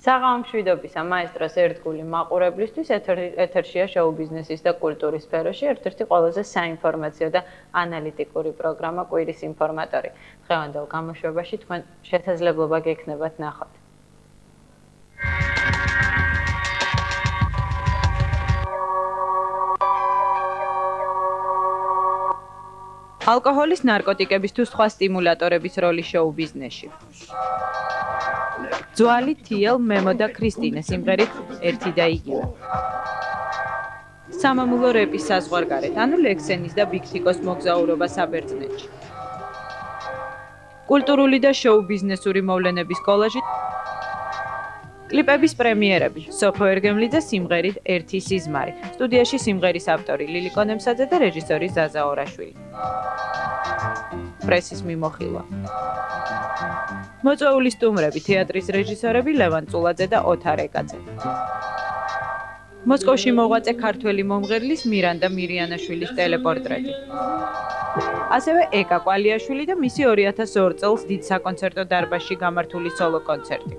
საღამომშვიდობისა მაესტროს ერთგული მაყურებლისთვის ეთერშია შოუ ბიზნესის და კულტურის სფეროში ერთ-ერთი ყველაზე საინფორმაციო და ანალიტიკური პროგრამა კვირის ინფორმატორი. დღევანდელ გამოშვებაში თქვენ შესაძლებლობა გექნებათ ნახოთ. ალკოჰოლის, ნარკოტიკების თუ სხვა სტიმულატორების როლი შოუ ბიზნესში. ძვალი, თიელ, მემო და ქრისტინე სიმღერით ერთი და იგივე. სამამულო რეპის საზღვარგარეთ, ანუ ლექსენის და ბიგთიკოს მოგზაურობა საბერძნეთში. კულტურული და შოუ ბიზნესური მოვლენების კოლაჟი, კლიპების პრემიერები, სოფო ერგემლიძე სიმღერით ერთი სიზმარი. სტუდიაში სიმღერის ავტორი ლილიკო ნემსაძე და რეჟისორი ზაზა ორაშვილი. პრესის მიმოხილვა. მოწვეული სტუმრები, თეატრის რეჟისორები ლევან წულაძე და ოთარ ეკაძე. მოსკოვში მოღვაწე ქართველი მომღერლის მირანდა მირიანაშვილის ტელეპორტრეტი. ასევე ეკა კვალიაშვილი და მისი 2002 წელს დიდ საკონცერტო დარბაზში გამართული სოლო კონცერტი.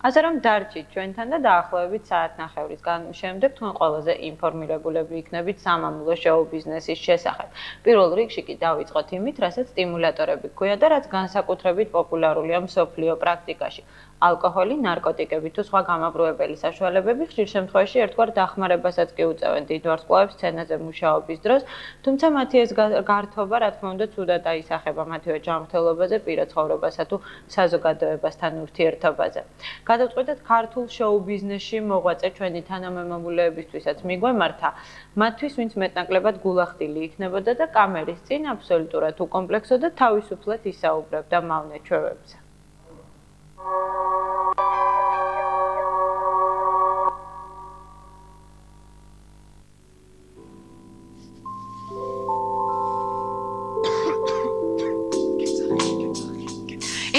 ასე რომ დარჩით ჩვენთან და დაახლოებით საათნახევრის შემდეგ თქვენ ყველაზე ინფორმირებულები იქნებით სამამულო შოუ ბიზნესის შესახებ. პირველ რიგში კი დავიწყოთ იმით, რასაც სტიმულატორები ჰქვია და რაც განსაკუთრებით პოპულარულია მსოფლიო პრაქტიკაში. ალკოჰოლი, ნარკოტიკები თუ სხვა გამაბრუებელი საშუალებები ხშირ შემთხვევაში ერთგვარ დახმარებასაც კი უწევენ დიდ ვარსკვლავებს სცენაზე მუშაობის დროს, თუმცა მათი ეს გართობა, რა თქმა უნდა, ცუდად აისახება მათივე ჯანმრთელობაზე, პირად ცხოვრებასა თუ საზოგადოებასთან ურთიერთობაზე. გადავწყვეტეთ ქართულ შოუ ბიზნესში მოღვაწე ჩვენი თანამემამულეებისთვისაც მიგვემართა, მათთვის ვინც მეტნაკლებად გულახდილი იქნებოდა და კამერის წინ აბსოლუტურად უკომპლექსო და თავისუფლად ისაუბრებდა მავნე ჩვევებზე.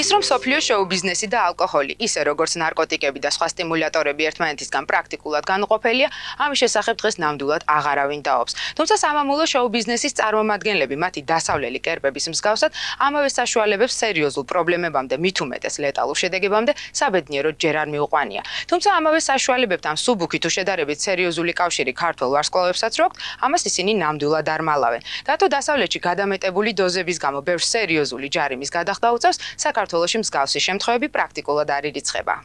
ის რომ სოფლიო შოუ ბიზნესი და ალკოჰოლი, ისე როგორც ნარკოტიკები და სხვა სტიმულატორები ერთმანეთისგან პრაქტიკულად განუყოფელია, ამის შესახებ დღეს ნამდვილად აღარავინ დაობს. თუმცა სამამულო შოუ ბიზნესის წარმომადგენლები მათი დასავლელი კერპების მსგავსად ამავე საშუალებებს სერიოზულ პრობლემებამდე, მით უმეტეს ლეტალურ შედეგებამდე საბედნიეროდ ჯერ არ მიუყვანია. თუმცა ამავე საშუალებებთან მსუბუქი თუ შედარებით სერიოზული კავშირი ქართველ ვარსკვლავებსაც როქვთ, ამას ისინი ნამდვილად არ მალავენ. რატო დასავლეთში გადამეტებული დოზების გამო ბევრ სერიოზული ჯარიმის გადახდა უწევს, საქართველოში მსგავსი შემთხვევები პრაქტიკულად არ ირიცხება.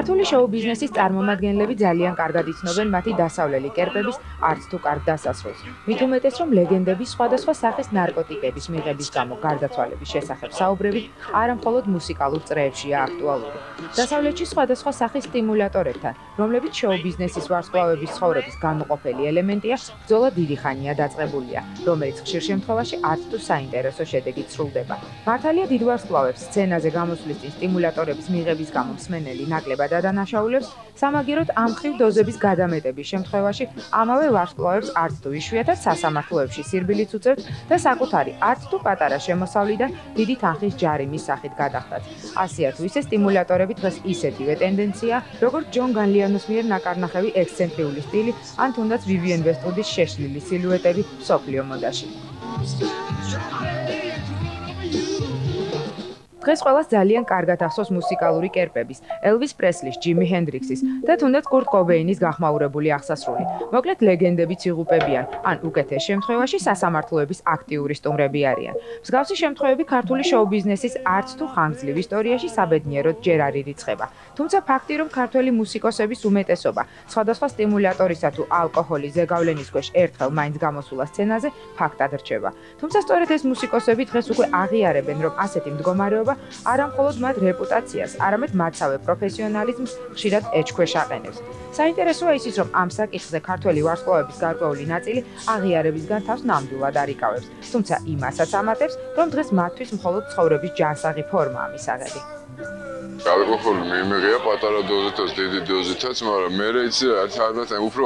ქართული შოუ ბიზნესის წარმომადგენლები ძალიან კარგად იცნობენ მათი დასავლელი კერპების არც თუ კარგ დასასრულს. მით უმეტეს, რომ ლეგენდების სხვადასხვა სახის ნარკოტიკების მიღების გამო გარდაცვალების შესახებ საუბრები არა მხოლოდ მუსიკალურ წრეებშია აქტუალური. დასავლეთში სხვადასხვა სახის სტიმულატორებთან, რომლებიც შოუ ბიზნესის ვარსკვლავების ცხოვრების განუყოფელი ელემენტია, ბრძოლა დიდი ხანია დაწყებულია, რომელიც ხშირ შემთხვევაში არც თუ საინტერესო შედეგით სრულდება. მართალია დიდ ვარსკვლავებს სცენაზე გამოსვლის წინ სტიმულატორების მიღების გამო მსმენელი ნაკლებად ადანაშაულებს, სამაგიეროდ ამ მხრივ დოზების გადამეტების შემთხვევაში ამავე ვარსკვლავებს არც თუ იშვიათად სასამართლოებში სირბილიც უწევთ და საკუთარი არც თუ პატარა შემოსავლიდან დიდი თანხის ჯარიმის სახით გადახდათ. ასეა თუ ისე სტიმულატორები დღეს ისეთივე ტენდენცია, როგორც ჯონ განლიანოს მიერ ნაკარნახევი ექსცენტრიული სტილი, ან თუნდაც ვივიენ ვესტვუდის შეშლილი სილუეტები მსოფლიო მოდაში. დღეს ყველას ძალიან კარგად ახსოვს მუსიკალური კერპების, ელვის პრესლის, ჯიმი ჰენდრიქსის და თუნდაც კურტ კობეინის გახმაურებული აღსასრული. მოკლედ ლეგენდებიც იღუპებიან, ან უკეთეს შემთხვევაში სასამართლოების აქტიური სტუმრები არიან. მსგავსი შემთხვევები ქართული შოუ ბიზნესის არც თუ ხანგრძლივ ისტორიაში საბედნიეროდ ჯერ არ ირიცხება. თუმცა ფაქტი, რომ ქართველი მუსიკოსების უმეტესობა სხვადასხვა სტიმულატორისა თუ ალკოჰოლის ზეგავლენის ქვეშ ერთხელ მაინც გამოსულა სცენაზე, ფაქტად რჩება. თუმცა სწორედ ეს მუსიკოსები დღეს უკვე აღიარებენ, რომ ასეთი მდგომარეობა არა მხოლოდ მათ რეპუტაციას, არამედ მათსავე პროფესიონალიზმს ხშირად ეჭქვეშ აყენებს. საინტერესოა ისიც, რომ ამ საკითხზე ქართველი ვარსკვლავების გარკვეული ნაწილი აღიარებისგან თავს ნამდვილად არ იკავებს, თუმცა იმასაც ამატებს, რომ დღეს მათთვის მხოლოდ ცხოვრების ჯანსაღი ფორმაა მისაღები. ალკოჰოლი მიიღია პატარა დოზითაც, დიდი დოზითაც, მაგრამ მე იცი ალბათ უფრო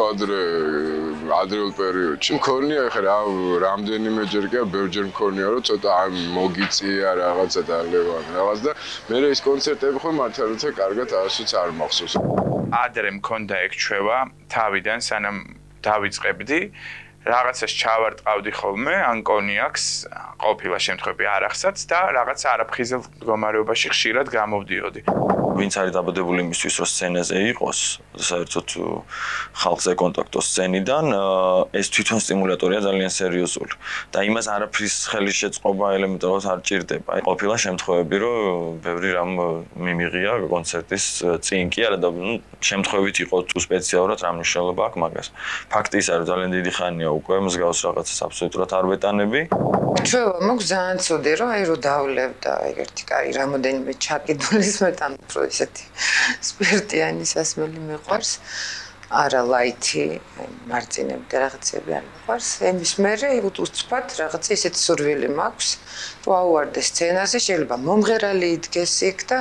ადრეულ პერიოდში. მქონია ახლა რამდენიმეჯერ კი ბევრჯერ მქონია რომ ცოტა მოგიწია რაღაცა და ლევანი რაღაც და მე ის კონცერტები ხო მართლა როცა კარგად არასოც არ მახსოვს. ადრე მქონდა ეგ ჩვევა თავიდან სანამ დავიწყებდი რაღაცას ჩავარტყავდი ხოლმე ან კონიაკს ყოფილა შემთხვევები არახსაც და რაღაც არაფხიზელ მდგომარეობაში ხშირად გამოვდიოდი. ვინც არის დაბადებული იმისთვის რომ სცენაზე იყოს, საერთოდ ხალხზე კონტაქტოს სცენიდან, ეს თვითონ სტიმულატორია ძალიან სერიოზული და იმას არაფრის ხელის შეწყობა ელემენტარულად არ ჭირდება. ყოფილა შემთხვევები რომ ბევრი რამ მიმიღია კონცერტის წინ კი არა და შემთხვევით იყო თუ სპეციალურად რა მნიშვნელობა აქვს მაგას. ფაქტი ის არის ძალიან დიდი ხანია უკვე მსგავს რაღაცას აბსოლუტურად არ ვეტანები. ჩვევა მოქვს ძალიან ცუდი რომ აი რომ დავლევ და ერთი კარი რამოდენიმე ჩაკიდული სმეტან უფრო ისეთი სპირტიანი სასმელი მიყვარს არა ლაითი მარწინები და რაღაცები არ მიყვარს ემის მერე უცბად რაღაცა ისეთი სურვილი მაქვს რომ აუვარდე სცენაზე შეიძლება მომღერალი იდგეს იქ და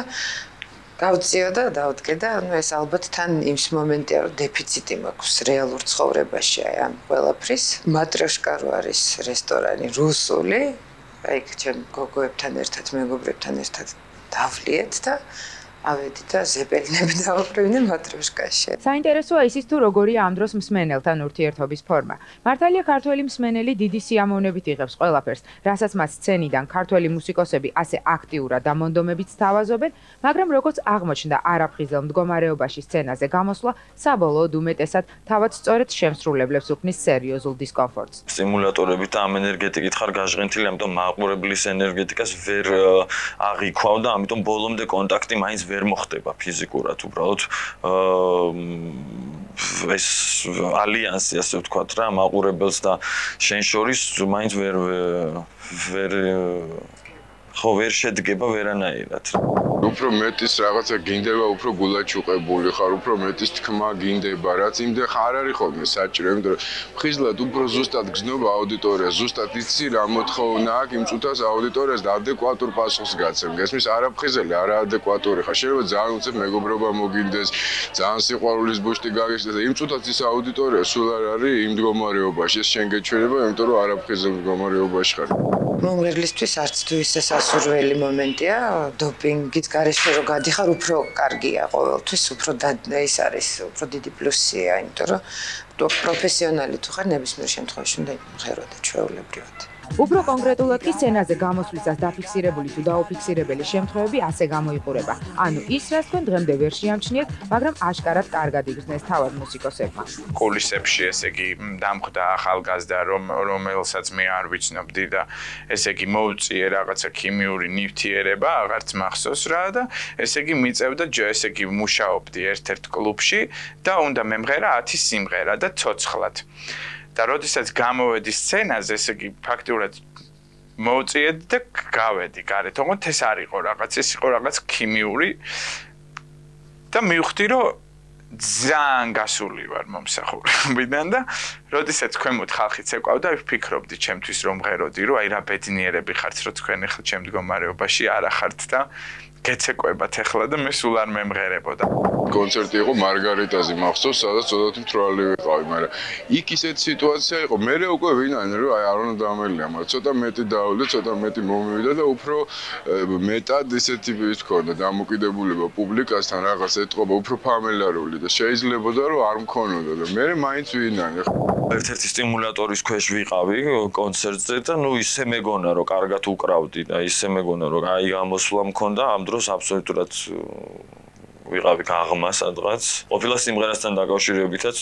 გავწიო და დავდგე და ანუ ეს ალბათ თან იმის მომენტია რომ დეფიციტი მაქვს რეალურ ცხოვრებაში აი ამ ყველაფრის მატრიოშკა რო არის რესტორანი რუსული აი ჩემ გოგოებთან ერთად მეგობრებთან ერთად დავლიეთ და ავედი და ზეპელინები დავაკრევინე მატრიოშკაში. საინტერესოა ისიც თუ როგორია ამ დროს მსმენელთან ურთიერთობის ფორმა. მართალია ქართველი მსმენელი დიდი სიამოვნებით იღებს ყველაფერს, რასაც მათ სცენიდან ქართველი მუსიკოსები ასე აქტიურად და მონდომებით სთავაზობენ, მაგრამ როგორც აღმოჩნდა არაფხიზელ მდგომარეობაში სცენაზე გამოსვლა, საბოლოოდ უმეტესად თავად სწორედ შემსრულებლებს უქმნის სერიოზულ დისკომფორტს. სტიმულატორებით და ამ ენერგეტიკით ხარ გაჟღენთილი, ამიტომ მაყურებლის ენერგეტიკას ვერ აღიქვავ და ამიტომ ბოლომდე კონტაქტი მაინც ვერ მოხდება ფიზიკურად უბრალოდ ეს ალიანსი ასე ვთქვათ რა მაყურებელს და შენ შორის მაინც ვერ შედგება ვერანაირად უფრო მეტის რაღაცა გინდება უფრო გულაჩუყებული ხარ უფრო მეტის თქმა გინდება რაც იმდენ არ არის ხოლმე საჭირო იმიტომ რომ ხიზლად უფრო ზუსტად გზნობა აუდიტორია ზუსტად იცი რა მოთხოვნა აქვს იმ წუთას აუდიტორიას და ადეკვატურ პასუხს გაცემ გესმის არაფხიზელი არაადეკვატური ხარ შეიძლება ძალიან უცებ მეგობრობა მოგინდეს ძალიან სიყვარულის ბუშტი გაგეშდეს და იმ წუთას ის აუდიტორია სულ არ არის იმ მდგომარეობაში ეს შენ გეჩვენება იმიტომ რომ არაფხიზელ მდგომარეობაში ხარ მომღერლისთვის არც თუ ისე სასურველი მომენტია დოპინგის გარეშე რო გადიხარ უფრო კარგია ყოველთვის უფრო ის არის უფრო დიდი პლუსია იმიტომ რომ პროფესიონალი თუ ხარ ნებისმიერ შემთხვევაში უნდა იმღერო და ჩვეულებრივად უფრო კონკრეტულად კი სცენაზე გამოსვლისას დაფიქსირებული თუ დაუფიქსირებელი შემთხვევები ასე გამოიყურება. ანუ ის, რაც თქვენ დღემდე ვერ შეამჩნიეთ, მაგრამ აშკარად კარგად იგრძნეს თავად მუსიკოსებმა. კულისებში ესე იგი დამხვდა ახალგაზრდა რომელსაც მე არ ვიცნობდი და ესე იგი მოუწიე რაღაცა ქიმიური ნივთიერება, აღარც მახსოვს რა და ესე იგი მიწევდა ესე იგი მუშაობდი ერთ-ერთ კლუბში და უნდა მემღერა 10 სიმღერა და ცოცხლად. და როდესაც გამოვედი სცენაზე, ესე იგი ფაქტიურად მოუწიეთ და გავედი გარეთ. თუმცა ეს არ იყო რაღაც, ეს იყო რაღაც ქიმიური და მივხვდი, რომ ძალიან გასული ვარ მომსახურებიდან და როდესაც ქვემოთ ხალხიც ეკავდა, ვფიქრობდი ჩემთვის რომ მღეროდი, რომ აი რა ბედნიერები ხართ, რომ თქვენ ახლა ჩემ მდგომარეობაში არ ახართ და გეცეკვებათ ახლა და მე სულ არ მემღერებოდა. კონცერტი იყო მარგარიტაზე მახსოვს, სადაც ცოტათი მთვრალი ვიყავი, მაგრამ იქ ისეთი სიტუაცია იყო, მე უკვე ვინაიდან რომ აი არ უნდა დამელია, მაგრამ ცოტა მეტი დავდე, ცოტა მეტი მომივიდა და უფრო მეტად ისეთი ის ქონდა დამოკიდებულება პუბლიკასთან რაღაც ეთყობა უფრო ფამილიარული და შეიძლებოდა რომ არ მქონოდა და მე მაინც ვინაიდან ერთ-ერთი სტიმულატორის ქვეშ ვიყავი კონცერტზე და ნუ ისე მეგონა რომ კარგად უკრავდი და ისე მეგონა რომ აი გამოსვლა მქონდა ამ დროს აბსოლუტურად ვიყავი გაღმა სადღაც. ყოფილა სიმღერასთან დაკავშირებითაც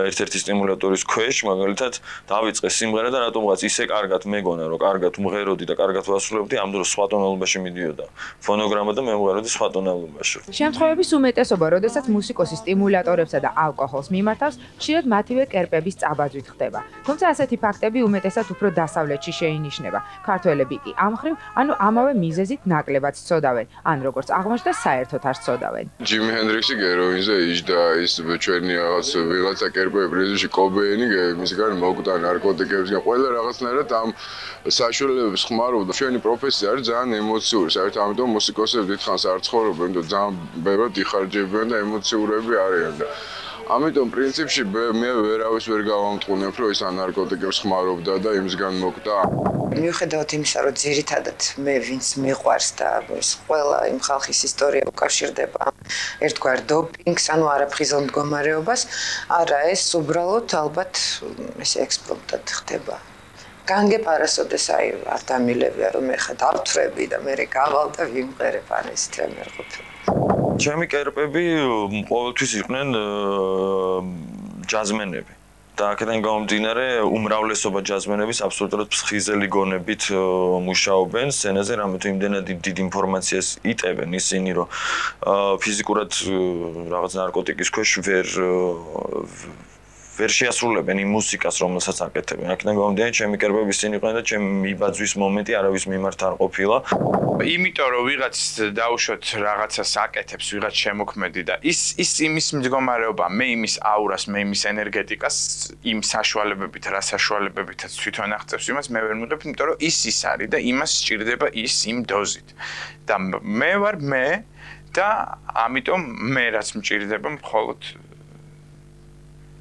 ერთ-ერთი სტიმულატორის ქვეშ მაგალითად დავიწყე სიმღერა და რატომღაც ისე კარგად მეგონა რომ კარგად უმღეროდი და კარგად ვასრულებდი ამ დროს სხვა ტონალობაში მიდიოდა ფონოგრამა და მე ვმღეროდი სხვა ტონალობაში. შემთხვევების უმეტესობა, როდესაც მუსიკოსი სტიმულატორებსა და ალკოჰოლს მიმართავს, ხშირად მათივე კერპების წაბაძვით ხდება. თუმცა ასეთი ფაქტები უმეტესად უფრო დასავლეთში შეინიშნება. ქართველები კი ამ ხრივ, ანუ ამავე მიზეზით ნაკლებად სწოდავენ, ან როგორც აღმოჩნდა, საერთოდ არ სწოდავენ. ჯიმი ჰენდრიქსი გეროინზე იჯდა ის ჩვენი რაღაც ვიღაცა კერპები პრეზიდენტი კობეინი მისგან მოკვდა ნარკოტიკებისგან ყველა რაღაცნაირად ამ საშუალებებს ხმარობდა ჩვენი პროფესია არის ძალიან ემოციური საერთოდ ამიტომ მუსიკოსები დიდხანს არ ცხოვრობენ და ძალიან ბევრად იხარჯებიან და ემოციურები არიან და ამიტომ პრინციპში მე ვერავის ვერ გავამტყუნებ რომ ის ნარკოტიკებს ხმარობდა და იმისგან მოკვდა მიუხედავად იმისა რომ ძირითადად მე ვინც მიყვარს და ეს ყველა იმ ხალხის ისტორია უკავშირდება ერთგვარ დოპინგს ანუ არაფხიზელ მდგომარეობას არა ეს უბრალოდ ალბათ ეს ექსპლოდად ხდება განგებ არასოდეს აი არ დამილებია რომ მე ხა დავთვრები და მე გავალ და ვიმყერებ ან ეს თემერ ყოფილი ჩემი კერპები ყოველთვის იყვნენ ჯაზმენები და აქედან გამომდინარე უმრავლესობა ჯაზმენების აბსოლუტურად ფხიზელი გონებით მუშაობენ სცენაზე რამეთო იმდენად დიდ ინფორმაციას იტევენ ისინი რომ ფიზიკურად რაღაც ნარკოტიკის ქვეშ ვერ შეასრულებენ იმ მუსიკას რომელსაც აკეთებენ აქედან გამომდინარე ჩემი კერპები ისინი იყვნენ და ჩემი მიბაძვის მომენტი არავის მიმართ არ ყოფილა იმიტომ რომ ვიღაც დაუშვათ რაღაცას აკეთებს ვიღაც შემოქმედი და ის იმის მდგომარეობა მე იმის აურას მე იმის ენერგეტიკას იმ საშუალებებით რა საშუალებებითაც თვითონ აღწევს იმას მე ვერ მივდებ იმიტომ რომ ის არის და იმას სჭირდება ის იმ დოზით და მე ვარ მე და ამიტომ მე რაც მჭირდება მხოლოდ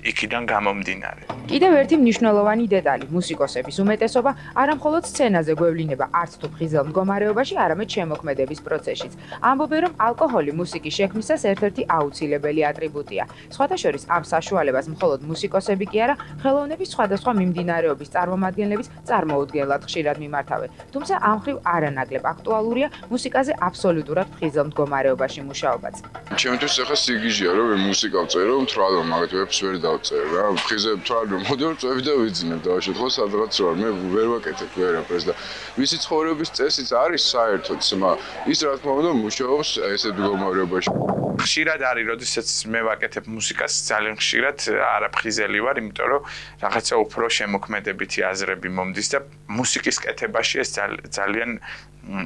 იქიდან გამომდინარე. კიდევ ერთი მნიშვნელოვანი დეტალი, მუსიკოსების უმეტესობა არამხოლოდ სცენაზე გვევლინება არც თუ ფხიზელ მდგომარეობაში, არამედ შემოქმედების პროცესშიც. ამბობენ, რომ ალკოჰოლი მუსიკის შექმნისას ერთ-ერთი აუცილებელი ატრიბუტია. სხვათა შორის ამ საშუალებას მხოლოდ მუსიკოსები კი არა, ხელოვნების სხვადასხვა მიმდინარეობის წარმომადგენლებიც წარმოუდგენლად ხშირად მიმართავენ. თუმცა ამ მხრივ არანაკლებ აქტუალურია მუსიკაზე აბსოლუტურად ფხიზელ მდგომარეობაში მუშაობაც. ჩემთვის ახლა სიგიჟეა რომ მე მუსიკა ვწერო, მთვრალო მაგათ ვებს ვერ დავწერ რა. ფხიზებ თვალო მოდიო წვევი და ვიძინებ და შეხო სადღაც ვარ მე ვერ ვაკეთებ ვერაფერს და ვისი ცხოვრების წესიც არის საერთოდ სმა ის რა თქმა უნდა მუშაობს ესეთ მდგომარეობაში. ხშირად არის როდესაც მე ვაკეთებ მუსიკას ძალიან ხშირად არაფხიზელი ვარ იმიტომ რომ რაღაცა უფრო შემოქმედებითი აზრები მომდის და მუსიკის კეთებაში ეს ძალიან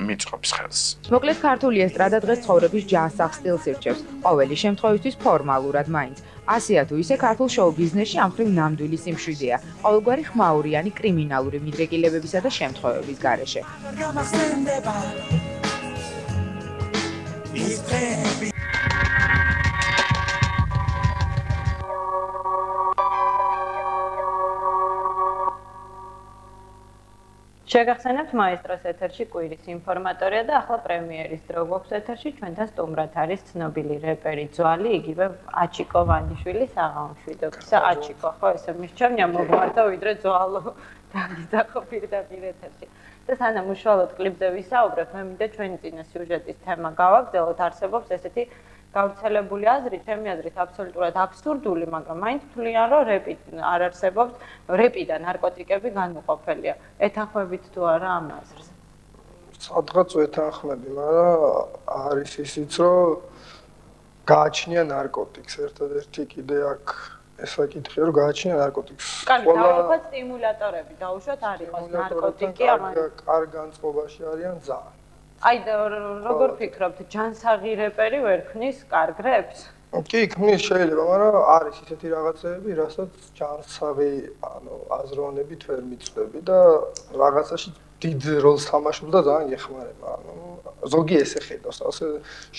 მიწყობს ხელს. მოკლედ ქართული ესტრადა დღეს ცხოვრების ჯანსაღ სტილს ირჩევს. ყოველი შემთხვევისთვის ფორმალურად მაინც. ასეა თუ ისე ქართულ შოუ-ბიზნესში ამ მხრივ ნამდვილი სიმშვიდეა. ყოველგვარი ხმაურიანი კრიმინალური მიდრეკილებებისა და შემთხვევების გარეშე. შეგახსენებთ მაესტროს ეთერში კვირის ინფორმატორია და ახლა პრემიერის დრო გვაქვს ეთერში ჩვენთან სტუმრად არის ცნობილი რეპერი ძვალი იგივე აჩიკო ვანიშვილი საღამოშვიდობისა აჩიკო ხო ესე მისჩვენია მოგვარდა ვიდრე ძვალო დაგიძახო პირდაპირ ეთერში და სანამ უშუალოდ კლიპზე ვისაუბრებ მე მინდა ჩვენი წინა სიუჟეტის თემა გავაგრძელოთ არსებობს ესეთი გავრცელებული აზრი, ჩემი აზრით აბსოლუტურად აბსურდული, მაგრამ მაინც თვლიან, რომ რეპი არ არსებობს, რეპი და ნარკოტიკები განუყოფელია. ეთანხმებით თუ არა ამ აზრს? სადღაც ვეთანხმები, მაგრამ არის ისიც, რომ გააჩნია ნარკოტიკს, ერთადერთი კიდე აქ ესა კითხია, რომ გააჩნია ნარკოტიკს. ყველა სტიმულატორები დაუშვათ არ იყოს ნარკოტიკი, ამან კარგ განწყობაში არიან ძალიან. აი როგორ ფიქრობთ, ჯანსაღი რეპერი ვერ ქმნის კარგ რეპს? კი, ქმნის შეიძლება, მაგრამ არის ისეთი რაღაცები, რასაც ჯანსაღი, ანუ აზროვნებით ვერ მიწვევი და რაღაცაში დიდ როლს თამაშობს და ძალიან გეხმარება. ანუ ზოგი ესე ხედავს, ასე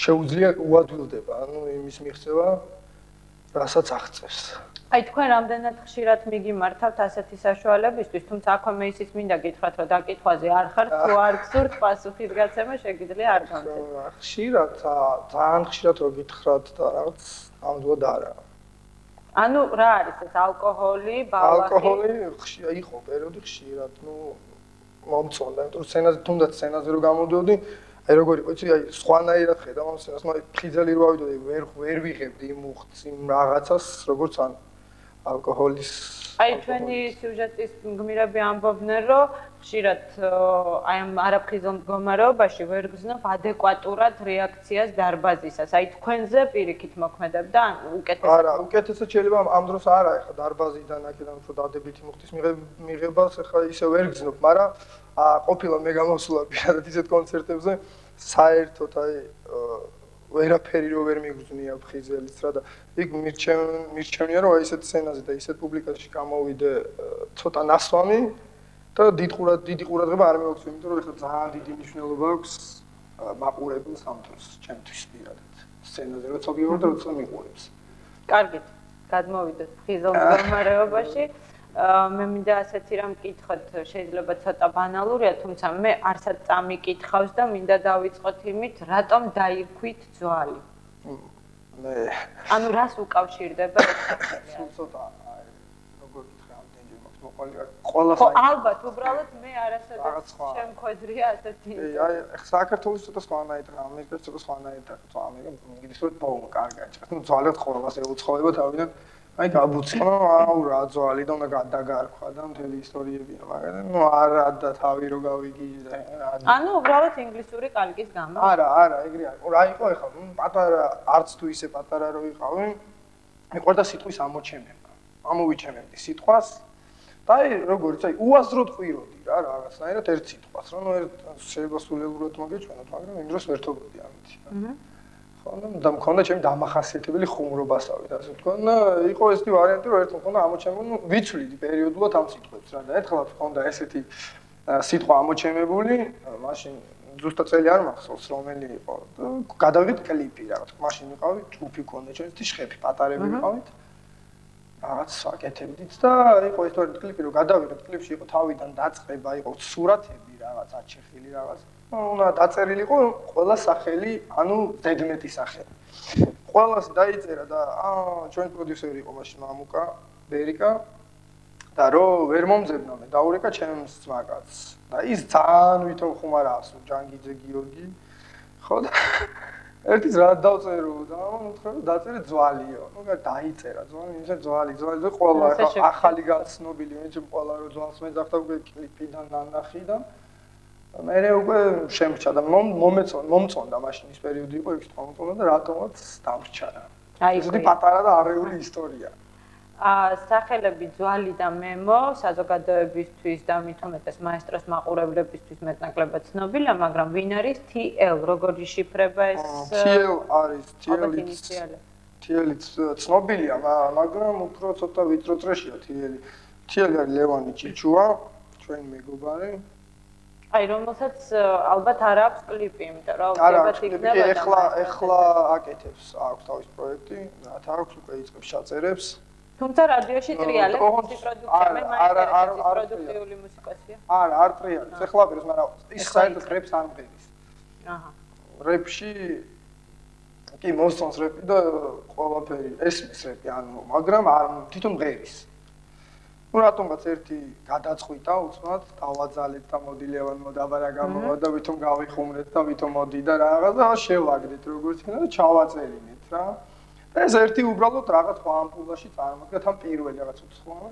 შეუძლია უადვილდება, ანუ იმის მიღწევა, რასაც აღწევს. აი თქვენ რამდენად ხშირად მიგიმართავთ ასეთი საშუალებისთვის, თუმცა აქვე მე ისიც მინდა გითხრათ, რომ დაკითხვაზე არ ხართ, თუ არ გსურთ პასუხის გაცემა, შეგიძლია არ გამწევთ. ხშირად, ძალიან ხშირად რო გითხრათ და რაღაც ამდღოდ არა. ანუ რა არის ეს ალკოჰოლი, ბალახი? ალკოჰოლი იყო პერიოდი ხშირად, ნუ მომწონდა, იმიტომ რომ სცენაზე თუნდაც სცენაზე რო გამოდიოდი, აი როგორ იყო, იცი, აი სხვანაირად ხედავ ამ სცენას, მაგრამ ფხიზელი რო ავიდოდი, ვერ ვიღებდი იმ უხდს, იმ რაღაცას, როგორც ან ალკოჰოლის აი ჩვენი სიუჟეტის გმირები ამბობდნენ, რომ ხშირად აი ამ არაფხიზელ მდგომარეობაში ვერ გზნობ ადეკვატურად რეაქციას დარბაზისას. აი თქვენზე პირიქით მოქმედებდა ან უკეთესად? არა, უკეთესად შეიძლება ამ დროს არა, ეხლა დარბაზიდან აქედან უფრო დადებითი მუხტის მიღებას ეხლა ისე ვერ გზნობ, მაგრამ ყოფილა მე გამოსულა პირადად ისეთ კონცერტებზე, საერთოდ აი ვერაფერი რო ვერ მიგრძნია ფხიზელიც რა და იქ მირჩევნია რომ აი ესეთ სცენაზე და ესეთ პუბლიკაში გამოვიდე ცოტა ნასვამი და დიდი ყურადღება არ მივაქცევ, იმიტომ რომ ეხლა ძალიან დიდი მნიშვნელობა აქვს მაყურებელს ამ დროს, ჩემთვის პირადად. სცენაზე როცა ვიყავ და როცა მიყურებს. კარგით, გადმოვიდეთ ფხიზელ მდგომარეობაში. მე მინდა ასეთი რამ მკითხოთ, შეიძლება ცოტა ბანალურია, თუმცა მე არსად წამიკითხავს და მინდა დავიწყოთ იმით, რატომ დაირქვით ძვალი? ანუ რას უკავშირდება ეს საქმე? ცოტა როგორ გითხრა ამდენჯერ მაქვს მოყოლი ყველას ხო ალბათ უბრალოდ მე არასოდეს შემხვედრია ასეთი აი საქართველოს ცოტა სხვანაირად ამერიკაში ცოტა სხვანაირად ამერიკა მიგდისოთ ბოლო კარგად ну ძვალად ყველას ეუცხოება თავიდან აი გაბუცხო აუ რა ძვალი და უნდა გადაგარქვა და მთელი ისტორიებია მაგრამ ну არა და თავი რო გავიგიჟე და ანუ უბრალოდ ინგლისური კალკის გამო არა ეგრე არა რა იყო ეხლა პატარა არც თუ ისე პატარა რო იყავი მიყვარდა სიტყვის ამოჩენება ამოვიჩემებდი სიტყვას და აი როგორც აი უაზროდ ყვიროდი რა რაღაცნაირად ერთ სიტყვას რომ შეიძლება სულელურად მოგეჩვენოთ მაგრამ იმ დროს ვერთობოდი ამით და მქონდა ჩემი დამახასიათებელი ხუმრობასავით ასე ვთქვა და იყო ესეთი ვარიანტი რომ ერთ მქონდა ამოჩემებული ну ვიცვლიდი პერიოდულად ამ სიტყვებს რა და ერთხელ მქონდა ესეთი სიტყვა ამოჩემებული მაშინ ზუსტად წელი არ მახსოვს რომელი იყო და გადავიდეთ კლიპი რაღაც მაშინ ვიყავი ჯგუფი მქონდა ჩვენთვის შეხები პატარები ვიყავით რაღაც საკეთებდით და იყო ეს თორე კლიპი რომ გადავიდეთ კლიპში იყო თავიდან დაწყება იყო სურათები რაღაც აჩეხილი რაღაც უნდა დაწერილიყო ყველა სახელი, ანუ ზედმეტი სახელი. ყველას დაიწერა და ჩვენ პროდიუსერი იყო მაშინ მამუკა, ბერიკა და რო ვერ მომძებნავე, დაურეკა ჩემს ძმაკაცს. და ის ძალიან ვითომ ხუმარავს, ჯანგიძე გიორგი. ხო და ერთის რა დავწერო და უთხრა დაწერე ძვალიო. ნუ დაიწერა ძვალი, ისე ძვალი და ყველა ახალი გაცნობილი, მე ჩემ ყველა რო ძვალს მეძახდა უკვე კლიპიდან ნანახიდან. მე უკვე შემრჩა და მომწონდა მაშინ ის პერიოდი იყო იქ მომწონდა და რატომაც დამრჩა რა. აი ეს პატარა და არეული ისტორია. სახელები ძვალი და მემო საზოგადოებისთვის და მით უმეტეს მაესტროს მაყურებლებისთვის მეტნაკლებად ცნობილია, მაგრამ ვინ არის TL, როგორ იშიფრება ეს? TL არის TL-იც ცნობილია, მაგრამ უფრო ცოტა ვიწრო წრეშია TL. TL არის ლევანი ჭიჭუა, ჩვენი მეგობარი. აი რომელსაც ალბათ არ აქვს კლიპი, იმიტომ რომ ალბათ იქნება და ეხლა აკეთებს აქვს თავის პროექტი, რათა აქვს უკვე იწყებს ჩაწერებს. თუმცა რადიოში ტრიალებს მისი პროდუქცია, მე მაინტერესებს პროდუქტიული მუსიკოსია. არა, არ ტრიალებს, ეხლა ვერს, მაგრამ ის საერთოდ რეპს არ მღერის. აჰა. რეპში კი მოსწონს რეპი და ყველაფერი ესმის რეპი, ანუ მაგრამ არ თვითონ მღერის. ну რატომღაც ერთი გადაწყვიტა უცბად დავაძალეთ და მოდი ლევან მოდაბარა გამოვა და ვითომ გავიხუმრეთ და ვითომ მოდი და რაღაც და შევაგდეთ როგორც იქნება და ჩავაწერინეთ რა და ეს ერთი უბრალოდ რაღაც ამპულაში წარმოგდა თან პირველი რაღაც უცხოა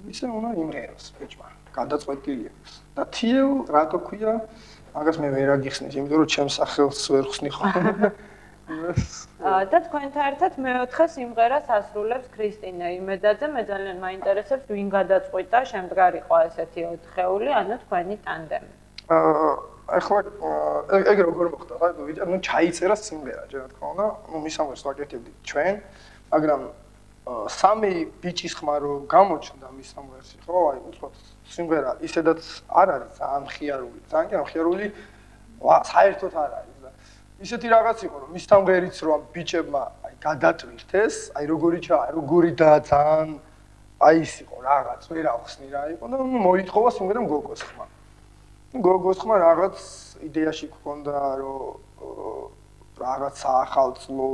ისე უნდა იმღეროს ბეჭმა გადაწყვეტილია და TL რატო ქვია მაგას მე ვერ აგიხსნით იმიტომ რომ ჩემს სახელს ვერ ხსნი ხოლმე და თქვენთან ერთად მეოთხე სიმღერას ასრულებს ქრისტინა იმედაძე. მე ძალიან მაინტერესებს ვინ გადაწყვიტა შემდგარიყო ესეთი ოთხეული, ანუ თქვენი ტანდემი. ახლა ეგ როგორ მოხდა? ანუ ჩაიწერა სიმღერა, რა თქმა უნდა, ну მისამღერს ვაკეთებდით ჩვენ, მაგრამ სამი ბიჭის ხმა რო გამოჩნდა მისამღერში, ხო, აი უცბად სიმღერა ისედაც არ არის ძალიან მხიარული, ძალიან მხიარული, საერთოდ არ არის. ისეთი რაღაც იყო რომ მის თამღერიც რომ ბიჭებმა აი გადატვირთეს, აი როგორი და ძალიან აი ის იყო რაღაც ვერ ახსნი რა იყო და მოითხოვა სიმღერამ გოგოს ხმა. გოგოს ხმა რაღაც იდეაში გქონდა რომ რაღაც ახალწლო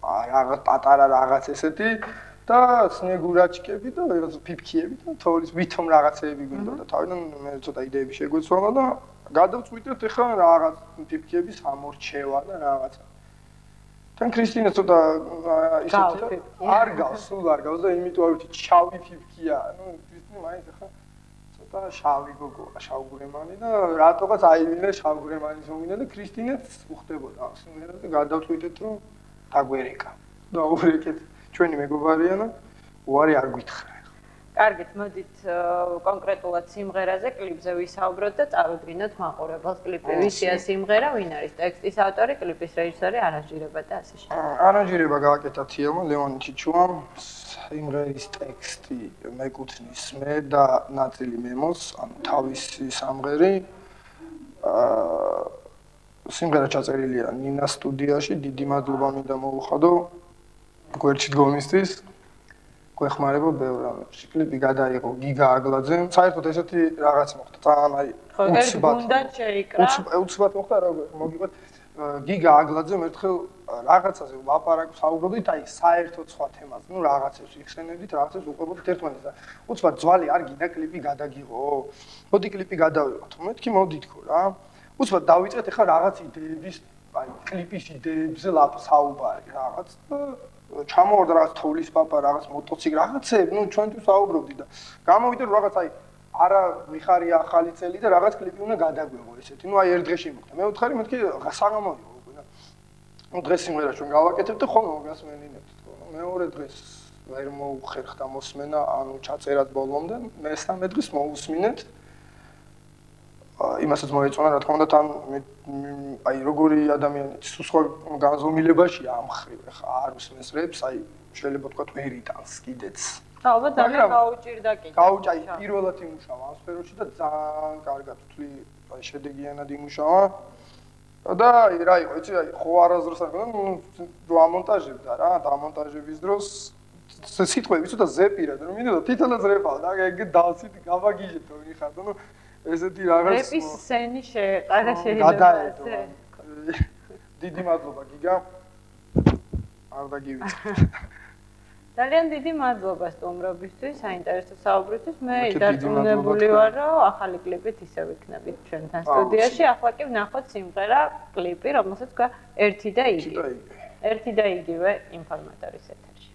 რაღაც პატარა რაღაც ესეთი და სნეგურაჩკები და რაღაც ფიფქიები და თორის ვითომ რაღაცეები გვინდა და თავიდან მე ცოტა იდეები შეგვეცვალა და გადავწყვიტეთ ახლა რაღაც ფიფქიების ამორჩევა და რაღაცა. თან ქრისტინა ცოტა ისეთი არ გავს, სულ არ გავს და იმიტომ არ ვიცი შავი ფიფქია. ну ქრისტინა მაინც ახლა ცოტა შავი გოგოა, შავგვრემანი და რატოღაც აივინა შავგვრემანის მომინა და ქრისტინაც უხდებოდა სიმღერა და გადავწყვიტეთ რომ დაგვერეკა. და ურეკეთ ჩვენი მეგობარია და უარი არ გვითხრა. კარგით, მოდით კონკრეტულად სიმღერაზე, კლიპზე ვისაუბროთ და წავებრინოთ მაყურებელს კლიპი. ვისია სიმღერა, ვინ არის ტექსტის ავტორი, კლიპის რეჟისორი, არანჟირება და ასე შემდეგ. არანჟირება გააკეთა თიელმა, ლევან ჩიჩუამ, სიმღერის ტექსტი მეკუთვნის მე და ნაწილი მემოს, ანუ თავისი სამღერი. სიმღერა ჩაწერილია ნინას სტუდიაში, დიდი მადლობა მინდა მოუხადო გვერდში დგომისთვის. გვეხმარება ბევრ რამებში. კლიპი გადაიღო გიგა აგლაძემ. საერთოდ ესეთი რაღაც მოხდა. თან აი უცბად მოხდა როგორ მოგიყვეთ. გიგა აგლაძემ ერთხელ რაღაცაზე ვაპარაკ საუბრობდით, აი საერთოდ სხვა თემაზე. ნუ რაღაცებს იხსენებდით, რაღაცებს უყვებოდით ერთმანეთს და უცბად ძვალი არ გინდა კლიპი გადაგიღო. მოდი კლიპი გადავიღოთ. მეთქი მოდი თქო რა. უცბად დავიწყეთ ახლა რაღაც იდეების, აი კლიპის იდეებზე საუბარი რაღაც და ჩამოვარდა რაღაც თოვლის პაპა, რაღაც მოტოციკლი, რაღაცები, ნუ ჩვენთვის საუბრობდით და გამოვიდა რომ რაღაც აი არა მიხარია ახალი წელი და რაღაც კლიპი უნდა გადაგვეღო ესეთი. ნუ აი ერთ დღეში მოხდა. მე ვთხარი მეთქი საღამო იყო უკვე და ნუ დღეს სიმღერა ჩვენ გავაკეთებთ და ხოლმე მოგასმენინებთ თქო. მეორე დღეს ვერ მოუხერხდა მოსმენა, ანუ ჩაწერად ბოლომდე, მესამე დღეს მოусმინეთ. იმასაც მოეწონა რა თქმა უნდა თან აი როგორი ადამიანიც სხვა განზომილებაშია ამ ხრივ ხა არ უსმენს რეპს აი შეიძლება თქვა ვერ იტანს კიდეც ალბათ ძალიან გაუჭირდა კიდე გაუჭაი პირველად იმუშავა ამ სფეროში და ძალიან კარგად ვთვლი აი შედეგიანად იმუშავა და რა იყო იცი აი ხო არასდროს არ გქონდა რო ამონტაჟებდა რა დამონტაჟების დროს სიტყვები ცოტა ზეპირად რომ მინდა თითონაც რეპავ და ეგ დავცით გავაგიჟეთ ორი ხარ და ნუ ესეთი რაღაც რეპის სცენი შეეყარა შეიძლება ასე. დიდი მადლობა გიგა. არ დაგივიწყე. ძალიან დიდი მადლობა სტუმრობისთვის, საინტერესო საუბრისთვის. მე დარწმუნებული ვარ, რომ ახალი კლიპით ისევ ვიქნებით ჩვენთან სტუდიაში. ახლა კი ვნახოთ სიმღერა, კლიპი, რომელსაც თქვა ერთი და იგივე. ერთი და იგივე ინფორმატორის ეთერში.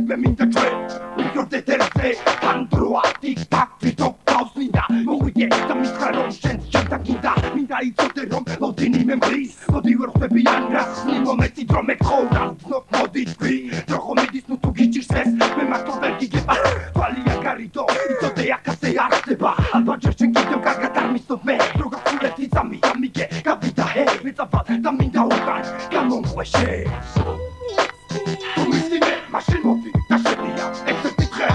Meminte tre, mi corte terze, tanto a tic tac. მითხრა რომ შენ შენთან გინდა მინდა იცოდე რომ ლოდინი მე მღრის მოდი ვერ ხვდები ან რას მომეცი დრო მე გხოვნა მოდი თქვი დრო ხომ მიდის ნუ თუ გიჭირს ეს მე მართლა ვერ გიგება თვალია გარიდო იცოდე აქაზე არ ხდება ალბათ ჯერ შენ კიდევ კარგად არ მისდობ მე რო გახსულეთ იცამი ამიგე გავიდა ჰე მეწაფად და მინდა უკან გამომყვე შენ მისიმე მაშინ მოდი და შედია ერთ-ერთი დღე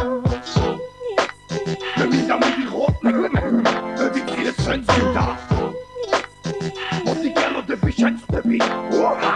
მე მინდა მივიღო ვიქცირე შენ ძილდა მოდი გელოდები შენ წდები უაჰა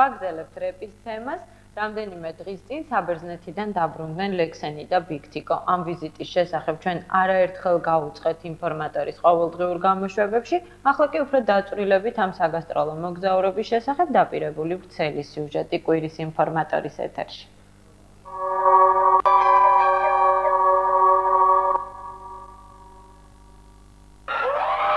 ვაგრძელებთ რეპის თემას. რამდენიმე დღის წინ საბერძნეთიდან დაბრუნდნენ ლექსენი და ბიგთიკო. ამ ვიზიტის შესახებ ჩვენ არაერთხელ გავუწყეთ ინფორმატორის ყოველდღიურ გამოშვებებში, ახლა კი უფრო დაწვრილებით ამ საგასტროლო მოგზაურობის შესახებ დაპირებული ვრცელი სიუჟეტი კვირის ინფორმატორის ეთერში.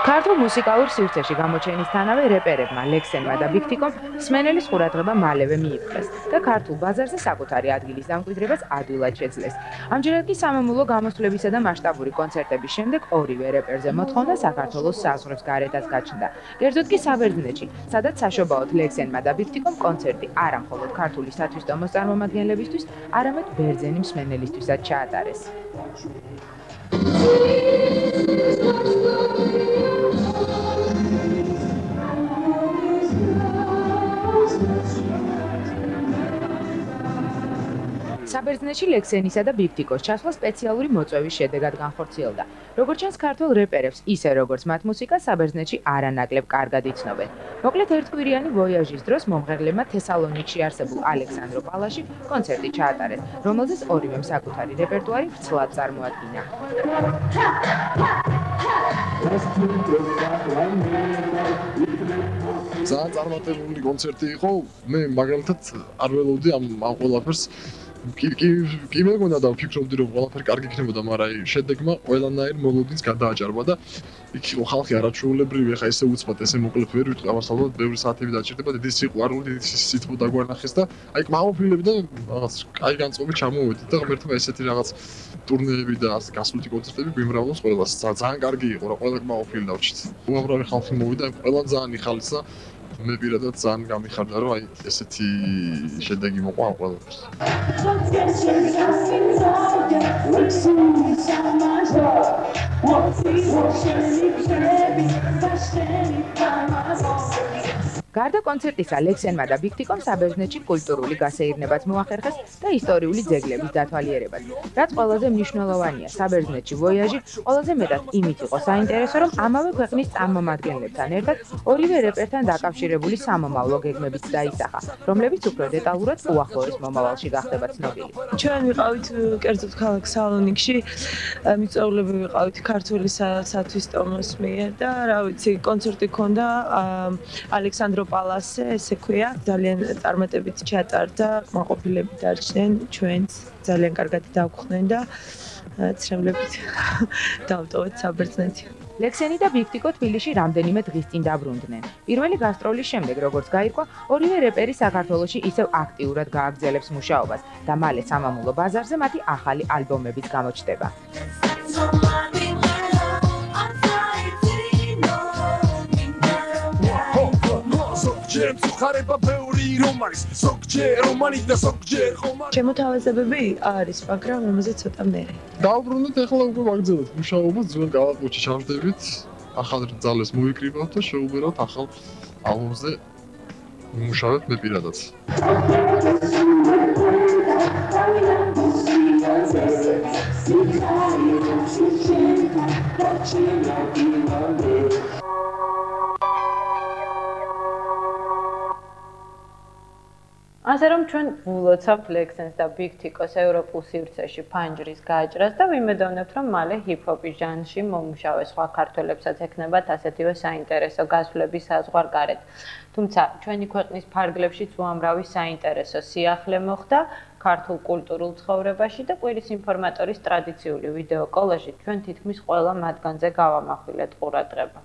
ქართულ მუსიკალურ სივრცეში გამოჩენისთანავე რეპერებმა ლექსენმა და ბიგთიკომ სმენელის ყურადღება მალევე მიიპყრეს და ქართულ ბაზარზე საკუთარი ადგილის დამკვიდრებას ადვილად შეძლეს. ამჯერად კი სამამულო გამოსვლებისა და მასშტაბური კონცერტების შემდეგ ორივე რეპერზე მოთხოვნა საქართველოს საზღვრებს გარეთაც გაჩნდა. კერძოდ კი საბერძნეთში, სადაც საშობაოდ ლექსენმა და ბიგთიკომ კონცერტი არა მხოლოდ ქართული სათვისტომოს წარმომადგენლებისთვის, არამედ ბერძენი მსმენელისთვისაც ჩაატარეს. საბერძნეთში ლექსენისა და ბიგთიკოს ჩასვლა სპეციალური მოწვევის შედეგად განხორციელდა. როგორც ჩანს, ქართველ რეპერებს, ისე როგორც მათ მუსიკას საბერძნეთში არანაკლებ კარგად იცნობენ. მოკლედ ერთკვირიანი ვოიაჟის დროს მომღერლებმა თესალონიკში არსებულ ალექსანდრო პალაში კონცერტი ჩაატარეს, რომელზეც ორივემ საკუთარი რეპერტუარი ვრცლად წარმოადგინა. ძალიან წარმატებული კონცერტი იყო. მე მაგალითად არ ველოდი ამ ყველაფერს. კი მეგონა და ვფიქრობდი რომ ყველაფერი კარგი იქნებოდა, მაგრამ შედეგმა ყველანაირ მოლოდინს გადააჭარბა და იქ იყო ხალხი არაჩვეულებრივი, ახლა ესე უცბად, ესე მოკლედ ვერ ვიტყვი, ამასთანავე ბევრი საათები დაჭირდება, დიდი სიყვარული, დიდი სითბო დაგვარნახეს და აი მამოფილები და რაღაც კაი განწყობი ჩამოვედით და ღმერთმა ესეთი რაღაც ტურნეები და ასე გასვლითი კონცერტები გვიმრავლოს ყველას. ძალიან კარგი იყო რა, ყველა მამოფილი დავჭით. უამრავი ხალხი მოვიდა, ყველან ძალიან იხალისა. მე პირადად ძალიან გამიხარდა რომ აი ესეთი შედეგი მოყვა ამ ყველაფერს. გარდა კონცერტისა, ლექსენმა და ბიგთიკომ საბერძნეთში კულტურული გასეირნებაც მოახერხეს და ისტორიული ძეგლების დათვალიერებაც. რაც ყველაზე მნიშვნელოვანია, საბერძნეთში ვოიაჟი ყველაზე მეტად იმით იყო საინტერესო, რომ ამავე ქვეყნის წარმომადგენლებთან ერთად ორივე რეპერთან დაკავშირებული სამომავლო გეგმებიც დაისახა, რომლებიც უფრო დეტალურად უახლოეს მომავალში გახდება ცნობილი. ჩვენ ვიყავით კერძოდ ქალაქ სალონიკში, მიწვეულები ვიყავით ქართული სათვისტომოს მიერ და რა ვიცი, კონცერტი ჰქონდა ალექსანდრო პალასზე, ესე ქვია, ძალიან წარმატებით ჩატარდა, კმაყოფილები დარჩნენ, ჩვენც ძალიან კარგად დავხვდნენ და ცრემლებით დავტოვეთ საბერძნეთი. ლექსენი და ბიგთიკო თბილისში რამდენიმე დღის წინ დაბრუნდნენ. პირველი გასტროლის შემდეგ, როგორც გაირკვა, ორივე რეპერი საქართველოში ისევ აქტიურად გააგრძელებს მუშაობას და მალე სამამულო ბაზარზე მათი ახალი ალბომებიც გამოჩნდება. ჩემო თავაზებები არის, მაგრამ ამაზე ცოტა მერე. დავბრუნდით, ახლა უკვე ვაგრძელებთ მუშაობას, ძველ კალაპოჩში ჩავშდებით, ახალ ძალებს მოვიკრიბავთ და შევუბერავთ ახალ ალბომზე ვიმუშავებთ მე პირადად. ასე რომ ჩვენ ვლოცავთ ლექსენს და ბიგ თიკოს ევროპულ სივრცეში ფანჯრის გაჭრას და ვიმედოვნებთ, რომ მალე ჰიპ-ჰოპის ჟანრში მომუშავე სხვა ქართველებსაც ექნებათ ასეთივე საინტერესო გასვლების საზღვარგარეთ. თუმცა ჩვენი ქვეყნის ფარგლებშიც უამრავი საინტერესო სიახლე მოხდა ქართულ კულტურულ ცხოვრებაში და კვირის ინფორმატორის ტრადიციული ვიდეო კოლაჟით ჩვენ თითქმის ყველა მათგანზე გავამახვილეთ ყურადღება.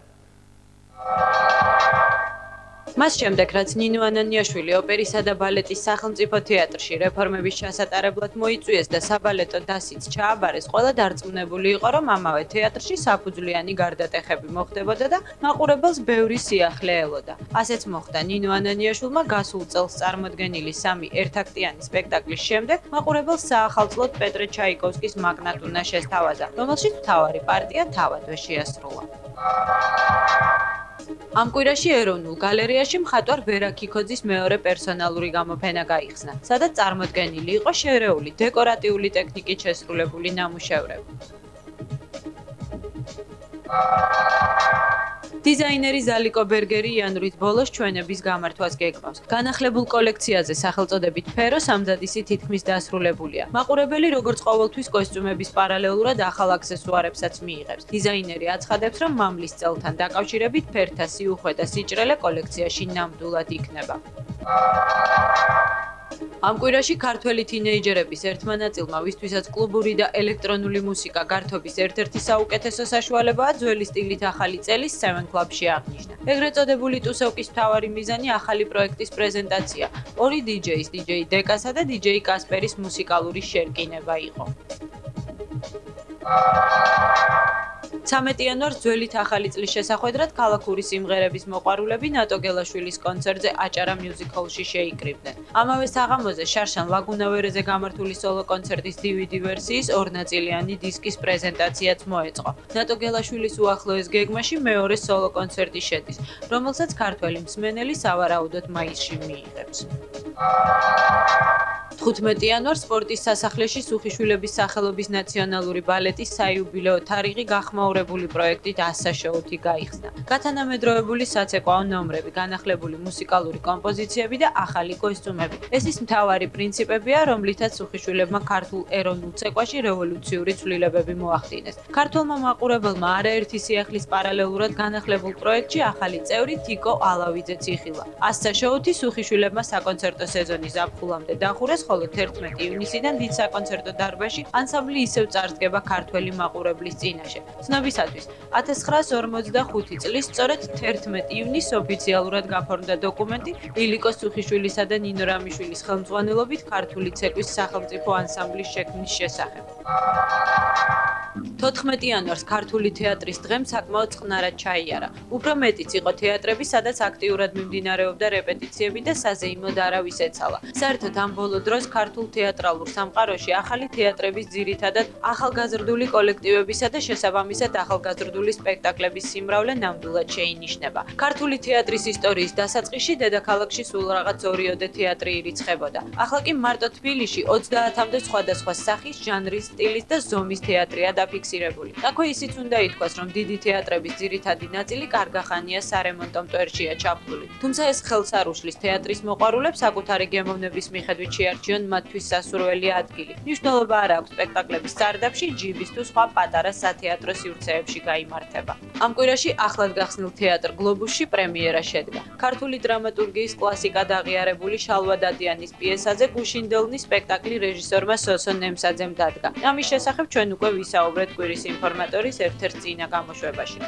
მას შემდეგ, რაც ნინო ანანიაშვილი ოპერისა და ბალეტის სახელმწიფო თეატრში რეფორმების ჩასატარებლად მოიწვიეს და საბალეტო დასიც ჩააბარეს, ყველა დარწმუნებული იყო, რომ ამავე თეატრში საფუძვლიანი გარდატეხები მოხდებოდა და მაყურებელს ბევრი სიახლე ელოდა. ასეც მოხდა ნინო ანანიაშვილმა გასულ წელს წარმოდგენილი 3 ერთაქტიანი სპექტაკლის შემდეგ მაყურებელს საახალწლოდ პეტრე ჩაიკოვსკის მაგნატუნა შესთავაზა, რომელშიც მთავარი პარტია თავადვე შეასრულა. ამ კვირაში ეროვნულ გალერეაში მხატვარ ვერა ქიქოძის მეორე პერსონალური გამოფენა გაიხსნა, სადაც წარმოდგენილი იყო შერეული დეკორატიული ტექნიკით შესრულებული ნამუშევრები. დიზაინერი ზალიკო ბერგერი იანვრის ბოლოს ჩვენების გამართვას გეგმავს. განახლებულ კოლექციაზე სახელწოდებით ფერო სამზადისი თითქმის დასრულებულია. მაყურებელი როგორც ყოველთვის კოსტიუმების პარალელურად ახალ აქსესუარებსაც მიიღებს. დიზაინერი აცხადებს, რომ მამლის წელთან დაკავშირებით ფერთა სიუხვე და სიჭრელე კოლექციაში ნამდვილად იქნება. ამ კვირაში ქართველი თინეიჯერების ერთმა ნაწილმა, ვისთვისაც კლუბური და ელექტრონული მუსიკა გართობის ერთ-ერთი საუკეთესო საშუალებაა, ძველი სტილით ახალი წელის 7 Club-ში აღნიშნა. ეგრეთ წოდებული ტუსოვკის მთავარი მიზანი ახალი პროექტის პრეზენტაცია, 2 დიჯეის, დიჯეი დეკასა და დიჯეი კასპერის მუსიკალური შერკინება იყო. 13 იანვარს ძველით ახალი წლის შესახვედრად ქალაქური სიმღერების მოყვარულები ნატო გელაშვილის კონცერტზე აჭარა მიუზიკ ჰოლში შეიკრიბნენ. ამავე საღამოზე შარშან ლაგუნავერეზე გამართული სოლო კონცერტის DVD ვერსიის 2 ნაწილიანი დისკის პრეზენტაციაც მოეწყო. ნატო გელაშვილის უახლოეს გეგმაში მეორე სოლო კონცერტი შედის, რომელსაც ქართველი მსმენელი სავარაუდოდ მაისში მიიღებს. 15 იანვარს სპორტის სასახლეში სუხიშვილების სახელობის ნაციონალური ბალეტის საიუბილეო თარიღი გახმაურებული პროექტით ასაშოუთი გაიხსნა. გათანამედროვებული საცეკვაო ნომრები, განახლებული მუსიკალური კომპოზიციები და ახალი კოსტიუმები. ეს ის მთავარი პრინციპებია, რომლითაც სუხიშვილებმა ქართულ ეროვნულ ცეკვაში რევოლუციური ცვლილებები მოახდინეს. ქართველმა მაყურებელმა არაერთი სიახლის პარალელურად განახლებულ პროექტში ახალი წევრი თიკო ალავიძეც იხილა. ასაშოუთი სუხიშვილებმა საკონცერტო სეზონის ზაფხულამდე დახურეს, ხოლო 11 ივნისიდან დიდ საკონცერტო დარბაზში ანსამბლი ისევ წარსდგება ქართველი მაყურებლის წინაშე. ცნობისათვის 1945 წლის სწორედ 11 ივნისს ოფიციალურად გაფორმდა დოკუმენტი ილიკო სუხიშვილისა და ნინო რამიშვილის ხელმძღვანელობით ქართული ცეკვის სახელმწიფო ანსამბლის შექმნის შესახებ. 14 იანვარს ქართული თეატრის დღემ საკმაოდ წყნარად ჩაიარა. უფრო მეტიც იყო თეატრები, სადაც აქტიურად მიმდინარეობდა რეპეტიციები და საზეიმოდ არავის ეცალა. საერთოდ ამ ბოლო დროს ქართულ თეატრალურ სამყაროში ახალი თეატრების ძირითადად ახალგაზრდული კოლექტივებისა და შესაბამისად ახალგაზრდული სპექტაკლების სიმრავლე ნამდვილად შეინიშნება. ქართული თეატრის ისტორიის დასაწყისში დედაქალაქში სულ რაღაც 2-3 თეატრი ირიცხებოდა. ახლა კი მარტო თბილისში 30-მდე სხვადასხვა სახის, ჟანრის, სტილის და ზომის თეატრია დაფიქსირებული. აქვე ისიც უნდა ითქვას, რომ დიდი თეატრების ძირითადი ნაწილი კარგახანია სარემონტო მტვერშია ჩაფლული. თუმცა ეს ხელს არ უშლის თეატრის მოყვარულებს საკუთარი გემოვნების მიხედვით შეარჩიონ მათთვის სასურველი ადგილი. მნიშვნელობა არ აქვს სპექტაკლების სარდაფში, ჯიბის თუ სხვა პატარა სათეატრო სივრცეებში გაიმართება. ამ კვირაში ახლად გახსნილ თეატრ გლობუსში პრემიერა შედგა. ქართული დრამატურგიის კლასიკად აღიარებული შალვა დადიანის პიესაზე გუშინდელნის სპექტაკლი რეჟისორმა სოსო ნემსაძემ დადგა. ამის შესახებ ჩვენ უკვე ვისაუბრეთ კვირის ინფორმატორის ერთ-ერთ წინა გამოშვებაში.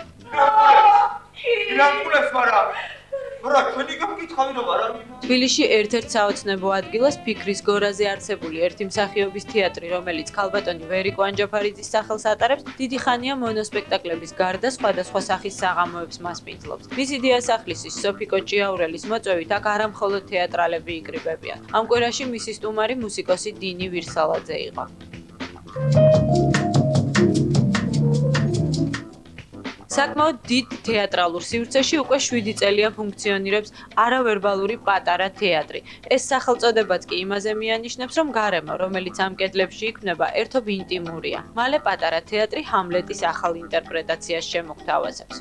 თბილისში ერთ-ერთ საოცნებო ადგილას ფიქრის გორაზე არსებული ერთი მსახიობის თეატრი, რომელიც ქალბატონი ვერიკო ანჯაფარიძის სახელს ატარებს, დიდი ხანია მონოსპექტაკლების გარდა სხვადასხვა სახის საღამოებს მასპინძლობს. მისი დიასახლისის სოფიკო ჭიაურელის მოწვევით აქ არა მხოლოდ თეატრალები იკრიბებიან. ამ კვირაში მისი სტუმარი მუსიკოსი დინი ვირსალაძე იყო. საკმაოდ დიდ თეატრალურ სივრცეში უკვე 7 წელია ფუნქციონირებს არავერბალური პატარა თეატრი. ეს სახელწოდებაც კი იმაზე მიანიშნებს, რომ გარემო, რომელიც ამ კედლებში იქმნება, ერთობ ინტიმურია. მალე პატარა თეატრი ჰამლეტის ახალ ინტერპრეტაციას შემოგთავაზებს.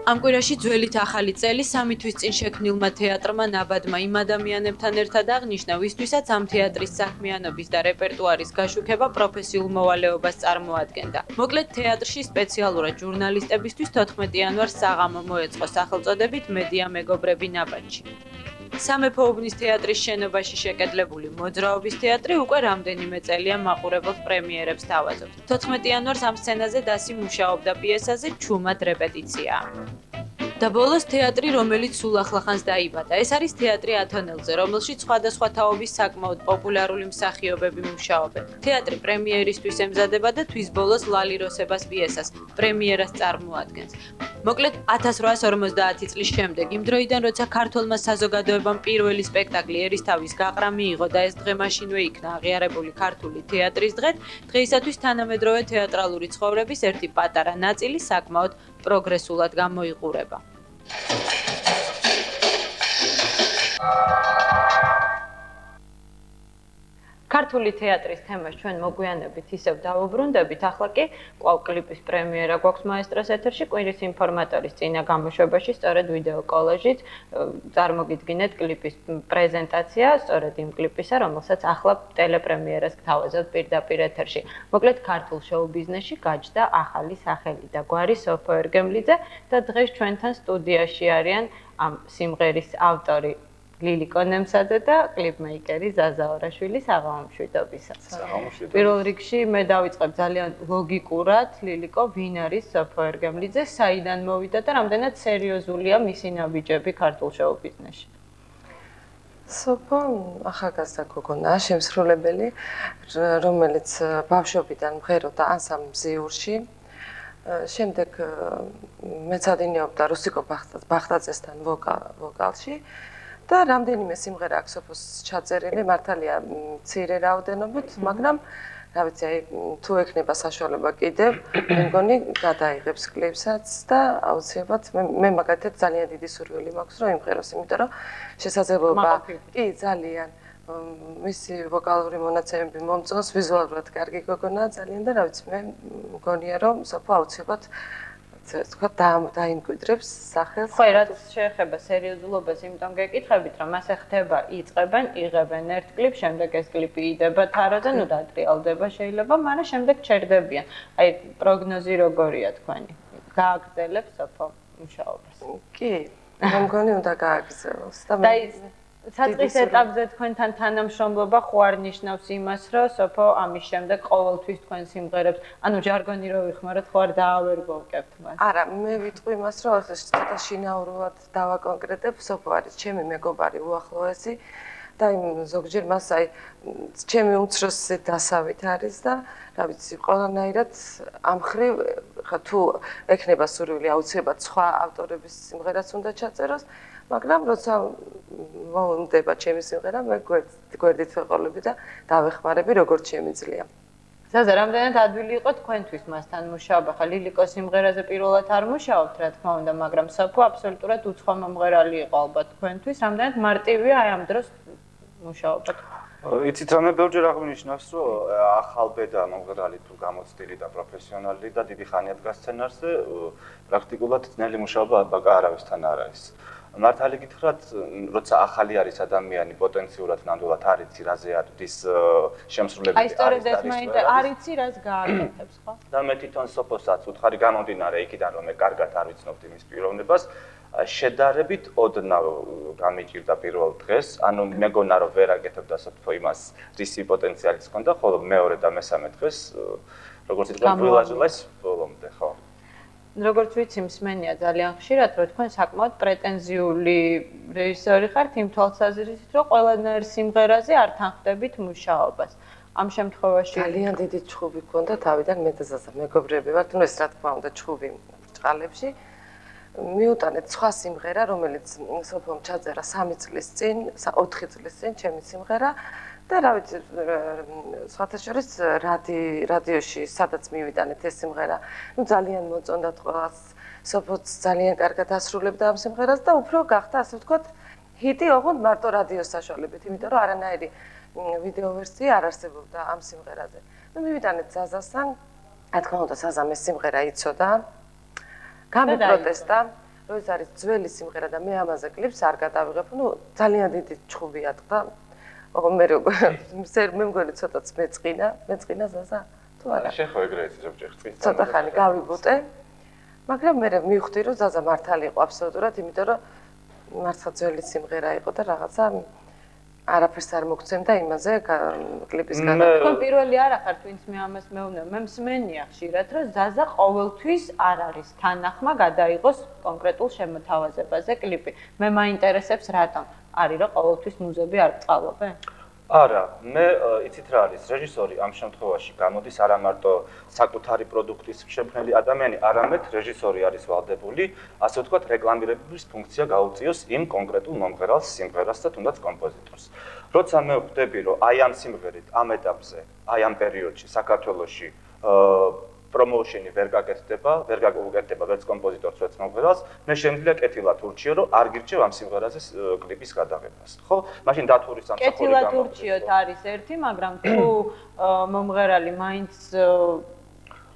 ამ კვირაში ძველით ახალი წელი 3 თვის წინ შექმნილმა თეატრმა ნაბადმა იმ ადამიანებთან ერთად აღნიშნა, ვისთვისაც ამ თეატრის საქმიანობის და რეპერტუარის გაშუქება პროფესიულ მოვალეობას წარმოადგენდა. მოკლედ თეატრში სპეციალურად ჟურნალისტებისთვის 14 იანვარს საღამო მოეწყო სახელწოდებით მედია მეგობრები ნაბადში. სამეფო უბნის თეატრის შენობაში შეკედლებული მოძრაობის თეატრი უკვე რამდენიმე წელია მაყურებელს პრემიერებს თავაზობს. 14 იანვარს ამ სცენაზე დასი მუშაობდა პიესაზე ჩუმად რეპეტიციაა. და ბოლოს თეატრი, რომელიც სულ ახლახანს დაიბადა. ეს არის თეატრი ათონელზე, რომელშიც სხვადასხვა თაობის საკმაოდ პოპულარული მსახიობები მუშაობენ. თეატრი პრემიერისთვის ემზადება და თვის ბოლოს ლალი როსებას პიესას პრემიერას წარმოადგენს. მოკლედ 1850 წლის შემდეგ, იმ დროიდან, როცა ქართველმა საზოგადოებამ პირველი სპექტაკლი ერისთავის გაყრა მიიღო და ეს დღე მაშინვე იქნა აღიარებული ქართული თეატრის დღედ, დღეისათვის თანამედროვე თეატრალური ცხოვრების ერთი პატარა ნაწილი საკმაოდ პროგრესულად გამოიყურება. ქართული თეატრის თემას ჩვენ მოგვიანებით ისევ დავუბრუნდებით, ახლა კი კვლავ კლიპის პრემიერა გვაქვს მაესტროს ეთერში, კვირის ინფორმატორის წინა გამოშვებაში, სწორედ ვიდეო კოლაჟით წარმოგიდგინეთ კლიპის პრეზენტაცია, სწორედ იმ კლიპისა, რომელსაც ახლა ტელეპრემიერას გთავაზობთ პირდაპირ ეთერში. მოკლედ ქართულ შოუ-ბიზნესში გაჩნდა ახალი სახელი და გვარი სოფო ერგემლიძე და დღეს ჩვენთან სტუდიაში არიან ამ სიმღერის ავტორი ლილიკო ნემსაძე და კლიპმეიკერი ზაზა ორაშვილი. საღამომშვიდობისას. პირველ რიგში მე დავიწყებ ძალიან ლოგიკურად, ლილიკო, ვინ არის სოფო ერგემლიძე, საიდან მოვიდა და რამდენად სერიოზულია მისი ნაბიჯები ქართულ შოუ-ბიზნესში? სოფო ახალგაზრდა გოგონაა, შემსრულებელი, რომელიც ბავშვობიდან მღეროდა ანსამბლ მზიურში. შემდეგ მეცადინეობდა რუსიკო ბახტაძესთან ვოკალში. და რამდენიმე სიმღერა აქვს სოფოს ჩაწერილი, მართალია მცირე რაოდენობით, მაგრამ რა ვიცი, აი თუ ექნება საშუალება კიდევ, მე მგონი გადაიღებს კლიპსაც და აუცილებლად მე მაგათაც ძალიან დიდი სურვილი მაქვს, რომ იმღეროს, იმიტომ რომ შესაძლებლობა კი ძალიან მისი ვოკალური მონაცემები მომწონს, ვიზუალურად კარგი გოგონაა ძალიან და რა ვიცი, მე მგონია რომ სოფო აუცილებლად თქვა დაიმკვიდრებს სახელს. ხო, რაც შეეხება სერიოზულობას, იმიტომ გეკითხებით, რომ ასე ხდება, იწყებენ, იღებენ ერთ კლიპს, შემდეგ ეს კლიპი იდება თარაზე, ნუ დატრიალდება შეიძლება, მაგრამ შემდეგ ჩერდებიან. აი, პროგნოზი როგორია თქვენი? გააგრძელებს სოფო მუშაობას? კი, მე მგონი უნდა გააგრძელოს და საწყის ეტაპზე თქვენთან თანამშრომლობა ხო არ ნიშნავს იმას, რომ სოფო ამის შემდეგ ყოველთვის თქვენ სიმღერებს, ანუ ჟარგონი რო ვიხმაროთ, ხო არ დაავერგოვკებთ მას? არა, მე ვიტყვი იმას, რომ ახლა ცოტა შინაურულად დავაკონკრეტებ, სოფო არის ჩემი მეგობარი უახლოესი და იმ ზოგჯერ მას აი ჩემი უმცროსი დასავით არის და რა ვიცი, ყველანაირად ამ ხრივ ხა თუ ექნება სურვილი აუცილებლად სხვა ავტორების სიმღერას უნდა ჩაწეროს, მაგრამ როცა მომდება ჩემი სიმღერა, მე გვერდით ვეყოლები და დავეხმარები როგორც შემიძლია. ზაზა, რამდენად ადვილი იყო თქვენთვის მასთან მუშაობა? ხა ლილიკოს სიმღერაზე პირველად არ მუშაობთ, რა თქმა უნდა, მაგრამ სოფო აბსოლუტურად უცხო მომღერალი იყო ალბათ თქვენთვის. რამდენად მარტივია აი ამ დროს მუშაობა? იცით რა, მე ბევრჯერ აღნიშნავს, რომ ახალ ბედა მომღერალი თუ გამოცდილი და პროფესიონალი და დიდი ხანია დგას სცენარზე, პრაქტიკულად ძნელი მუშაობა არავისთან არ არის. მართალი გითხრათ, როცა ახალი არის ადამიანი, პოტენციურად ნამდვილად არ იცი რაზე არის შემსრულებელი. აი სწორედ ეს მაინტერესებს, არ იცი რას გააკეთებს, ხო? და მე თვითონ სოფოსაც უთხარი გამომდინარე იქიდან, რომ მე კარგად არ ვიცნობდი მის პიროვნებას, შედარებით ოდნავ გამიჭირდა პირველ დღეს, ანუ მეგონა რომ ვერ აკეთებდა სოფო იმას, რისი პოტენციალიც ჰქონდა, ხოლო მეორე და მესამე დღეს, როგორც ითქვა, ვილაჟლეს ბოლომდე, ხო? როგორც ვიცი, მსმენია ძალიან ხშირად, რომ თქვენ საკმაოდ პრეტენზიული რეჟისორი ხართ იმ თვალსაზრისით, რომ ყველანაირ სიმღერაზე არ თანხდებით მუშაობას. ამ შემთხვევაში ძალიან დიდი ჩხუბი გქონდა თავიდან მე და ზაზა მეგობრები ვართ, ნუ ეს რა თქმა უნდა ჩხუბი ბრჭყალებში. მიუტანეთ სხვა სიმღერა, რომელიც სოფომ ჩაწერა 3 წლის წინ, 4 წლის წინ ჩემი სიმღერა და რა ვიცი, სხვათა შორის რადიოში სადაც მივიტანეთ ეს სიმღერა, ნუ ძალიან მოწონდათ ყველას, სოფოც ძალიან კარგად ასრულებდა ამ სიმღერას და უფრო გახდა ასე ვთქვათ ჰიტი ოღონდ მარტო რადიოს საშუალებით, იმიტომ რომ არანაირი ვიდეო ვერსია არ არსებობდა ამ სიმღერაზე. ნუ მივიტანეთ ზაზასთან, რა თქმა უნდა, ზაზამ ეს სიმღერა იცოდა. გამიპროტესტა, რომ ეს არის ძველი სიმღერა და მე ამაზე კლიპს არ გადავიღებ, ну ძალიან დიდი ჩხუბია თქვა. მე მგონი ცოტაც მეწყინა ზაზა. თუ არა. შენ ხო ეგრე იცი ზოგჯერ წინ. ცოტა ხანი გავიბუტე. მაგრამ მე მივხვდი რომ ზაზა მართალი იყო აბსოლუტურად, იმიტომ რომ მართლა ძველი სიმღერა იყო და რაღაცა არაფერს არ მოგცემდა იმაზე კლიპის გადაღება. თქვენ პირველი არ ახართ, ვინც მე ამას მეუბნება. მე მსმენია ხშირად, რომ ზაზა ყოველთვის არ არის თანახმა გადაიღოს კონკრეტულ შემოთავაზებაზე კლიპი. მე მაინტერესებს რატომ არის რომ ყოველთვის მუზები არ წყალობენ? არა, მე იცით რა არის, რეჟისორი ამ შემთხვევაში გამოდის არა მარტო საკუთარი პროდუქტის შემქმნელი ადამიანი, არამედ რეჟისორი არის ვალდებული, ასე ვთქვათ, რეკლამირების ფუნქცია გაუწიოს იმ კონკრეტულ მომღერალს, სიმღერას და თუნდაც კომპოზიტორს. როცა მე ვხვდები, რომ აი ამ სიმღერით, ამ ეტაპზე, აი ამ პერიოდში საქართველოში პრომოუშენი ვერ გაკეთდება ვერც კომპოზიტორს, ვერც მომღერალს, მე შემიძლია კეთილად ურჩიო, რომ არ გირჩევ ამ სიმღერაზე კლიპის გადაღებას, ხო? მაშინ დათურის სამსახური კეთილად ურჩიოთ არის ერთი, მაგრამ თუ მომღერალი მაინც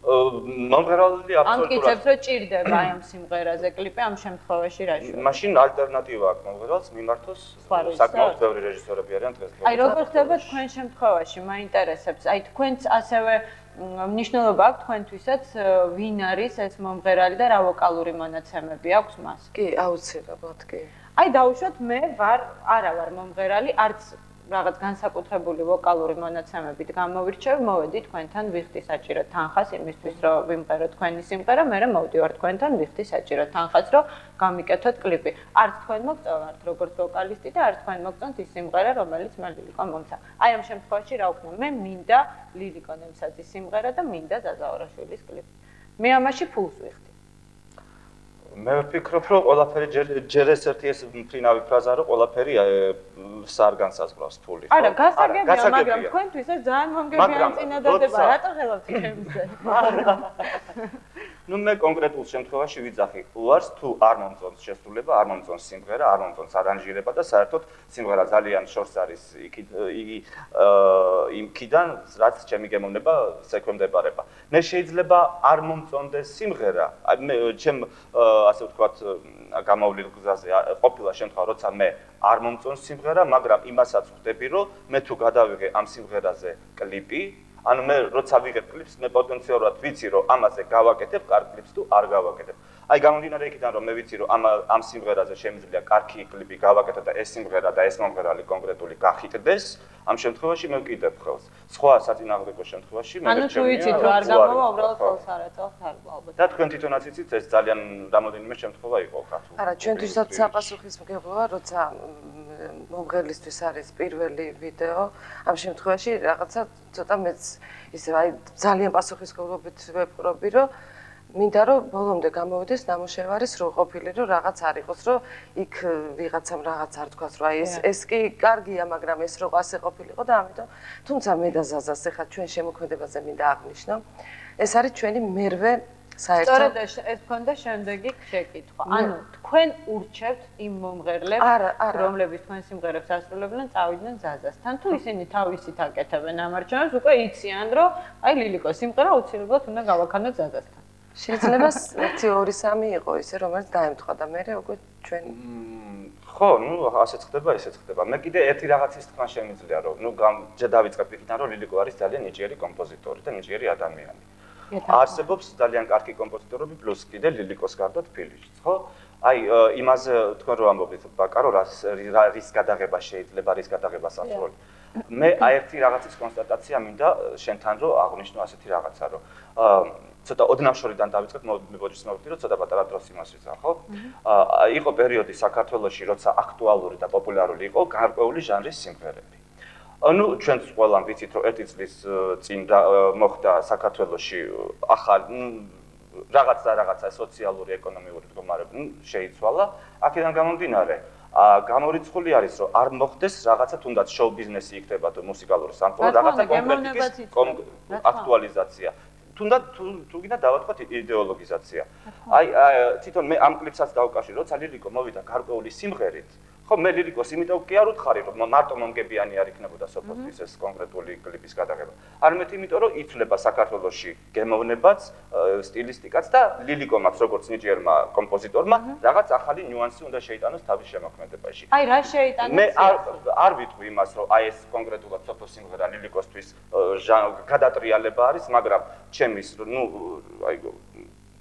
მომღერალი აბსოლუტურად ამტკიცებს, რომ ჭირდება აი ამ სიმღერაზე კლიპი, ამ შემთხვევაში რა შეიძლება? მაშინ ალტერნატივა აქვს მომღერალს მიმართოს საკმაოდ ბევრი რეჟისორები არიან დღეს. აი როგორ ხდება თქვენ შემთხვევაში, მაინტერესებს. აი თქვენც ასევე მნიშვნელობა აქვს თქვენთვისაც ვინ არის ეს მომღერალი და რა ვოკალური მონაცემები აქვს მას? კი, აუცილებლად კი. აი დავუშვათ მე არა ვარ მომღერალი, არც რაღაც განსაკუთრებული ვოკალური მონაცემებით გამოვირჩევ, მოვედი თქვენთან ვიხდი საჭირო თანხას იმისთვის, რომ ვიმღერო თქვენი სიმღერა, მე მოვდივარ თქვენთან ვიხდი საჭირო თანხას, რომ გამიკეთოთ კლიპი. არც თქვენ მოგწევთ როგორც ვოკალისტი და არც თქვენ მოგწონთ ის სიმღერა, რომელიც მე ლილიკო მომცა. აი ამ შემთხვევაში რა ვქნა? მე მინდა ლილიკო ნემსაძის სიმღერა და მინდა ზაზა ორაშვილის კლიპი. მე ამაში ფულს ვიხდი. მე ვფიქრობ, რომ ყველაფერი ჯერ ესეთი ეს მფრინავი ფრაზა, რომ ყველაფერი არ განსაზღვრავს ფული. არა, გასაგებია, მაგრამ თქვენთვის ეს ძალიან მომგებიანი წინადადება, რატო ღელავთ ჩემზე? ნუ მე კონკრეტულ შემთხვევაში ვიძახი უარს, თუ არ მომწონს შესრულება, არ მომწონს სიმღერა, არ მომწონს არანჟირება და საერთოდ სიმღერა ძალიან შორს არის იქიდან, რაც ჩემი გემოვნება შექვემდებარება. მე შეიძლება არ მომწონდეს სიმღერა, მე ჩემ ასე ვთქვათ, გამოვლილ გზაზე ყოფილა შემთხვევა, როცა მე არ მომწონს სიმღერა, მაგრამ იმასაც ვხვდები, რომ მე თუ გადავიღე ამ სიმღერაზე კლიპი, ანუ მე როცა ვიღებ კლიპს, მე პოტენციალურად ვიცი, რომ ამაზე გავაკეთებ კარგ კლიპს თუ არ გავაკეთებ. აი გამომდინარე იქიდან, რომ მე ვიცი, რომ ამ სიმღერაზე შემიძლია კარგი კლიპი გავაკეთო და ეს სიმღერა და ეს მომღერალი კონკრეტული გახიტდეს, ამ შემთხვევაში მე ვკიდებ ხელს. სხვა საწინააღმდეგო შემთხვევაში მე ანუ თუ ვიცით, რომ არ გამოვა, უბრალოდ ხელს არ აწევთ ალბათ. და თქვენ თვითონაც იცით, ეს ძალიან რამოდენიმე შემთხვევა იყო ქართულ. არა, ჩვენთვისაც საპასუხისმგებლობა, როცა მომღერლისთვის არის პირველი ვიდეო, ამ შემთხვევაში რაღაცა ცოტა მეც ისე აი ძალიან პასუხისმგებლობით ვეპყრობი, რომ მინდა რომ ბოლომდე გამოვიდეს ნამუშევარი სრულყოფილი, რომ რაღაც არ იყოს, რომ იქ ვიღაცამ რაღაც არ თქვას, რომ აი ეს კი კარგია, მაგრამ ეს რო ასე ყოფილიყო და ამიტომ თუმცა მე და ზაზას ახლა ჩვენ შემოქმედებაზე მინდა აღნიშნო, ეს არის ჩვენი მერვე საერთოდ სწორედ ეს გქონდა შემდეგი შეკითხვა. ანუ თქვენ ურჩევთ იმ მომღერლებს, რომლებიც თქვენ სიმღერებს ასრულებენ, წავიდნენ ზაზასთან, თუ ისინი თავისით აკეთებენ ამარჩევნებს, უკვე იციან, რომ აი ლილიკო სიმღერა აუცილებლად უნდა გავაქანოთ ზაზასთან. შეიძლება 1-2-3 იყო ისე, რომელიც დაემთხვა და მე უკვე ჩვენ ხო, ნუ ასეც ხდება, ესეც ხდება. მე კიდე ერთი რაღაცის თქვა შემიძლია, რომ ნუ ჯერ დავიწყებ იქიდან, რომ ლილიკო არის ძალიან ნიჭიერი კომპოზიტორი და ნიჭიერი ადამიანი. არსებობს ძალიან კარგი კომპოზიტორები, პლუს კიდე ლილიკოს გარდა თბილისშიც, ხო? აი, იმაზე თქვენ რო ამბობთ, ბაკარო, რის გადაღება შეიძლება, რის გადაღება სასრული. მე აი ერთი რაღაცის კონსტატაცია მინდა შენთან რომ აღვნიშნო ასეთი რაღაცა, რომ ცოტა ოდნავ შორიდან დავიწყებ, მებოდის მოვიდი, რომ ცოტა პატარა დროს იმას ვიზა, ხო? იყო პერიოდი საქართველოში, როცა აქტუალური და პოპულარული იყო გარკვეული ჟანრის სიმღერები. ანუ ჩვენც ყველამ ვიცით, რომ ერთი წლის წინ მოხდა საქართველოში ახალი რაღაცა სოციალური ეკონომიური მდგომარეობა შეიცვალა. აქედან გამომდინარე, გამორიცხული არის, რომ არ მოხდეს რაღაცა თუნდაც შოუ ბიზნესი იქნება თუ მუსიკალური სამყარო, რაღაცა კონკრეტიკის აქტუალიზაცია. თუნდაც თუ გინდა დავატყვათ იდეოლოგიზაცია. აი თვითონ მე ამ კლიპსაც დავკავშირე, როცა ლილიკო მოვიდა გარკვეული სიმღერით, ხო მე ლირიკოს იმიტომ კი არ უთხარი რომ მარტო მომგებიანი არ იქნებოდა სოფოსთვის ეს კონკრეტული კლიპის გადაღება. არამედ იმიტომ რომ იცვლება საქართველოში გემოვნებაც, სტილისტიკაც და ლირიკომაც როგორც ნიჭიერმა კომპოზიტორმა რაღაც ახალი ნიუანსი უნდა შეიტანოს თავის შემოქმედებაში. აი რა შეიტანოს? მე არ ვიტყვი იმას რომ აი ეს კონკრეტულად სოფოს სიმღერა ლირიკოსთვის გადატრიალება არის, მაგრამ ჩემის აი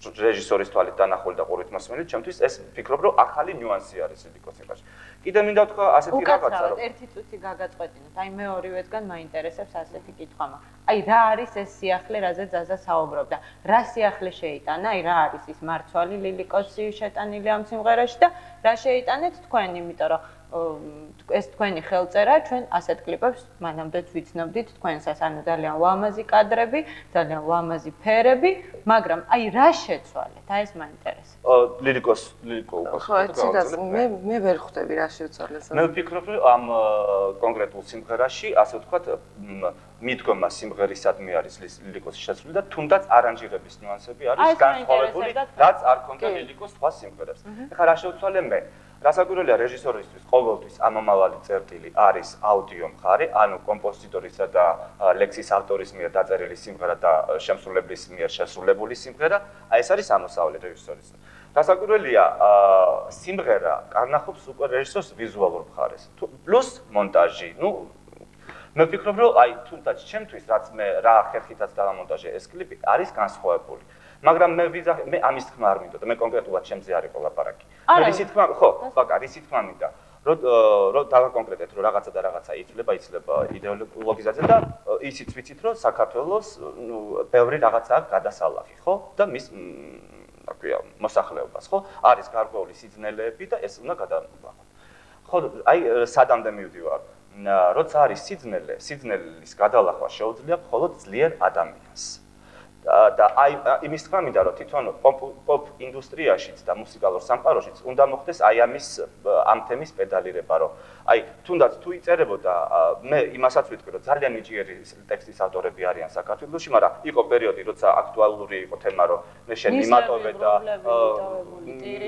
რეჟისორის თვალით დანახული და ყურით მოსმენით, ჩემთვის ეს ვფიქრობ რომ ახალი ნიუანსი არის ლირიკოს სიმღერაში. კიდე მინდა ვთქვა ასეთი რაღაცა რომ ერთი წუთი გაგაწყვეტინოთ. აი მე ორივესგან მაინტერესებს ასეთი კითხვა. აი რა არის ეს სიახლე, რაზე ზაზა საუბრობდა? რა სიახლე შეიტანა? აი რა არის ის მარცვალი ლირიკოსი შეტანილი ამ სიმღერაში და რა შეიტანეთ თქვენ, იმიტომ რომ ეს თქვენი ხელწერა ჩვენ ასეთ კლიპებს მანამდეც ვიცნობდით თქვენსაც, ანუ ძალიან ლამაზი კადრები, ძალიან ლამაზი ფერები, მაგრამ აი რა შეცვალეთ? აი ეს მაინტერესებს. ლირიკო ხო, ეცინაც მე ვერ ხვდები რა შეცვალეს. მე ვფიქრობ რომ ამ კონკრეტულ სიმღერაში, ასე ვთქვათ, მიდგომა სიმღერისადმი არის ლირიკოსის შესრულება და თუნდაც არანჟირების ნიუანსები არის განსხვავებული, რაც არ ქონდა ლირიკოს სხვა სიმღერებს. ეხლა რა შევცვალე მე? რასაკვირველია რეჟისორისთვის ყოველთვის ამომავალი წერტილი არის აუდიო მხარე, ანუ კომპოზიტორისა და ლექსის ავტორის მიერ დაწერილი სიმღერა და შემსრულებლის მიერ შესრულებული სიმღერა, აი ეს არის ამოსავალი რეჟისორის. რასაკვირველია, სიმღერა კარნახობს უკვე რეჟისორს ვიზუალურ მხარეს. პლუს მონტაჟი. მე ვფიქრობ, რომ აი თუნდაც ჩემთვის, რაც მე რა ხერხითაც დავამონტაჟე ეს კლიპი, არის განსხვავებული. მაგრამ მე ამის თქმა არ მინდოდა, მე კონკრეტულად ჩემზე არ იყო ლაპარაკი. მე რისი თქმა, ხო, ბაკა, რისი თქმა მინდა, რომ დავაკონკრეტეთ, რომ რაღაცა და რაღაცა იცვლება იდეოლოგიზაცია და ისიც ვიცით, რომ საქართველოს ბევრი რაღაცაა გადასალახი, ხო? და მის აკვია მოსახლეობას, ხო? არის გარკვეული სიძნელეები და ეს უნდა გადავალახოთ. ხო, აი სადამდე მივდივარ. როცა არის სიძნელის გადალახვა შეუძლია მხოლოდ ძლიერ ადამიანს. და აი იმის თქმა მინდა რომ თვითონ პოპ ინდუსტრიაშიც და მუსიკალურ სამყაროშიც უნდა მოხდეს აი ამ თემის პედალირება, რომ აი თუნდაც თუ იწერებოდა მე იმასაც ვიტყვი რომ ძალიან ნიჭიერი ტექსტის ავტორები არიან საქართველოში, მაგრამ იყო პერიოდი როცა აქტუალური იყო თემა რომ მე შენ მიმატოვე და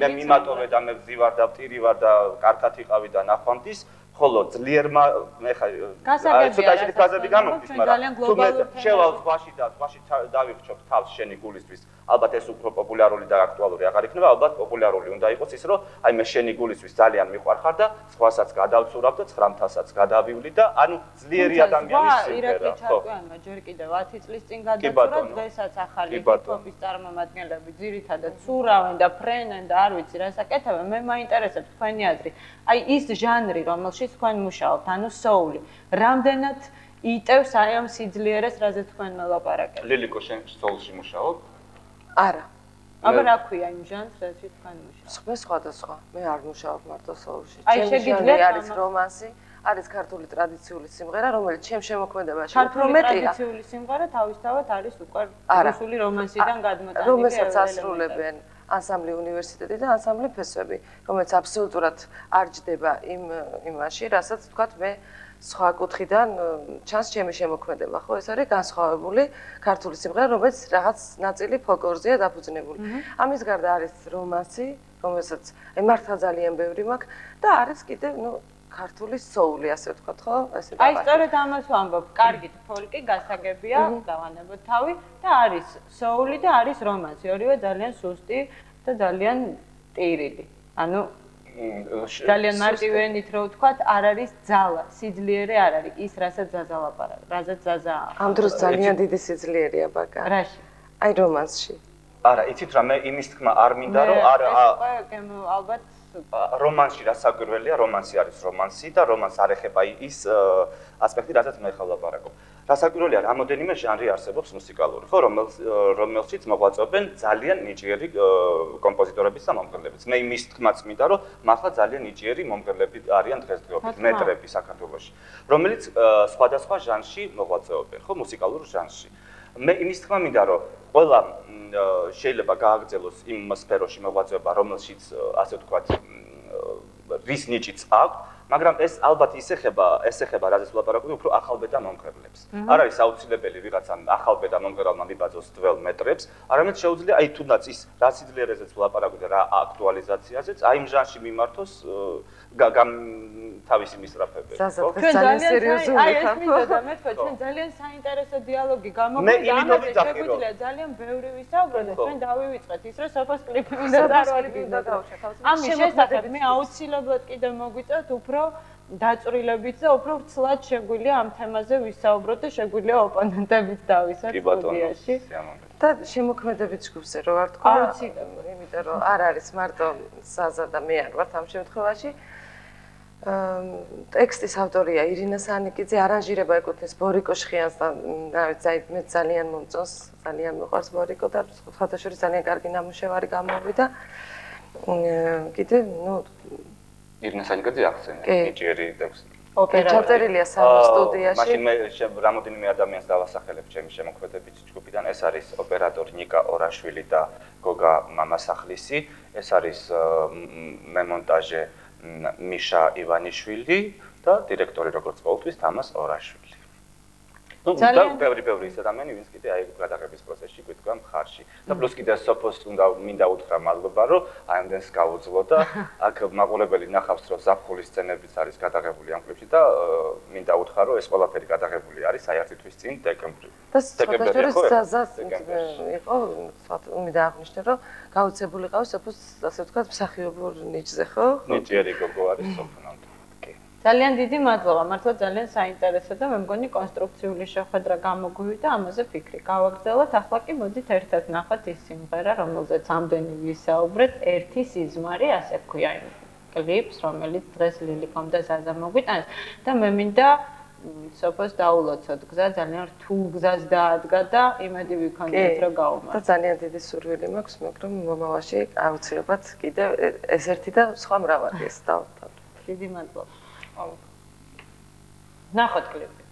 მე მიმატოვე და მე ვზივარ და ვტირი ვარ და კარგად იყავი და ნახვამდის ხოლო ძლიერმა ეხა ცოტა ისეთი ფრაზები გამოგდის, მაგრამ თუ მე შევალ ზღვაში და ზღვაში დავიხრჩობ თავს შენი გულისთვის, ალბათ ეს უფრო პოპულარული და აქტუალური აღარ იქნება, ალბათ პოპულარული უნდა იყოს ის, რომ აი მე შენი გულისთვის ძალიან მიყვარხარ და სხვასაც გადავცურავ და 900-საც გადავივლი და ანუ ძლიერი ადამიანის სიმღერა, ხო? ჯერ კიდევ 10 წლის წინ გადაცურა, დღესაც ახალი ჰიპ-ჰოპის წარმომადგენლები ძირითადად ცურავენ და ფრენენ და არ ვიცი რა საკეთებენ, მე მაინტერესებს თქვენი აზრი. აი ის ჟანრი, რომელშიც თქვენ მუშაობთ, ანუ soul-ი, რამდენად იტევს აი ამ სიძლიერეს, რაზეც თქვენ მელაპარაკებთ? ლილიკო, შენ soul-ში მუშაობ? არა. აბა რა ქვია იმ ჟანრს, რაზეც თქვენ მუშაობთ? სხვადასხვა. მე არ მუშაობ მარტო soul-ში. აი შეგიძლიათ არის რომანსი, არის ქართული ტრადიციული სიმღერა, რომელიც ჩემ შემოქმედებაში უფრო მეტია. ქართული ტრადიციული სიმღერა თავისთავად არის უკვე რუსული რომანსიდან გადმოტანილი. რომელსაც ასრულებენ ანსამბლი უნივერსიტეტი და ანსამბლი ფესვები, რომელიც აბსოლუტურად არ ჯდება იმაში, რასაც ვთქვათ მე სხვა კუთხიდან ჩანს ჩემი შემოქმედება, ხო, ეს არის განსხვავებული ქართული სიმღერა, რომელიც რაღაც ნაწილი ფოლკლორზეა დაფუძნებული. ამის გარდა არის რომანსი, რომელსაც მართლა ძალიან ბევრი მაქვს და არის კიდე, ქართული soul-ი, ასე ვთქვათ, ხო? ესე აი, სწორედ ამას ვამბობ. კარგით, ფოლკი გასაგებია, დავანებოთ თავი და არის soul-ი და არის რომანსი, ორივე ძალიან სუსტი და ძალიან ტირილი. ანუ ძალიან მარტივი ენით რო ვთქვათ, არ არის ძალა, სიძლიერე არ არის ის, რასაც ზაზა ლაპარაკობს, რაზეც ზაზა. ამ დროს ძალიან დიდი სიძლიერეა, ბაკა. რაში? აი რომანსში. არა, იცით რა, მე იმის თქმა არ მინდა, რომ ალბათ რომანსში რა საკვირველია, რომანსი არის რომანსი და რომანს არ ეხება ის ასპექტი, რასაც მე ხალ ლაპარაკობ. რასაკვირველია, რამოდენიმე ჟანრი არსებობს მუსიკალური, ხო, რომელშიც მოღვაწეობენ ძალიან ნიჭიერი კომპოზიტორების და მომღერლებიც. მე იმის თქმაც მინდა, რომ მართლა ძალიან ნიჭიერი მომღერლები არიან დღესდღეობით, მეტრები საქართველოში, რომელიც სხვადასხვა ჟანრში მოღვაწეობენ, ხო, მუსიკალურ ჟანრში. მე იმის თქმა მინდა, რომ ყველა შეიძლება გააგრძელოს იმ სფეროში მოღვაწეობა, რომელშიც ასე ვთქვათ, რის ნიჭიც აქვს, მაგრამ ეს ალბათ ეხება რაზეც ვლაპარაკობთ, უფრო ახალბედა მომღერლებს. არ არის აუცილებელი ვიღაცამ ახალბედა მომღერალმა მიბაძოს 12 მეტრებს, არამედ შეუძლია აი თუნდაც ის რა სიძლიერეზეც ვლაპარაკობთ და რა აქტუალიზაციაზეც, აი იმ ჟანრში მიმართოს თავისი მისწრაფებები. ჩვენ ძალიან სერიოზული აი ეს მინდოდა მე თქვა ჩვენ ძალიან საინტერესო დიალოგი გამოგვიდა ამაზე შეგვიძლია ძალიან ბევრი ვისაუბრო და ჩვენ დავივიწყეთ ის რომ სოფოს კლიპი უნდა დავარგინოთ. ამის შესახებ მე აუცილებლად კიდე მოგვიწევთ უფრო დაწვრილებით და უფრო ცლად შეგვიძლია ამ თემაზე ვისაუბროთ და შეგვიძლია ოპონენტებიც დავისვათ სტუდიაში. და შემოქმედებით ჯგუფზე რო ვარ თქვა, იმიტომ რომ არ არის მარტო საზა და მე არ ვარ ამ შემთხვევაში. ტექსტის ავტორია ირინა სანიკიძე, არანჟირება ეკუთვნის ბორიკო შხიანს და რა ვიცი, მე ძალიან მომწონს, ძალიან მიყვარს ბორიკო და ხათაშორის ძალიან კარგი ნამუშევარი გამოვიდა. კიდე, ირინა სანიკიძე ახსენე, ნიჭიერი ტექსტი. ჩაწერილია სამ სტუდიაში. მაშინ მე რამოდენიმე ადამიანს დავასახელებ ჩემი შემოქმედებით ჯგუფიდან. ეს არის ოპერატორი ნიკა ორაშვილი და გოგა მამასახლისი. ეს არის მემონტაჟე მიშა ივანიშვილი და დირექტორი როგორც ყოველთვის თამას ორაშვილი. და ბევრი ის ადამიანი, ვინც კიდე აი გადაღების პროცესში გვიდგა მხარში. და პლუს კიდე სოფოს მინდა უთხრა მადლობა, რომ აი ამდენს გაუძლო და აქ მაყურებელი ნახავს, რომ ზაფხულის სცენებიც არის გადაღებული ამ კლიპში და მინდა უთხრა, რომ ეს ყველაფერი გადაღებული არის აი 1 თვის წინ დეკემბრი. და სოფოს საზას იყო, მინდა აღნიშნე, რომ გაუცებული ყავს სოფოს, ასე ვთქვათ, მსახიობურ ნიჭზე, ხო? ნიჭიერი გოგო არის სოფონამდე. ძალიან დიდი მადლობა, მართლა ძალიან საინტერესო და მე მგონი კონსტრუქციული შეხვედრა გამოგვივიდა, ამაზე ფიქრი გავაგრძელოთ. ახლა კი მოდით ერთად ნახოთ ის სიმღერა, რომელზეც ამდენი ვისაუბრეთ, ერთი სიზმარი, ასე ვქვია იმ კლიპს, რომელიც დღეს ლილიკომ და ზაზამ მოგვიტანეს და მე მინდა სოფოს დაულოცოთ გზა, ძალიან რთულ გზას დაადგა და იმედი ვიქონიათ, რომ გაუმართ. და ძალიან დიდი სურვილი მაქვს, მაგრამ მომავალში აუცილებლად კიდევ ეს ერთი და სხვა მრავალი ეს დავთავაზოთ. დიდი მადლობა. ნახოთ კლიპი.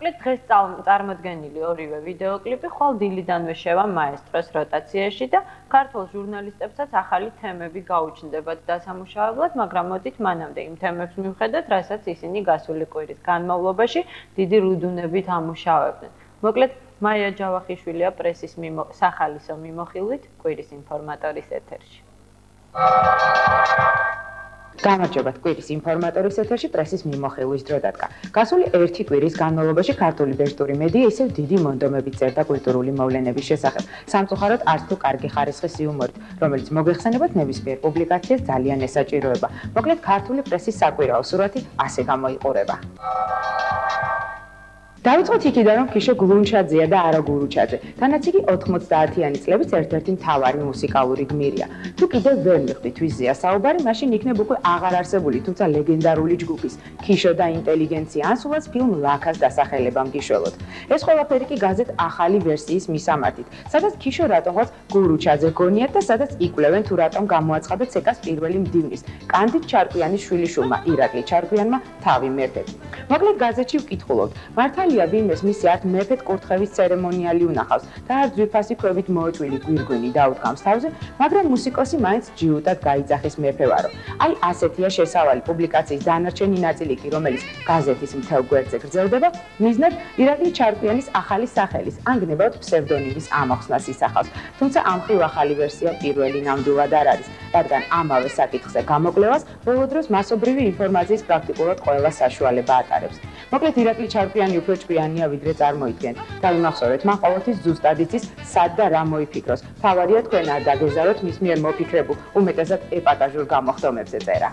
მოკლედ დღეს წარმოდგენილი ორივე ვიდეოკლიპი ხვალ დილიდანვე შევა მაესტროს როტაციაში და ქართულ ჟურნალისტებსაც ახალი თემები გაუჩნდებათ დასამუშავებლად, მაგრამ მოდით მანამდე იმ თემებს მივხედოთ, რასაც ისინი გასული კვირის განმავლობაში დიდი რუდუნებით ამუშავებდნენ. მოკლედ მაია ჯავახიშვილია პრესის სახალისო მიმოხილვით კვირის ინფორმატორის ეთერში. გამარჯობა, კვირის ინფორმატორის ეთერში პრესის მიმოხილვის დრო დადგა. გასული ერთი კვირის განმავლობაში ქართული ბეჭდური მედია ისევ დიდი მონდომებით წერდა კულტურული მოვლენების შესახებ. სამწუხაროდ არც თუ კარგი ხარისხის იუმორით, რომელიც მოგეხსენებათ ნებისმიერ პუბლიკაციას ძალიან ესაჭიროება. მოკლედ ქართული პრესის საკვირაო სურათი ასე გამოიყურება. დავიწყოთ იქიდან, რომ ქიშო გლუნჩაძეა და არა გურუჩაძე. თანაც იგი 90-იანი წლების ერთ-ერთი მთავარი მუსიკალური გმირია. თუ კიდევ ვერ მივხვდით ვიზია საუბარი, მაშინ იქნებ უკვე აღარ არსებული, თუმცა ლეგენდარული ჯგუფის ქიშო და ინტელიგენცია ანსულას ფილმ ლაქას დასახელებამ გიშველოთ. ეს ყველაფერი კი გაზეთ ახალი ვერსიის მისამართით, სადაც ქიშო რატომღაც გურუჩაძე გონიათ და სადაც იკვლევენ თუ რატომ გამოაცხადა ცეკას პირველი მდივნის, კანდიდ ჩარკვიანის შვილიშვილმა ირაკლი ჩარკვიანმა თავი მეფედ. მოკლედ გაზეთში ვკითხულობთ, მართალია ვინმეს მისი ართ მეფედ კურთხევის ცერემონიალი უნახავს და არც ძვირფასი ქვევით მოეჭვილი გვირგვინი დაუდგამს თავზე, მაგრამ მუსიკოსი მაინც ჯიუტად გაიძახის მეფე ვარო. აი ასეთია შესავალი პუბლიკაციის დანარჩენი ნაწილი კი, რომელიც გაზეთის მთელ გვერდზე გრძელდება, მიზნად ირაკლი ჩარკვიანის ახალი სახელის, ან გნებავთ ფსევდონიმის ამოხსნას ისახავს. თუმცა ამ მხრივ ახალი ვერსია პირველი ნამდვილად არ არის, რადგან ამავე საკითხზე გამოკვლევას ბოლო დროს მასობრივი ინფორმაციის პრაქტიკულად ყველა საშუალება ატარებს. მოკლედ ირაკლი ჩარკვიანი უფრო ჭკვიანია ვიდრე წარმოიდგენთ. დავიმახსოვრეთ, მან ყოველთვის ზუსტად იცის, სად და რა მოიფიქროს. თავარია თქვენ არ დაგეზაროთ მის მიერ მოფიქრებულ, უმეტესად ეპატაჟურ გამოხდომებზე წერა.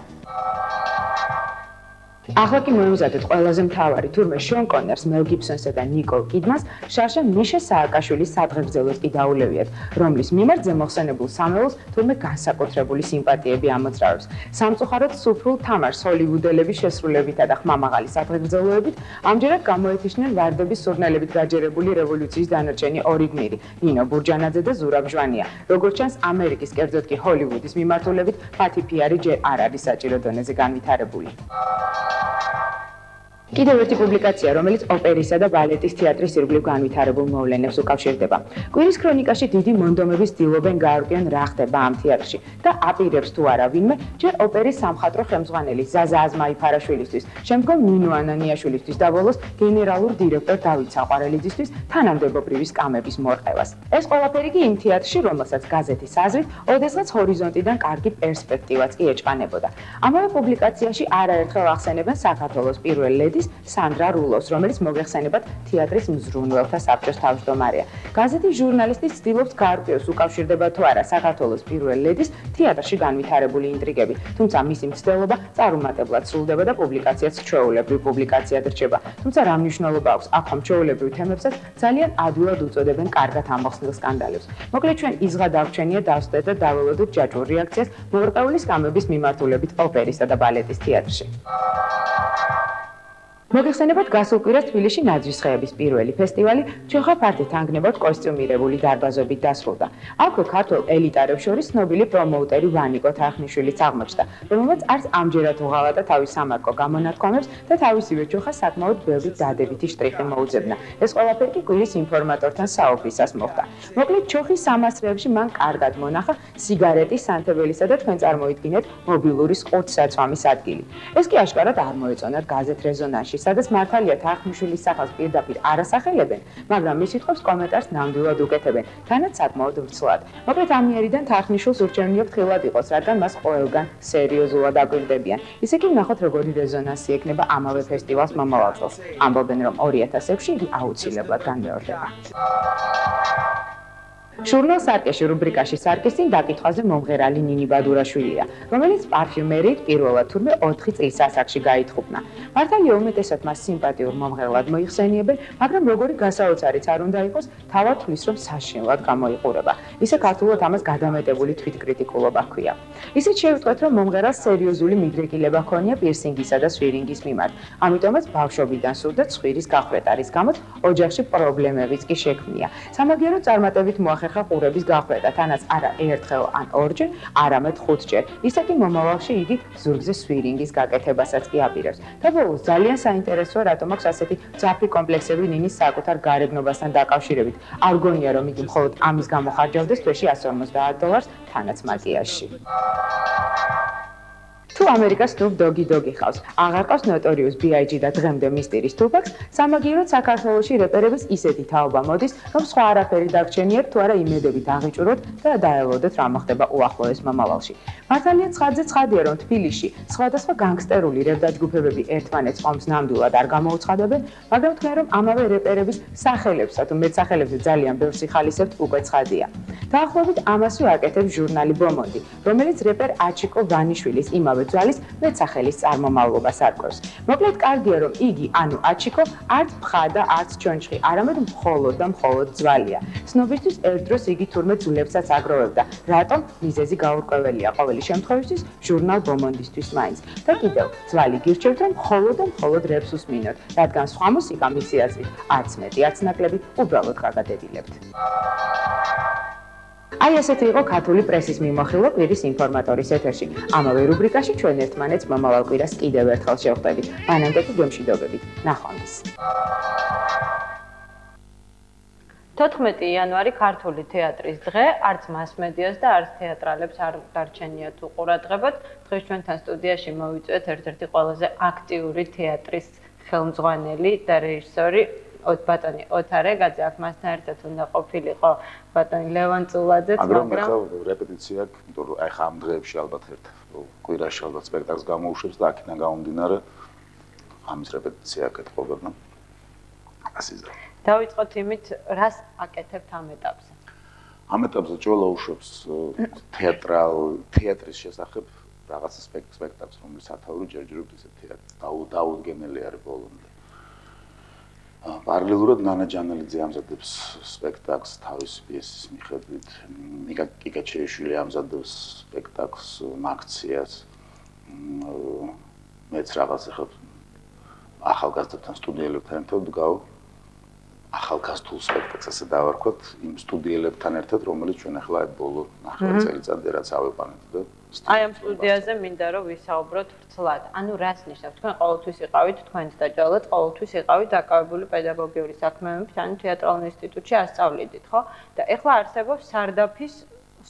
ახლა კი მოემზადეთ ყველაზე მთავარი თურმე შონ კონერს, მელ გიბსონსა და ნიკოლ კიდმანს შარშა მიშა სააკაშვილის სადღეგრძელოდ კი დაულევიათ, რომლის მიმართ ზემოხსენებულ სამეულს თურმე განსაკუთრებული სიმპათიები ამოძრავებს. სამწუხაროდ სუფრულ თამარს ჰოლივუდელების შესრულებითა და ხმამაღალი სადღეგრძელოებით ამჯერად გამოეთიშნენ ვარდების სურნელებით გაჯერებული რევოლუციის დანარჩენი ორი გმირი, ნინო ბურჯანაძე და ზურაბ ჟვანია. როგორც ჩანს, ამერიკის, კერძოდ კი ჰოლივუდის მიმართულებით მათი პიარი ჯერ არ არის საჭირო დონეზე განვითარებული. კიდევ ერთი პუბლიკაცია, რომელიც ოპერისა და ბალეტის თეატრის ირგვლივ განვითარებულ მოვლენებს უკავშირდება. კვირის ქრონიკაში დიდი მონდომები ცდილობენ გაარკვიონ რა ხდება ამ თეატრში და აპირებს თუ არა ვინმე ჯერ ოპერის სამხატვრო ხელმძღვანელი ზაზა აზმაიფარაშვილისთვის, შემდგომ ნინო ანანიაშვილისთვის და ბოლოს გენერალურ დირექტორ დავით საყვარელიძისთვის თანამდებობრივი სკამების მორყევას. ეს ყველაფერი კი იმ თეატრში, რომელსაც გაზეთის აზრით, ოდესღაც ჰორიზონტიდან კარგი პერსპექტივაც კი ეჭყანებოდა. ამავე პუბლიკაციაში არაერთხელ ახსენებენ საქართველოს პირველ ლედის სანდრა რულოს, რომელიც მოგეხსენებათ თეატრის მზრუნველთა საბჭოს თავმჯდომარეა. გაზეთის ჟურნალისტი ცდილობს გაარკვიოს, უკავშირდება თუ არა საქართველოს პირველ ლედის თეატრში განვითარებული ინტრიგები, თუმცა მისი მცდელობა წარუმატებლად სრულდება და პუბლიკაციაც ჩვეულებრივ პუბლიკაციად რჩება. თუმცა რა მნიშვნელობა აქვს აქ ჩვეულებრივ თემებსაც ძალიან ადვილად უწოდებენ კარგად ამოხსნილ სკანდალებს. მოკლედ ჩვენ იზღა დაგვრჩენია დავსვდეთ და დაველოდოთ ჯაჭვურ რეაქციას მორყეული სკამების მიმართულებით ოპერისა და ბალეტის თეატრში. მოგეხსენებათ გასულ კვირას თბილისში ნაძვის ხეების პირველი ფესტივალი ჩოხა ფართით ანგნებოდ კოსტიუმირებული დარბაზობით დასრულდა. აქვე ქართველ ელიტარებს შორის ცნობილი პრომოუტერი ვანიკო თარხნიშვილიც აღმოჩნდა, რომელმაც არც ამჯერად უღალატა თავის სამარკო გამონათქვამებს და თავისივე ჩოხას საკმაოდ ბევრი დადებითი შტრიხი მოუძებნა. ეს ყველაფერი კი კვირის ინფორმატორთან საუბრისას მოხდა. მოკლედ ჩოხის სამასრეებში მან კარგად მონახა სიგარეტის სანთებელისა და თქვენ წარმოიდგინეთ მობილური ყუთსაცვამის ადგილი. ეს კი აშკარად არ მოეწონათ გაზეთ რეზონანსში, სადაც მართალია თარხნიშვილის სახელს პირდაპირ არ ასახელებენ, მაგრამ მის სიტყვებს კომენტარს ნამდვილად უკეთებენ, თანაც საკმაოდ ვრცლად. მოკლედ ამიერიდან თარხნიშვილს ურჩევნია ფრთხილად იყოს, რადგან მას ყველგან სერიოზულად აკვირდებიან. ისე კი ვნახოთ, როგორი რეზონანსი ექნება ამავე ფესტივალს მომავალ წელს. ამბობენ, რომ 2000-ში იგი აუცილებლად განმეორდება. ჟურნალ სარკეში რუბრიკაში სარკესინ დაკითხვაზე მომღერალი ნინი ბადურაშვილია, რომელიც პარფიუმერიით პირველად თურმე 4 წლის ასაკში გაითხოვნა. მართალია უმეტესად მას სიმპათიურ მომღერლად მოიხსენიებენ, მაგრამ როგორი გასაოცარიც არ უნდა იყოს, თავად თვლის, რომ საშინლად გამოიყურება. ისე ქართულად ამას გადამეტებული თვითკრიტიკულობა ჰქვია. ისიც შევიტყვეთ, რომ მომღერალს სერიოზული მიდრეკილება ჰქონია პირსინგისა და სვირინგის მიმართ. ამიტომაც ბავშვობიდან სურდა ცხვირის გახვეტარის გამო ოჯახში პრობლემებიც კი შექმნია. სამაგიეროდ წარმატებით მოახერხა სახე ყურების გახვედა, თანაც არა ერთხელ ან ორჯერ, არამედ 5-ჯერ. ისე კი მომავალში იგი ზურგზე სვირინგის გაკეთებასაც კი აპირებს. და ბოლოს ძალიან საინტერესოა, რატომ აქვს ასეთი ძაფრი კომპლექსები ნინის საკუთარ გარეგნობასთან დაკავშირებით. არ გონია, რომ იგი მხოლოდ ამის გამო ხარჯავდეს თვეში $150 თანაც მაკიაჟში. თუ ამერიკას Snoop Doggy ხავს, აღარ ყავს Notorious B.I.G და დღემდე მისტირის Tupac-ს, სამაგიეროდ საქართველოში რეპერების ისეთი თაობა მოდის, რომ სხვა არაფერი დაგჩენიათ, თუ არა იმედებით აღიჭუროთ და დაელოდეთ რა მოხდება უახლოეს მომავალში. მართალია ცხადზე ცხადია, რომ თბილისში სხვადასხვა განგსტერული რევ-დაჯგუფებები ერთმანეთს ყომს ნამდვილად არ გამოუცხადებენ, მაგრამ თქვენ რომ ამავე რეპერების სახელებსა თუ მეტსახელებზე ძალიან ბევრს იხალისებთ, უკვე ცხადია. დაახლოებით ამას ვაკეთებს ჟურნალი Bomondi, რომელიც რეპერ აჩიკო ვანიშვილის იმავე ძვალის მეტსახელის წარმომავლობას არკვევს. მოკლედ კარგია, რომ იგი, ანუ აჩიკო, არც ფხა და არც ჩონჩხი, არამედ მხოლოდ და მხოლოდ ძვალია. სნობისთვის ერთ დროს იგი თურმე ძვლებსაც აგროვებდა, რატომ მიზეზი გაურკვეველია ყოველი შემთხვევისთვის ჟურნალ Bomondi-ისთვის მაინც. და კიდევ, ძვალი გირჩევთ, რომ მხოლოდ და მხოლოდ რეპს უსმინოთ, რადგან სხვა მუსიკა მისი აზრით არც მეტი, არც ნაკლები უბრალოდ გაგადებილებთ. აი ესეთი იყო ქართული პრესის მიმოხილვა კვირის ინფორმატორის ეთერში. ამავე რუბრიკაში ჩვენ ერთმანეთს მომავალ კვირას კიდევ ერთხელ შევხვდებით. მანამდე კი გემშვიდობებით. ნახვამდის. 14 იანვარი ქართული თეატრის დღე, არც მასმედიას და არც თეატრალებს არ დარჩენიათ უყურადღებოდ. დღეს ჩვენთან სტუდიაში მოვიწვიეთ ერთ-ერთი ყველაზე აქტიური თეატრის ხელმძღვანელი და რეჟისორი ბატონი ოთარ ეგაძე, აქ მასთან ერთად უნდა ყოფილიყო ბატონი ლევან წულაძეც, მაგრამ რეპეტიცია, იმიტომ რომ აი ხა ამ დღეებში ალბათ ერთ კვირაში ალბათ სპექტაკლს გამოუშვებს და აქედან გამომდინარე ამის რეპეტიცია აკეთებდა. ასეა. დავიწყოთ იმით, რას აკეთებთ ამ ეტაპზე? ამ ეტაპზე ჭოლა უშვებს თეატრის შესახებ რაღაც სპექტაკლს, რომლის სათაური ჯერჯერობით ესე დაუდგენელი არის ბოლომდე. პარალელურად ნანა ჯანალიძე ამზადებს სპექტაკლს თავისი პიესის მიხედვით, ნიკა კიკაჩეიშვილი ამზადებს სპექტაკლს, აქციას. მეც რაღაც ახლა ახალგაზრდებთან სტუდიელებთან ერთად ვდგავ ახალგაზრდულ სპექტაკლს ასე დავარქვათ, იმ სტუდიელებთან ერთად, რომელიც ჩვენ ახლა ბოლო 9 წელიწადია რაც ავიყვანეთ და აი ამ სტუდიაზე მინდა რომ ვისაუბროთ ვრცლად. ანუ რას ნიშნავს? თქვენ ყოველთვის იყავით თქვენს დაჯალად, ყოველთვის იყავით დაკავებული პედაგოგიური საქმეებით, ანუ თეატრალურ ინსტიტუტში ასწავლიდით, ხო? და ეხლა არსებობს სარდაფის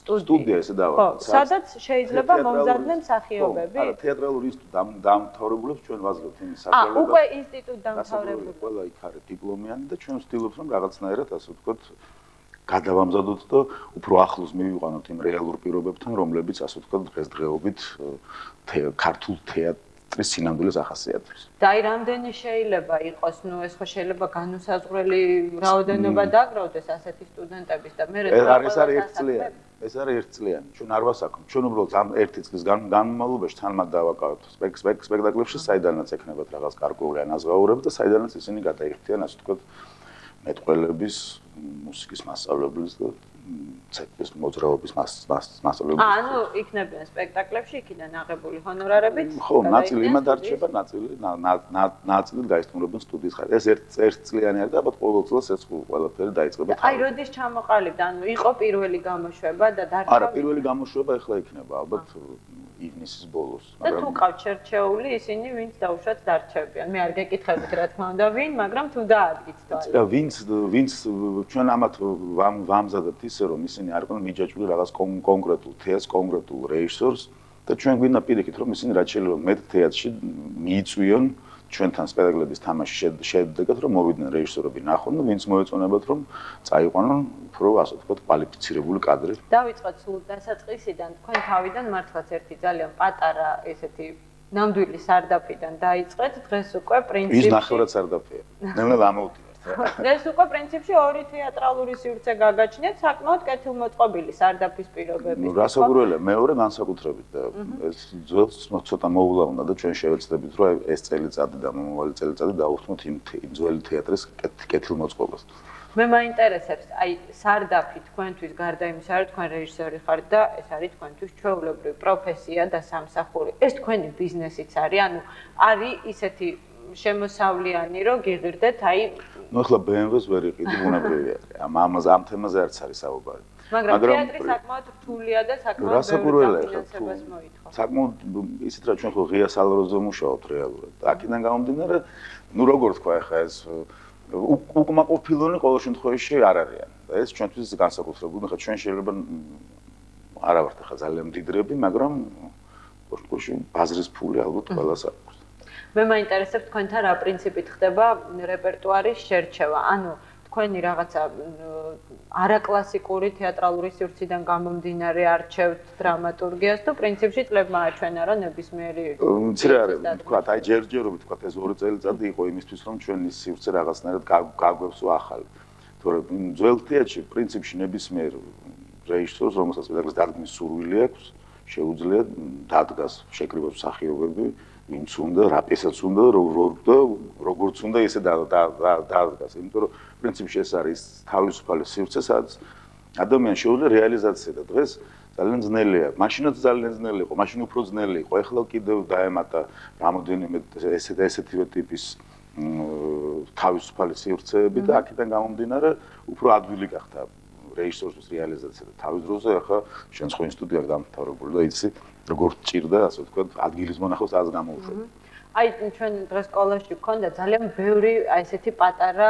სტუდია ესე დავარქვათ. სადაც შეიძლება მომზადდნენ მსახიობები? არა, თეატრალური ინსტიტუტი დამთავრებულებს ჩვენ ვაძლევთ იმის საქმეებს. უკვე ინსტიტუტ დამთავრებული. ყველა იქ არის დიპლომიანი და ჩვენ ვცდილობთ რომ რაღაცნაირად ასე ვთქვათ გადავამზადოთ და უფრო ახლოს მივიყვანოთ იმ რეალურ პირობებთან, რომლებიც ასე ვთქვათ დღესდღეობით ქართულ თეატრის სინამდვილეს ახასიათებს. და აი რამდენი შეიძლება იყოს, ნუ ეს ხო შეიძლება განუსაზღვრელი რაოდენობა დაგროვდეს ასეთი სტუდენტების და მე ეს არის ერთწლიანი. ეს არის ერთწლიანი. ჩვენ არ ვასაქმ. ჩვენ უბრალოდ ამ ერთი წლის განმავლობაში თან მათ დავაკავებთ სპექტაკლებში, საიდანაც ექნებათ რაღაც გარკვეული ანაზღაურება და საიდანაც ისინი გადაიხდიან, ასე ვთქვათ, მეტყველების, მუსიკის მასწავლებლის და ცეკვის მოძრაობის მასწავლებლის. ანუ იქნებიან სპექტაკლებში იქიდან აღებული ჰონორარებით? ხო, ნაწილი იმად არჩება, ნაწილი გაისტუმრებენ სტუდიის ხარჯს. ეს ერთწლიანი არის და ალბათ ყოველ წელს ეს ყველაფერი დაიწყება. აი, როდის ჩამოყალიბდა? ანუ იყო პირველი გამოშვება და დარჩა. არა, პირველი გამოშვება ახლა იქნება, ალბათ ივნისის ბოლოს. და თუ ყავთ შერჩეული ისინი, ვინც დაუშვათ დარჩებიან. მე არ გეკითხებით, რა თქმა უნდა, ვინ, მაგრამ თუ დაადგით თვალე. ვინც ჩვენ ამათ ვამზადებთ ისე რომ ისინი არ იყვნენ მიჯაჭვული რაღაც კონკრეტულ თეატრს, კონკრეტულ რეჟისორს და ჩვენ გვინდა პირიქით რომ ისინი რაც შეიძლება მეტ თეატრში მიიწვიონ ჩვენთან სპექტაკლების თამაშის შედეგად რომ მოვიდნენ რეჟისორები ნახონ და ვინც მოეწონებათ რომ წაიყვანონ უფრო ასე ვთქვათ კვალიფიცირებული კადრი. დავიწყოთ სულ დასაწყისიდან თქვენ თავიდან მართლაც ერთი ძალიან პატარა ესეთი ნამდვილი სარდაფიდან დაიწყეთ დღეს უკვე პრინციპში ის ნახევრად სარდაფია. ნელა ამოვდივართ. დღეს უკვე პრინციპში ორი თეატრალური სივრცე გაგაჩნიათ საკმაოდ კეთილმოწყობილი სარდაფის პირობებით. რასაკვირველია, მეორე განსაკუთრებით და ეს ძველს ცოტა მოულა უნდა და ჩვენ შევეცდებით რომ ეს წელიწადი და მომავალი წელიწადი დავუხმოთ იმ ძველი თეატრის კეთილმოწყობას. მე მაინტერესებს, აი სარდაფი თქვენთვის გარდა იმისა, რომ თქვენ რეჟისორი ხართ და ეს არის თქვენთვის ჩვეულებრივი პროფესია და სამსახური. ეს თქვენი ბიზნესიც არის, ანუ არის ისეთი შემოსავლიანი, რომ გიღირდეთ აი ნუ ახლა BMW-ს ვერ იყიდი ბუნებრივია. ამ თემაზე არც არის საუბარი. მაგრამ თეატრი საკმაოდ რთულია და საკმაოდ ფინანსებას მოითხოვს. საკმაოდ ისეთ რა ჩვენ ხო ღია სალაროზე ვმუშაობთ რეალურად. აქედან გამომდინარე, ნუ როგორ თქვა ახლა ეს უკმაყოფილონი ყოველ შემთხვევაში არ არიან. და ეს ჩვენთვის განსაკუთრებული, ხა ჩვენ შეიძლება არა ვართ ახლა ძალიან მდიდრები, მაგრამ ყოველში ბაზრის ფული ალბათ ყველას აქვს. მე მაინტერესებს თქვენთან რა პრინციპით ხდება რეპერტუარის შერჩევა. ანუ თქვენი რაღაცა არაკლასიკური თეატრალური სივრციდან გამომდინარე არჩევთ დრამატურგიას თუ პრინციპში წლებმა აჩვენა რომ ნებისმიერი მცირე არის თქვა აი ჯერჯერობით თქვა ეს 2 წელიწადი იყო იმისთვის რომ ჩვენი სივრცე რაღაცნაირად გაგვევსო ახალი. თორემ ძველ თეატრში პრინციპში ნებისმიერ რეჟისორს რომელსაც პედაგოგის დადგმის სურვილი აქვს შეუძლია დადგას შეკრიბოს მსახიობები ვინც უნდა რა პიესაც უნდა როგორც უნდა ესე დადგას იმიტომ რომ პრინციპში ეს არის თავისუფალი სივრცე სადაც ადამიანს შეუძლია რეალიზაცია და დღეს ძალიან ძნელია მაშინაც ძალიან ძნელი იყო მაშინ უფრო ძნელი იყო ეხლა კიდევ დაემატა რამოდენიმე ესეთივე ტიპის თავისუფალი სივრცეები და აქედან გამომდინარე უფრო ადვილი გახდა რეჟისორს რეალიზაცია და თავის დროზე ახლა შენ ხო ინსტიტუტი აქვს დამთავრებული და იცი როგორ ჭირდა ასე ვთქვათ ადგილის მონახავს ას გამოუშვება აი ჩვენ დღეს სკოლაში გქონდა ძალიან ბევრი აი ესეთი პატარა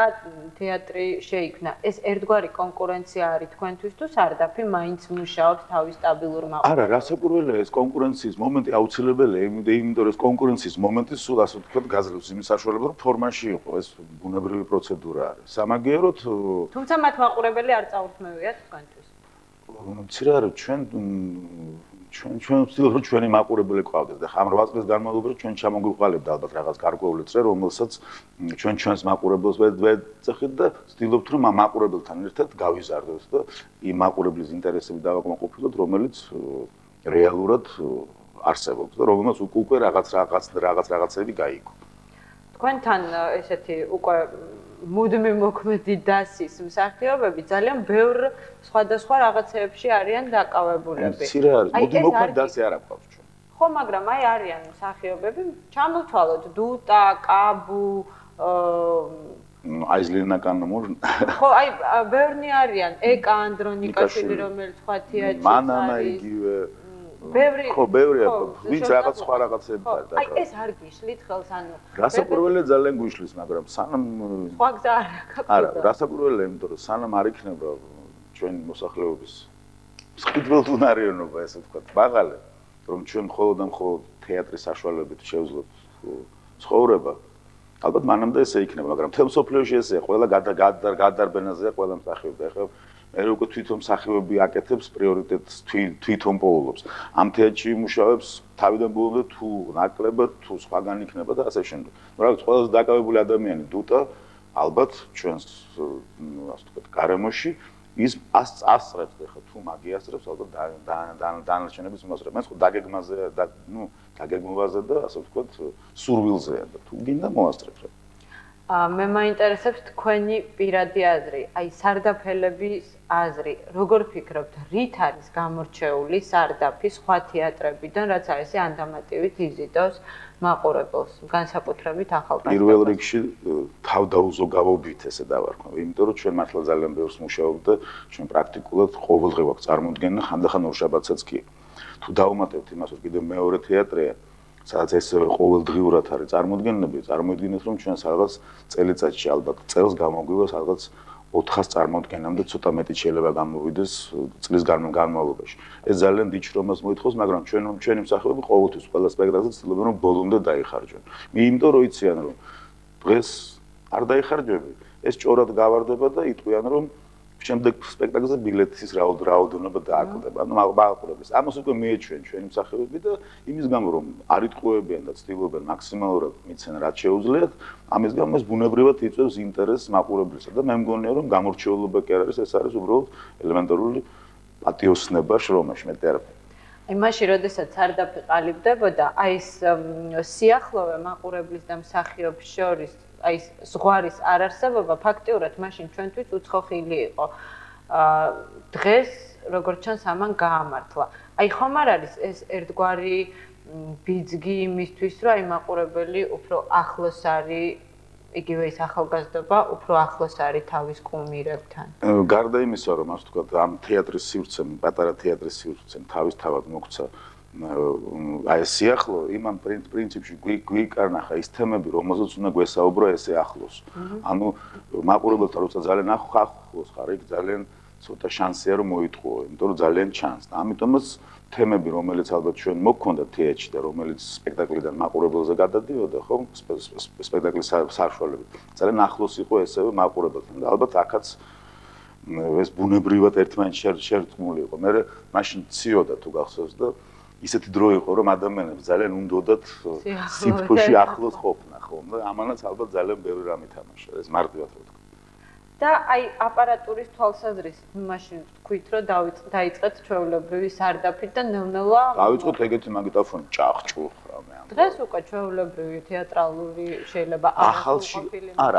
თეატრი შეიქმნა ეს ერთგვარი კონკურენცია არის თქვენთვის თუ სარდაფი მაინც მუშაობს თავის სტაბილურ მაყურებელს არა რასაკურველია ეს კონკურენციის მომენტი აუცილებელია იმიტომ რომ ეს კონკურენციის მომენტი სულ ასე ვთქვათ გაძლევს იმის საშუალებას რომ ფორმაში იყო ეს ბუნებრივი პროცედურა არის სამაგიეროდ თუმცა მათ მაყურებელი არ წაურთმევიათ თქვენთვის მცირე არის ჩვენ ვცდილობთ რომ ჩვენი მაყურებელი ყავდეს და ხამ 8 წლის განმავლობაში ჩვენ ჩამოგვიყალიბდა ალბათ რაღაც გარკვეული წრე რომელსაც ჩვენს მაყურებელს ვეძახით და ვცდილობთ რომ ამ მაყურებელთან ერთად გავიზარდოთ და იმ მაყურებლის ინტერესები დავაკმაყოფილოთ რომელიც რეალურად არსებობს და რომელსაც უკვე რაღაცები გაიგო თქვენთან ესეთი უკვე მუდმივ მოქმედი დასის მსახიობები ძალიან ბევრ სხვადასხვა რაღაცეებში არიან დაკავებულები. მცირე არის, მუდმივ მოქმედი დასი არ აქვს ჩვენ. ხო, მაგრამ აი არიან მსახიობები, ჩამოვთვალოთ დუტა, კაბუ, აიზლინა კანმურ. ხო, აი ბევრნი არიან, ეკა ანდრონიკაშვილი, რომელიც სხვა თეატრში მანანა იგივე ხო, ბევრია, ვინც რაღაც სხვა რაღაცები არის და აი ეს არ გიშლით ხელს, ანუ რასაკურველია ძალიან გვიშლის, მაგრამ სანამ სხვა გზა არ აქვს. არა, რასაკურველია, იმიტომ რომ სანამ არ იქნება ჩვენი მოსახლეობის სყიდველთუნარიანობა, ესე ვთქვათ, მაღალი, რომ ჩვენ მხოლოდ და მხოლოდ თეატრის საშუალებით შევძლოთ ცხოვრება, ალბათ მანამდე ესე იქნება, მაგრამ მთელ მსოფლიოში ესეა, ყველა გადარბენაზეა ყველა მსახიობი, ახლა მე უკვე თვითონ მსახიობი აკეთებს პრიორიტეტს თვითონ პოულობს. ამ თეატრში იმუშავებს თავიდან ბოლომდე თუ ნაკლებად თუ სხვაგან იქნება და ასე შემდეგ. მაგრამ ყველაზე დაკავებული ადამიანი დუტა ალბათ ჩვენს ასე ვთქვათ გარემოში ის ასწრებს ხა თუ მაგიასწრებს ალბათ დანარჩენების მოსწრებს. მე ხო დაგეგმაზე და დაგეგმვაზე და ასე ვთქვათ სურვილზეა და თუ გინდა მოასწრებს. მე მაინტერესებს თქვენი პირადი აზრი, აი სარდაფელების აზრი. როგორ ფიქრობთ, რით არის გამორჩეული სარდაფი სხვა თეატრებიდან, რაც არის ანდამატივით იზიდავს მაყურებელს, განსაკუთრებით ახალგაზრდებს? პირველ რიგში თავდაუზოგავობით ესე დავარქვა, იმიტომ რომ ჩვენ მართლა ძალიან ბევრს მუშაობთ და ჩვენ პრაქტიკულად ყოველდღე გვაქვს წარმოდგენა, ხანდახან ორშაბათსაც კი. თუ დავუმატებთ იმას, რომ კიდევ მეორე თეატრია სადაც ეს ყოველდღიურად არის წარმოდგენები, წარმოიდგინეთ რომ ჩვენ რაღაც წელიწადში ალბათ წელს გამოგვივას რაღაც 400 წარმოდგენამდე ცოტა მეტი შეიძლება გამოვიდეს წლის განმავლობაში. ეს ძალიან დიდ შრომას მოითხოვს, მაგრამ ჩვენი მსახიობები ყოველთვის ყველა სპექტაკლზე ცდილობენ რომ ბოლომდე დაიხარჯონ. იმიტომ რომ იციან რომ დღეს არ დაიხარჯები, ეს ჭორად გავარდება და იტყვიან რომ შემდეგ სპექტაკლზე ბილეთის რაოდენობა დააკვდება. ანუ მაყურებელს. ამას უკვე მიეჩვენ ჩვენი მსახიობები და იმის გამო რომ არ იტყუებიან და ცდილობენ მაქსიმალურად მიცენ რაც შეუძლიათ, ამის გამო ეს ბუნებრივად იწვევს ინტერესს მაყურებლისა და მე მგონია რომ გამორჩეულობა კი არ არის, ეს არის უბრალოდ ელემენტარული პატიოსნება შრომაში, მეტი არაფერი. აი მაშინ როდესაც სარდაფი ყალიბდებოდა, აი ეს სიახლოვე მაყურებლის და მსახიობის შორის აი ზღვარის არარსებობა ფაქტიურად მაშინ ჩვენთვის უცხოხილი იყო. დღეს როგორც ჩანს ამან გაამართლა. აი ხომ არ არის ეს ერთგვარი ბიძგი იმისთვის, რომ აი მაყურებელი უფრო ახლოს არის იგივე ის ახალგაზრდობა უფრო ახლოს არის თავის კუმირებთან. გარდა იმისა, რომ ასე ვთქვათ, ამ თეატრის სივრცემ, პატარა თეატრის სივრცემ თავისთავად მოგვცა აი ეს სიახლო, იმან პრინციპში გვიკარნახა ის თემები, რომელზეც უნდა გვესაუბრო ესე ახლოს. ანუ მაყურებელთან როცა ძალიან ახლოს ხარ, იქ ძალიან ცოტა შანსია რომ მოიტყუო, იმიტომ რომ ძალიან ჩანს და ამიტომაც თემები, რომელიც ალბათ ჩვენ მოგქონდა თეატრში და რომელიც სპექტაკლიდან მაყურებელზე გადადიოდა, ხო, სპექტაკლის საშუალებით. ძალიან ახლოს იყო ესევე მაყურებელთან და ალბათ აქაც ეს ბუნებრივად ერთმანეთს შერწყმული იყო. მე მაშინ ციოდა თუ გახსოვს და ისეთი დრო იყო, რომ ადამიანებს ძალიან უნდათ სიფროში ახლოს ყოფნა, ხო? და ამანაც ალბათ ძალიან ბევრი რამ ითამაშა, ეს მარტივად რო ვთქვა. და აი აპარატურის თვალსაზრისით, მაშინ თქვით, რომ დაიწყეთ ჩვეულებრივი სარდაფით და ნელ-ნელა დავიწყოთ ეგეთი მაგიტოფონი ჭახჭუხ რამე ამ. დღეს უკვე ჩვეულებრივი თეატრალური შეიძლება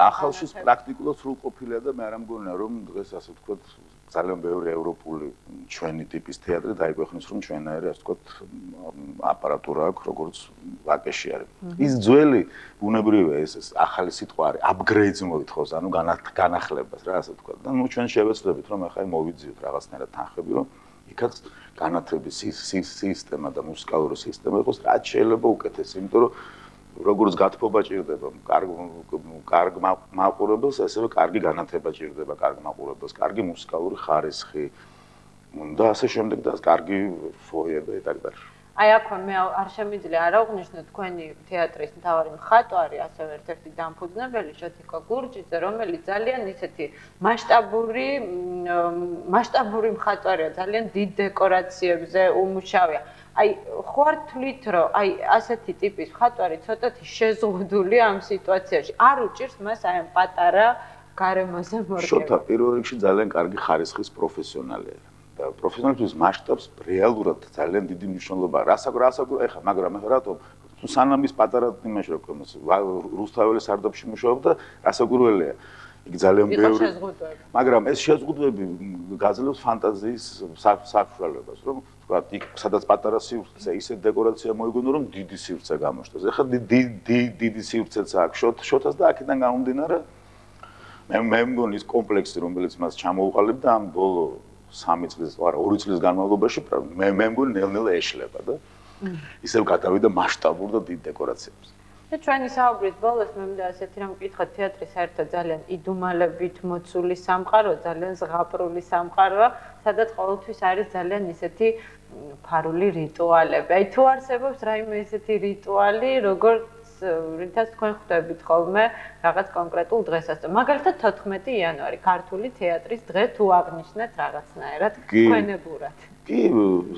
ახალში პრაქტიკულად სრულყოფილია და მე არ მგონია რომ დღეს ასე ვთქვათ ძალიან ბევრი ევროპული ჩვენი ტიპის თეატრი დაიგვეხნის რომ ჩვენაირი ასე ვთქვათ აპარატურა აქვს როგორც ვაკეში არის. ის ძველი ბუნებრივია ეს ახალი სიტყვა არის upgrades მოითხოვს, ანუ განახლებას რა ასე ვთქვათ. და ნუ ჩვენ შევეცდებით რომ ახლა მოვიძიოთ რაღაცნაირად თანხები რომ იქაც განათლების სისტემა და მუსიკალური სისტემა იყოს რაც შეიძლება უკეთესი, იმიტომ რომ როგორც გათბობა ჭირდება კარგ მაყურებელს, ასევე კარგი განათლება ჭირდება კარგ მაყურებელს, კარგი მუსიკალური ხარისხი და ასე შემდეგ და კარგი ფოიე და იტაკ. აი აქვე მე არ შემიძლია არ აღვნიშნო თქვენი თეატრის მთავარი მხატვარი, ასევე ერთ-ერთი დამფუძნებელი შოთიკო გურჯიძე, რომელიც ძალიან ისეთი მასშტაბური მხატვარია, ძალიან დიდ დეკორაციებზე უმუშავია. აი ხوار თვლით რომ აი ასეთი ტიპის მხატვარი ცოტათი შეზღუდული ამ სიტუაციაში არ უჭირს მას აი ამ პატარა გარემოზე მორგება. შოთა პირველ რიგში ძალიან კარგი ხარისხის პროფესიონალია და პროფესიონალიზმის მასშტაბს რეალურად ძალიან დიდი მნიშვნელობა აქვს. ეხლა მაგრამ რატომ სანამ ის პატარა იმაში რო ქვემოს რუსთაველის სარდაფში მუშაობდა რასაკვირველია იქ ძალიან ბევრი მაგრამ ეს შეზღუდვები გაძლევს ფანტაზიის საშუალებას რომ ვთქვათ იქ სადაც პატარა სივრცე ისე დეკორაცია მოიგონო რომ დიდი სივრცე გამოშტოს ეხლა დიდი სივრცეც აქვს შოთას და აქედან გამომდინარე მე მგონი ის კომპლექსი რომელიც მას ჩამოუყალიბდა ამ ბოლო 3 წლის არა 2 წლის განმავლობაში მე მგონი ნელ-ნელა ეშლება და ისევ გადავიდა მასშტაბურ და დიდ დეკორაციებს და ჩვენი საუბრის ბოლოს მე მინდა ასეთი რამ ვკითხოთ თეატრი საერთოდ ძალიან იდუმალებით მოცული სამყარო ძალიან ზღაპრული სამყაროა სადაც ყოველთვის არის ძალიან ისეთი ფარული რიტუალები აი თუ არსებობს რაიმე ისეთი რიტუალი როგორც რითაც თქვენ ხვდებით ხოლმე რაღაც კონკრეტულ დღესასწაულს მაგალითად 14 იანვარი ქართული თეატრის დღე თუ აღნიშნეთ რაღაცნაირად თქვენებურად კი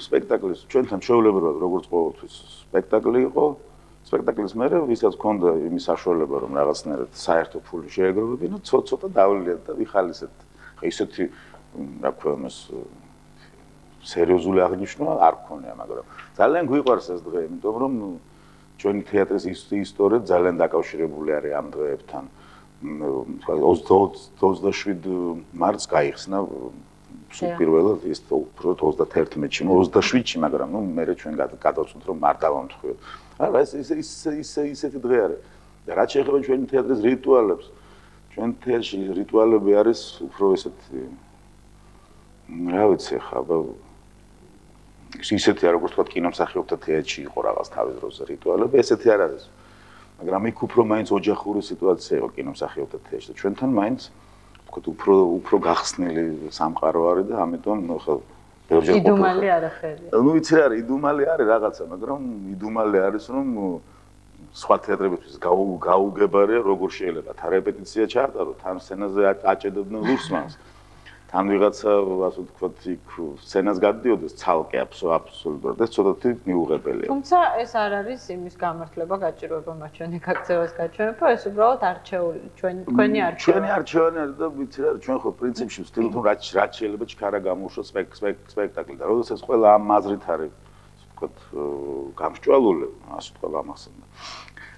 სპექტაკლის ჩვენთან შეულებრივად როგორც ყოველთვის სპექტაკლი იყო სპექტაკლის მერე ვისაც ჰქონდა იმის საშუალება რომ რაღაცნაირად საერთო ფული შეეგროვებინა ცოტა დავლიათ და ვიხალისეთ ხა ისეთი რა ქვია მას სერიოზული აღნიშვნა არ გქონია მაგრამ ძალიან გვიყვარს ეს დღე იმიტომ რომ ჩვენი თეატრის ისტორია ძალიან დაკავშირებული არის ამ დღეებთან 27 მარტს გაიხსნა სულ პირველად ის უფრო 31-ში 27-ში მაგრამ ნუ მე ჩვენ გადავწყვით რომ არ დავამთხვიოთ არა ისეთი დღე არის და რაც შეეხება ჩვენი თეატრის რიტუალებს ჩვენ თეატრში რიტუალები არის უფრო ესეთი რა ვიცი ხა ისეთი როგორც თქვა კინომსახიობთა თეატრში იყო რაღაც თავის დროზე რიტუალები ესეთი არ არის მაგრამ იქ უფრო მაინც ოჯახური სიტუაცია იყო კინომსახიობთა თეატრში და ჩვენთან მაინც თქვა უფრო გახსნილი სამყარო არის და ამიტომ ხა ბევრჯერ იდუმალი არაფერია ნუ იცი რა არის იდუმალი არის რაღაცა მაგრამ იდუმალი არის რომ სხვა თეატრებისთვის გაუგებარია როგორ შეიძლება თან რეპეტიცია ჩაატარო თან სცენაზე აჭედებდნენ ლურსმანს თან ვიღაცა ასე ვთქვათ იქ სცენას გადდიოდეს ცალკე აბსოლუტურად ეს ცოტათი მიუღებელია თუმცა ეს არ არის იმის გამართლება გაჭირვება მათ ჩვენი გაქცევას გაჩვენებო ეს უბრალოდ არჩეული თქვენი არჩევანი არის და ვიცი რა ჩვენ ხო პრინციპში ვცდილობთ რომ რაც შეიძლება ჩქარა გამოუშვოს სპექტაკლი და როდესაც ყველა ამ მაზრით არის ვთქვათ გამსჭვალული ასე ვთქვათ ამახსენდა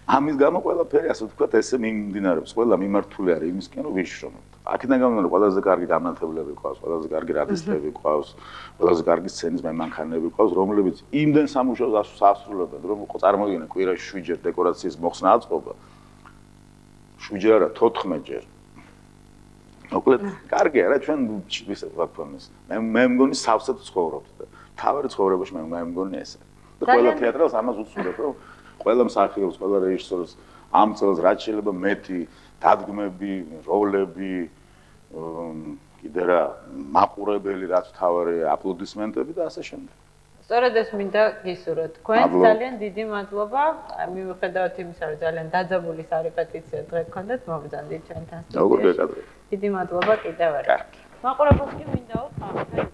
ამის გამო ყველაფერი ასე ვთქვათ ესე მიმდინარეობს ყველა მიმართული არის იმისკენ რომ ვიშრომოთ აქედან გამომდინარე ყველაზე კარგი განათლებლები ყავს ყველაზე კარგი რადისტები ყავს ყველაზე კარგი სცენის მემანქანები ყავს რომლებიც იმდენ სამუშაოს ასრულებენ რომ წარმოგიდგენთ კვირაში 7 ჯერ დეკორაციის მოხსნა აწყობა 7 არა 14 ჯერ. მოკლედ, კარგი არა, ჩვენ ვისად ვაქცევს. მე მგონი სავსედ ცხოვრობთ და თავი ცხოვრებაში მე მგონი ესა. და ყველა თეატრალს ამას უსურვებ, რომ ყველა მსახიობს, ყველა რეჟისორს ამ წელს რაც შეიძლება მეტი დადგმები, როლები, კიდე რა, მაყურებელი რაც თავარი აპლოდისმენტები და ასე შემდეგ. სწორედ ეს მინდა გისურვოთ. თქვენ ძალიან დიდი მადლობა. მიუხედავად იმისა, რომ ძალიან დაძაბული სარეპეტიციო დღე გქონდათ, მოგზანდით ჩვენთან სტუდიაში. დიდი მადლობა კიდევ ერთხელ. მაყურებელს კი მინდა უთხრა,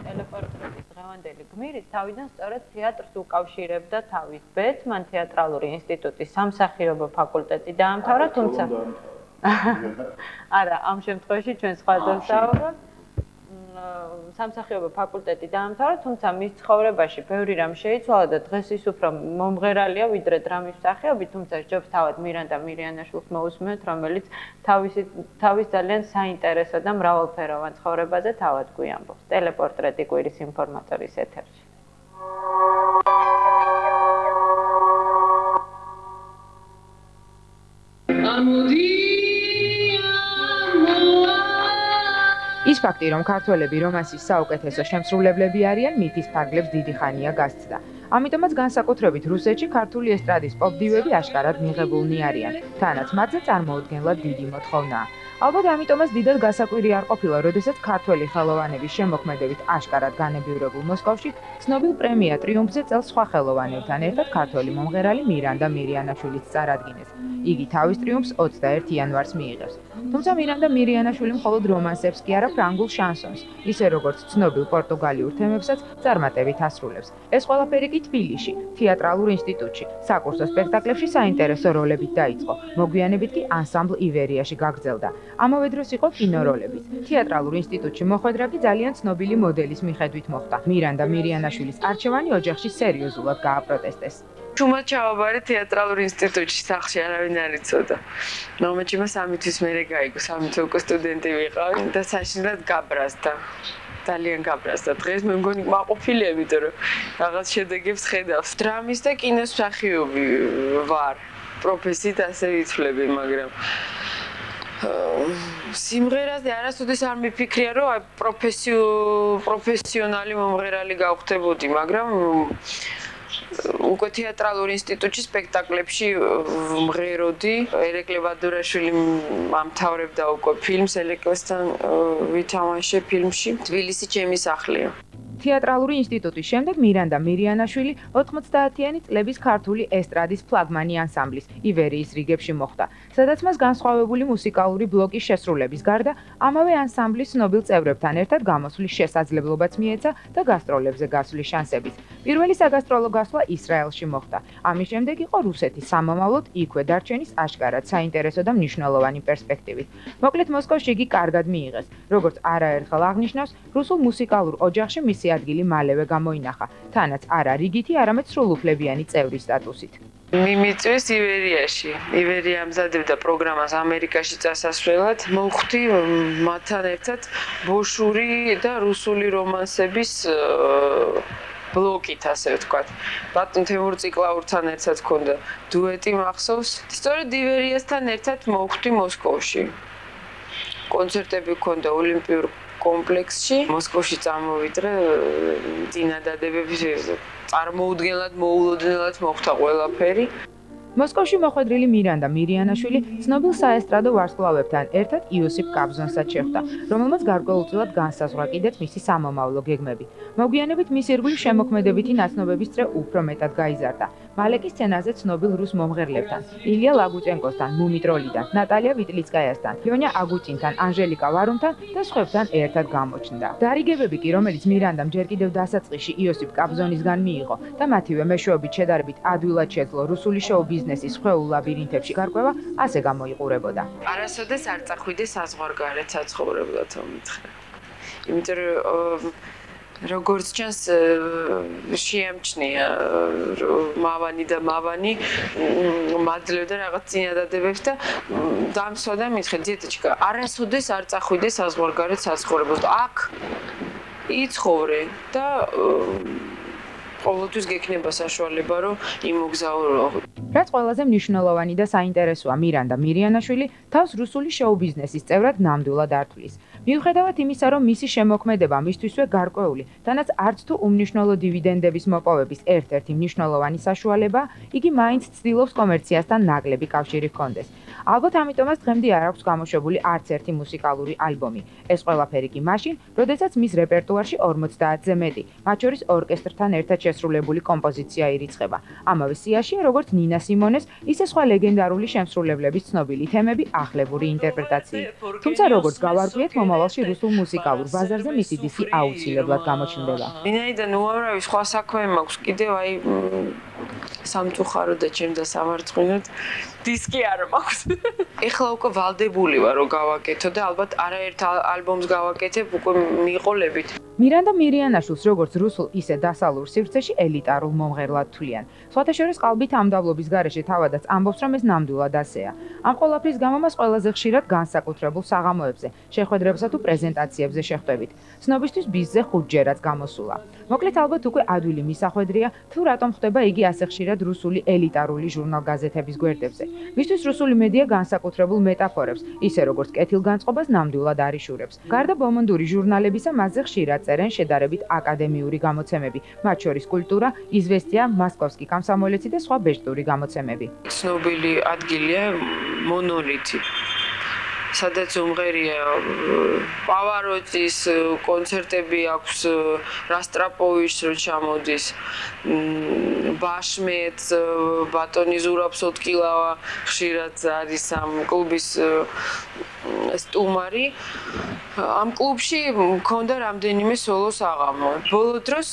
ტელეპორტრეტის დღევანდელი გმირი თავიდან სწორედ თეატრს უკავშირებდა თავის ბედს, მან თეატრალური ინსტიტუტის სამსახიობო ფაკულტეტი დაამთავრა, თუმცა არა, ამ შემთხვევაში ჩვენ სხვადასხვა ვსაუბრობთ. სამსახიობო ფაკულტეტი დაამთავრა, თუმცა მის ცხოვრებაში ბევრი რამ შეიცვალა და დღეს ის უფრო მომღერალია ვიდრე დრამის მსახიობი, თუმცა ჯობს თავად მირანდა მირიანაშვილს მოусმენთ, რომელიც თავის ძალიან საინტერესო და მრავალფეროვან ცხოვრებაზე თავად გვიამბობს. ტელეპორტრეტი კვირის ინფორმატორის ეთერში. ის ფაქტი, რომ ქართველები რომანსის საუკეთესო შემსრულებლები არიან, მითის ფარგლებს დიდი ხანია გასცდა. ამიტომაც განსაკუთრებით რუსეთში ქართული ესტრადის პოპ-დივები აშკარად მიღებულნი არიან. თანაც მათზე წარმოუდგენლად დიდი მოთხოვნაა. ალბათ ამიტომაც დიდად გასაკვირი არ ყოფილა, როდესაც ქართველი ხელოვანების შემოქმედებით აშკარად განებივრებულ მოსკოვში ცნობილ პრემია ტრიუმფზე წელს სხვა ხელოვანებთან ერთად ქართველი მომღერალი მირანდა მირიანაშვილიც წარადგინეს. იგი თავის ტრიუმფს 21 იანვარს მიიღებს. თუმცა მირანდა მირიანაშვილი მხოლოდ რომანსებს კი არა ფრანგულ შანსონს, ისე როგორც ცნობილ პორტუგალიურ თემებსაც წარმატებით ასრულებს. ეს ყველაფერი კი თბილისში, თეატრალურ ინსტიტუტში, საკურსო სპექტაკლებში საინტერესო როლებით დაიწყო. მოგვიანებით კი ანსამბლ ივერიაში გაგრძელდა. ამავე დროს იყო კინოროლებიც. თეატრალურ ინსტიტუტში მოხვედრა კი ძალიან ცნობილი მოდელის მიხედვით მოხდა. მირანდა მირიანაშვილის არჩევანი ოჯახში სერიოზულად გააპროტესტეს. ჩუმად ჩავაბარე თეატრალურ ინსტიტუტში სახლში არავინ არ იცოდა. მომეჩიმა 3 თვის მერე გაიგო, 3 თვე უკვე სტუდენტი ვიყავი და საშინლად გაბრაზდა. ძალიან გაბრაზდა. დღეს მე მგონი მაყოფილია, იმიტომ რომ რაღაც შედეგებს ხედავს. დრამის და კინოს მსახიობი ვარ. პროფესიით ასე ვიცვლები, მაგრამ სიმღერაზე არასოდეს არ მიფიქრია, რომ აი პროფესიონალი მომღერალი გავხდებოდი, მაგრამ უკვე თეატრალურ ინსტიტუტში სპექტაკლებში მღეროდი. ერეკლე ბადურაშვილი ამთავრებდა უკვე ფილმს, ერეკლესთან ვითამაშე ფილმში თბილისი ჩემი სახლია. თეატრალური ინსტიტუტის შემდეგ მირანდა მირიანაშვილი 90-იანი წლების ქართული ესტრადის ფლაგმანი ანსამბლის ივერიის რიგებში მოხვდა, სადაც მას განსხვავებული მუსიკალური ბლოკის შესრულების გარდა ამავე ანსამბლის ცნობილ წევრებთან ერთად გამოსვლის შესაძლებლობაც მიეცა და გასტროლებზე გასვლის შანსებიც. პირველი საგასტროლო გასვლა ისრაელში მოხდა. ამის შემდეგ იყო რუსეთის სამომავლოდ იქვე დარჩენის აშკარად საინტერესო და მნიშვნელოვანი პერსპექტივით. მოკლედ მოსკოვში იგი კარგად მიიღეს. როგორც არაერთხელ აღნიშნავს, რუსულ მუსიკალურ ოჯახში მისი ადგილი მალევე გამოინახა, თანაც არა რიგითი, არამედ სრულუფლებიანი წევრის სტატუსით. მიმიწვეს ივერიაში. ივერია ამზადებდა პროგრამას ამერიკაში წასასვლელად. მოვხვდი მათთან ერთად ბოშური და რუსული რომანსების ბლოკით, ასე ვთქვათ. ბატონ თემურ ციკლაურთან ერთად ჰქონდა დუეტი მახსოვს. სწორედ ივერიასთან ერთად მოვხვდი მოსკოვში. კონცერტები ჰქონდა ოლიმპიურ კომპლექსში. მოსკოვში წამოვიდრე, წინადადებების წარმოუდგენლად მოულოდნელად მოხდა ყველაფერი. მოსკოვში მოხვედრილი მირანდა მირიანაშვილი ცნობილ საესტრადო ვარსკვლავებთან ერთად იოსიფ კაბზონსაც შეხვდა, რომელმაც გარკვეულწილად განსაზღვრა კიდეც მისი სამომავლო გეგმები. მოგვიანებით მის ირგვლივ შემოქმედებითი ნაცნობების წრე უფრო მეტად გაიზარდა. მალე კი სცენაზე ცნობილ რუს მომღერლებთან, ილია ლაგუწენკოსთან, მუმიტროლიდან, ნატალია ვიტლიცკაიასთან, ლიონა აგუწინთან, ანჟელიკა ვარუმთან და სხვებთან ერთად გამოჩნდა. დარიგებები კი, რომელიც მირანდამ ჯერ კიდევ დასაწყისში იოსიფ კაბზონისგან მიიღო და მათივე მეშვეობით შედარებით ადვილად შეძლო რუსული შოუ-ბიზნესის ხვეულ ლაბირინთებში გარკვევა, ასე გამოიყურებოდა. არასოდეს არ წახვიდე საზღვარგარეთ საცხოვრებლად მომითხრა. იმიტომ რომ როგორც ჩანს შეამჩნია მავანი და მავანი მადლევდა რაღაც წინადადებებს და დამსვა და მითხრა დიეტაჩკა არასოდეს არ წახვიდე საზღვარგარეთ საცხოვრებლად. აქ იცხოვრე და ყოველთვის გექნება საშუალება, რომ იმოგზაურო. რაც ყველაზე მნიშვნელოვანი და საინტერესოა, მირანდა მირიანაშვილი თავს რუსული შოუ-ბიზნესის წევრად ნამდვილად ართვლის. მიუხედავად იმისა, რომ მისი შემოქმედება მისთვისვე გარკვეული, თანაც არც თუ უმნიშვნელო დივიდენდების მოპოვების ერთ-ერთი მნიშვნელოვანი საშუალება, იგი მაინც ცდილობს კომერციასთან ნაკლები კავშირი ჰქონდეს. ალბათ ამიტომაც დღემდე არ აქვს გამოშვებული არც ერთი მუსიკალური ალბომი. ეს ყველაფერი კი მაშინ, როდესაც მის რეპერტუარში 50-ზე მეტი, მათ შორის ორკესტრთან ერთად შესრულებული კომპოზიცია ირიცხება. ამავე სიაშია, როგორც ნინა სიმონეს, ისე სხვა ლეგენდარული შემსრულებლების ცნობილი თემები ახლებური ინტერპრეტაციით. თუმცა როგორც გავარკვიეთ, მომავალში რუსულ მუსიკალურ ბაზარზე მისი დისკი აუცილებლად გამოჩნდება. ვინაიდან უამრავი სხვა საქმე მაქვს კიდევ სამწუხარო და ჩემ და სამარცხინოდ დისკი არ მაქვს. ეხლა უკვე ვალდებული ვარ რომ გავაკეთო და ალბათ არაერთ ალბომს გავაკეთებ უკვე მიყოლებით. მირანდა მირიანაშვილს როგორც რუსულ, ისე დასავლურ სივრცეში ელიტარულ მომღერლად თვლიან. სხვათა შორის ყალბით ამდავლობის გარეშე თავადაც ამბობს, რომ ეს ნამდვილად ასეა. ამ ყველაფრის გამო მას ყველაზე ხშირად განსაკუთრებულ საღამოებზე, შეხვედრებსა თუ პრეზენტაციებზე შეხვდებით. ცნობისთვის ბიზზე 5-ჯერაც გამოსულა. მოკლედ ალბათ უკვე ადვილი მისახვედრია, თუ რატომ ხდება იგი ასე ხშირად რუსული ელიტარული ჟურნალ-გაზეთების გვერდებზე. მისთვის რუსული მედია განსაკუთრებულ მეტაფორებს, ისე როგორც კეთილგანწყობას ნამდვილად არიშურებს. გარდა ბომონდური ჟურნალებისა, მასზე ხშირად წერენ შედარებით აკადემიური გამოცემები, მათ შორის კულტურა, იზვესტია, მოსკოვსკი კომსომოლეცი და სხვა ბეჭდური გამოცემები. ცნობილი ადგილია მონოლითი. სადაც უმღერია პავაროტის კონცერტები აქვს, რასტრაპოვიჩს რო ჩამოდის, ბაშმეტს, ბატონი ზურაბ სოტკილავა ხშირად არის ამ კლუბის სტუმარი. ამ კლუბში მქონდა რამდენიმე სოლო საღამო. ბოლო დროს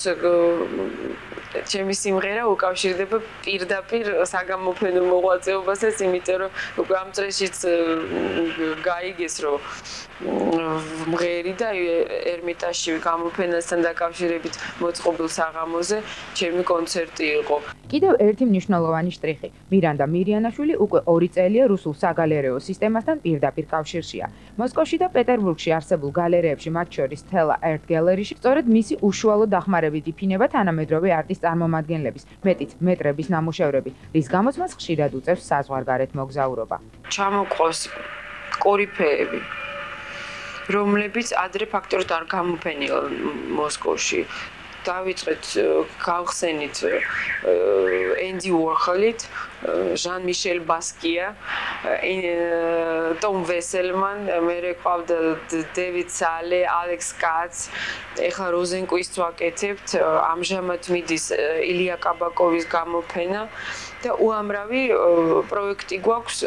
ჩემი სიმღერა უკავშირდება პირდაპირ საგამოფენო მოღვაწეობასაც, იმიტომ რომ უკვე ამ წრეშიც გაიგეს, რომ მღერი და ერმიტაჟში გამოფენასთან დაკავშირებით მოწყობილ საღამოზე ჩემი კონცერტი იყო. კიდევ ერთი მნიშვნელოვანი შტრიხი. მირანდა მირიანაშვილი უკვე 2 წელია რუსულ საგალერეო სისტემასთან პირდაპირ კავშირშია. მოსკოვში და პეტერბურგში არსებულ გალერეებში, მათ შორის Tela Art Gallery-ში, სწორედ მისი უშუალო დახმარებით იფინება თანამედროვე არტის წარმომადგენლების, მეტიც მეტრების ნამუშევრები, რის გამოც მას ხშირად უწევს საზღვარგარეთ მოგზაურობა. ჩამოყავს კორიფეები, რომლებიც ადრე ფაქტობრივად არ გამოფენილა მოსკოვში. დავიწყეთ გავხსენით ენდი უორხოლით, ჟან მიშელ ბასკია, ტომ ვესელმან, მე ყავდა დევიდ სალე, ალექს კაც, ეხლა როზენკუის ვაკეთებთ, ამჟამად მიდის ილია კაბაკოვის გამოფენა და უამრავი პროექტი გვაქვს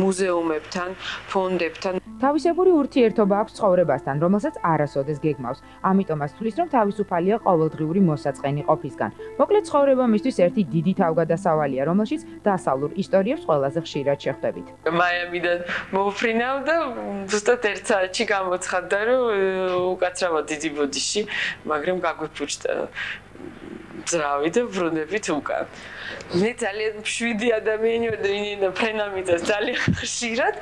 მუზეუმებთან, ფონდებთან. თავისებური ურთიერთობა აქვს ცხოვრებასთან, რომელსაც არასოდეს გეგმავს. ამიტომაც თვლის, რომ თავისუფალია ყოველდღიური მოსაწყენი ყოფისგან. მოკლედ ცხოვრება მისთვის ერთი დიდი თავგადასავალია, რომელშიც დასავლურ ისტორიებს ყველაზე ხშირად შეხვდებით. მაიამიდან მოვფრინავ და ზუსტად 1 საათში გამოცხადდა, რომ უკაცრავად დიდი ბოდიში, მაგრამ გაგვიფუჭდა ძრავი და ბრუნებით უკან. მე ძალიან მშვიდი ადამიანი ვარ და ვინაიდან ფრენამიტას ძალიან ხშირად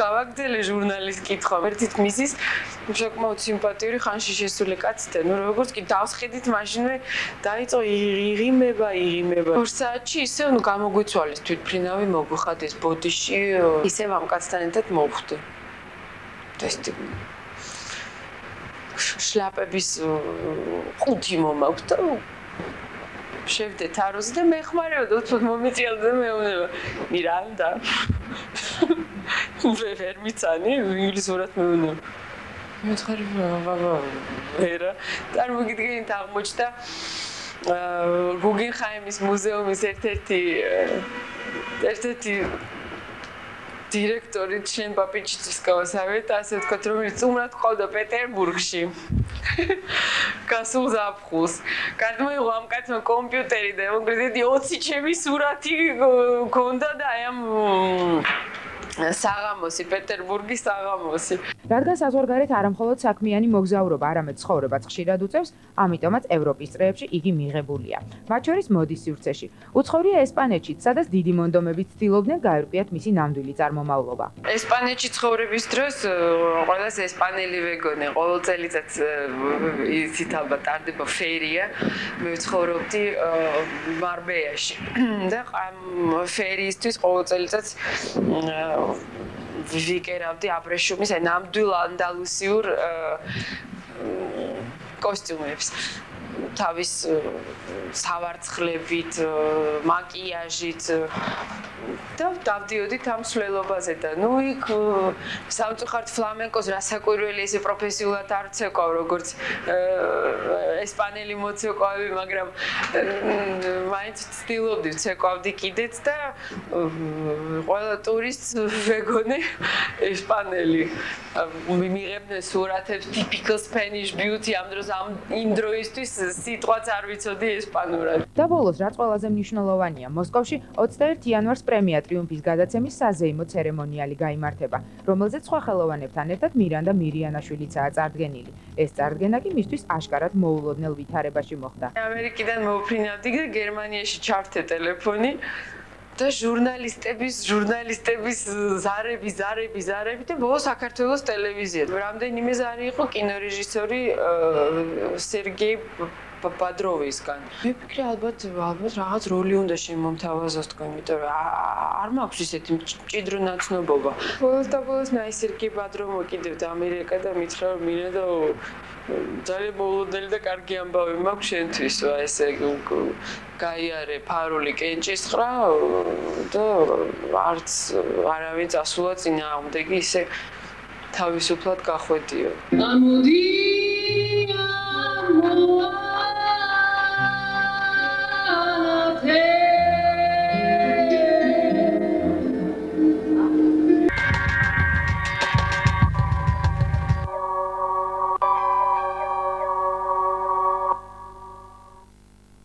გავაგრძელე ჟურნალის კითხვა. ერთით მისის საკმაოდ სიმპათიური ხანში შესული კაცი და როგორც კი დავსხედით მაშინვე დაიწყო იღიმება. 2 საათში ისე გამოგვიცვალეს თვითფრინავი მოგვიხადეს ბოდიში, ისევ ამ კაცთან ერთად მოვხვდი. შლაპების 5 მომაქვს და შევდეთ აროზე და მეხმარებოდა, უცბად მომიწიალდა და მეუბნება მირანდა. ვერ მიცანი, ინგლისურად მეუბნება. მეთხარი ბაბა ვერა. წარმოგიდგენთ აღმოჩნდა გუგენჰაიმის მუზეუმის ერთ-ერთი დირექტორი ჩენ პაპიჩიცკოვსავით, ასე ვთქვათ, რომელიც უმრად ყავდა პეტერბურგში. გასულ ზაფხულს. გადმოიღო ამ კაცმა კომპიუტერი და მოგვიძედი 20 ჩემი სურათი გქონდა და აი ამ საღამოსი, პეტერბურგის საღამოსი. რადგან საზღვარგარეთ არამხოლოდ საქმიანი მოგზაურობა, არამედ ცხოვრებაც ხშირად უწევს, ამიტომაც ევროპის წრეებში იგი მიღებულია. მათ შორის მოდის სივრცეში. უცხოვრია ესპანეთშიც, სადაც დიდი მონდომებით ცდილობდნენ გაერკვიათ მისი ნამდვილი წარმომავლობა. ესპანეთში ცხოვრების დროს ყველას ესპანელი ვეგონე, ყოველ წელიწადს იცით ალბათ ტარდება ფერია. მე ვცხოვრობდი მარბეიაში და ამ ფერიისთვის ყოველ წელიწადს ვიკერავდი აბრეშუმის, აი ნამდვილ ანდალუსიურ კოსტიუმებს. თავის სავარცხლებით, მაკიაჟით და დავდიოდით ამ სვლელობაზე და ნუ იქ სამწუხაროდ ფლამენკოს რასაკვირველი ესე პროფესიულად არ ცეკვავ როგორც ესპანელი მოცეკვავი, მაგრამ მაინც ვცდილობდი ვცეკვავდი კიდეც და ყველა ტურისტს ვეგონე ესპანელი მიღებდნენ სურათებს typical Spanish beauty ამ დროს იმ დროისთვის სიტყვაც არ ვიცოდი ესპანურად. და ბოლოს რაც ყველაზე მნიშვნელოვანია, მოსკოვში 21 იანვარს პრემია ტრიუმფის გადაცემის საზეიმო ცერემონიალი გაიმართება, რომელზეც სხვა ხელოვანებთან ერთად მირანდა მირიანაშვილიცაა წარდგენილი. ეს წარდგენა კი მისთვის აშკარად მოულოდნელ ვითარებაში მოხდა. ამერიკიდან მოვფრინავდი და გერმანიაში ჩავთე ტელეფონი და ჟურნალისტების ზარები და ბოლოს საქართველოს ტელევიზია. რამდენიმე ზარი იყო კინორეჟისორი სერგეი ბადროვისგან. მე ვფიქრე ალბათ რაღაც როლი უნდა შემომთავაზოს თქვენ, იმიტომ რომ არ მაქვს ისეთი მჭიდრო ნაცნობობა. ბოლოს ნაი სერგეი ბადროვ მოკიდებდა ამერიკა და მითხრა რომ მინდა ძალიან მოულოდნელი და კარგი ამბავი მაქვს შენთვის, ესე გაიარე ფარული კენჭისყრა და არც არავინ წასულა წინააღმდეგი ისე თავისუფლად გახვედიო.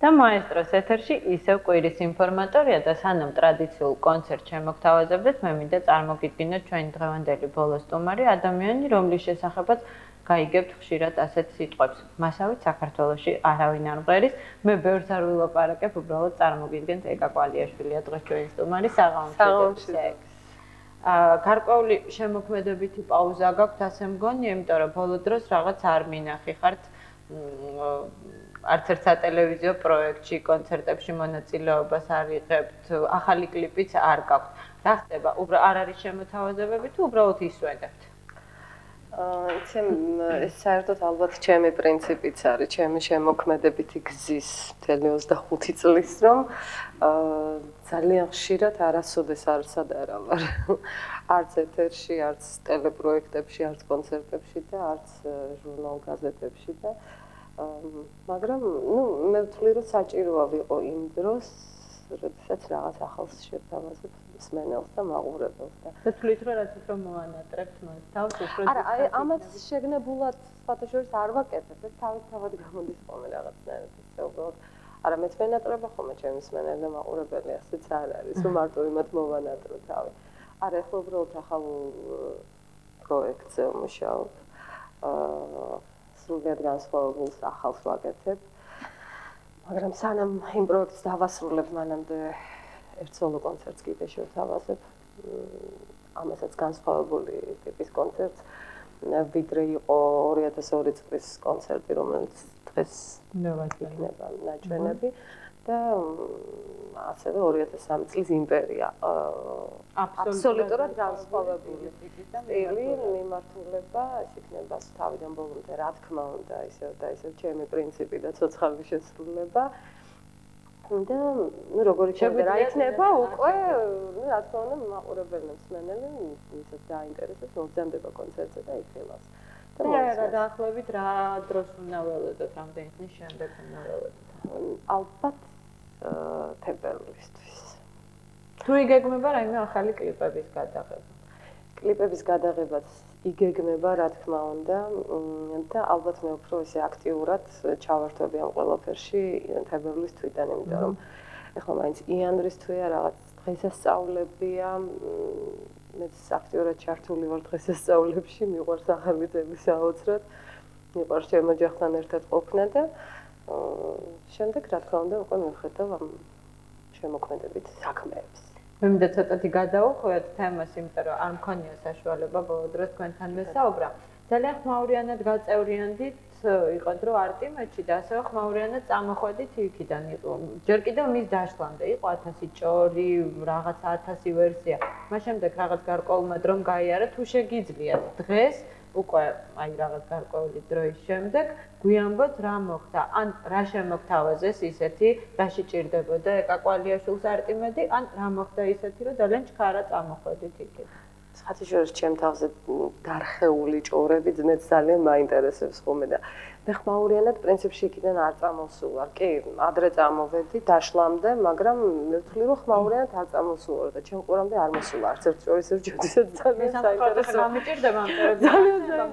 და მაესტროს ეთერში ისევ კვირის ინფორმატორია და სანამ ტრადიციულ კონცერტს შემოგთავაზებდეთ, მე მინდა წარმოგიდგინოთ ჩვენი დღევანდელი ბოლო სტუმარი ადამიანი, რომლის შესახებაც გაიგებთ ხშირად ასეთ სიტყვებს. მასავით საქართველოში არავინ არ მღერის, მე ბევრს არ ვილაპარაკებ, უბრალოდ წარმოგიდგენთ ეკა კვალიაშვილია დღეს ჩვენი სტუმარი. საღამომშვიდობ. გარკვეული შემოქმედებითი პაუზა გაქვთ, ასე მგონია, იმიტომ რომ ბოლო დროს რაღაც არ მინახი ხართ არც ერთ სატელევიზიო პროექტში, კონცერტებში მონაწილეობას არ იღებთ, ახალი კლიპიც არ გაქვთ. რა ხდება? არ არის შემოთავაზებები თუ უბრალოდ ისვენებთ? იცი, ეს საერთოდ ალბათ ჩემი პრინციპიც არის, ჩემი შემოქმედებითი გზის მთელი 25 წლის, რომ ძალიან ხშირად არასოდეს არცად არა ვარ. არც ეთერში, არც ტელეპროექტებში, არც კონცერტებში და არც ჟურნალ გაზეთებში და მაგრამ მე ვთვლი რომ საჭიროა ვიყო იმ დროს, როდესაც რაღაც ახალს შევთავაზებ მსმენელს და მაყურებელს და ვთვლით რომ რაც უფრო მოანატრებთ მას თავს უფრო არა, აი ამას შეგნებულად სხვათა შორის არ ვაკეთებ, ეს თავისთავად გამოდის ხოლმე რაღაცნაირად ისე უბრალოდ არა მეც ვენატრება ხოლმე ჩემი მსმენელი და მაყურებელი ასეც არ არის, რომ მარტო იმათ მოვანატრო თავი. არა, ახლა უბრალოდ ახალ პროექტზე ვმუშაობ. სრულიად განსხვავებულს ახალს ვაკეთებ. მაგრამ სანამ იმ პროექტს დავასრულებ, მანამდე ერთ სოლო კონცერტს კიდე შევთავაზებ. ამასაც განსხვავებული ტიპის კონცერტს, ვიდრე იყო 2002 წლის კონცერტი, რომელიც დღეს იქნება ნაჩვენები და ასევე 2003 წლის იმპერია. აბსოლუტურად განსხვავებული სტილი, მიმართულება, ეს იქნება თავიდან ბოლომდე, რა თქმა უნდა, ისევ და ისევ ჩემი პრინციპი და ცოცხალი შესრულება. და როგორი შეიძლება რა იქნება უკვე, რა თქმა უნდა, მაყურებელი მსმენელი, ვისაც დაინტერესებს, მოგზაურდება კონცერტზე და იქნებას. და დაახლოებით რა დროს უნდა ველოდოთ, რამდენი ხნის შემდეგ უნდა ველოდოთ? ალბათ თებერვლისთვის. თუ იგეგმება რაიმე ახალი კლიპების გადაღება? კლიპების გადაღებაც იგეგმება, რა თქმა უნდა, და ალბათ მე უფრო ისე აქტიურად ჩავართვები ამ ყველაფერში თებერვლის თვიდან, იმიტომ რომ ეხლა მაინც იანვრის თვეა, რაღაც დღესასწაულებია, მეც აქტიურად ჩართული ვარ დღესასწაულებში, მიყვარს ახალი წელი საოცრად. მიყვარს ჩემ ოჯახთან ერთად ყოფნა და შემდეგ რა თქმა უნდა უკვე მივხედავ ამ შემოქმედებით საქმეებს. მე მინდა ცოტათი გადავუხვიოთ თემას, იმიტომ რომ არ მქონია საშუალება ბოლო დროს თქვენთან ვესაუბრა. ძალიან ხმაურიანად გაწევრიანდით, იყოთ რომ არტიმეთში და ასევე ხმაურიანად წამოხვედით იქიდან. ჯერ კიდევ მის დაშლამდე იყო 1000 ჭორი, რაღაცა 1000 ვერსია. მას შემდეგ რაღაც გარკვეულმა დრომ გაიარა, თუ შეგიძლიათ დღეს უკვე აი რაღაც გარკვეული დროის შემდეგ გვიამბოთ რა მოხდა, ან რა შემოგთავაზეს ისეთი, რაში ჭირდებოდა ეკა კვალიაშვილს არტიმედი, ან რა მოხდა ისეთი, რომ ძალიან ჩქარა წამოხვედით იქით. ხათიშორის ჩემ თავზე დარხეული ჭორები ძმებს ძალიან მაინტერესებს ხოლმე და მე ხმაურიანად პრინციპში იქიდან არ წამოსულვარ. კი, ადრე წამოვედი დაშლამდე, მაგრამ მე ვთვლი რომ ხმაურიანად არ წამოსულვარ და ჩემ ყურამდე არ მოსულა არც ერთ ჭორის ჯოდისაც ძალიან საინტერესო. გამიჭირდება ამ წერები,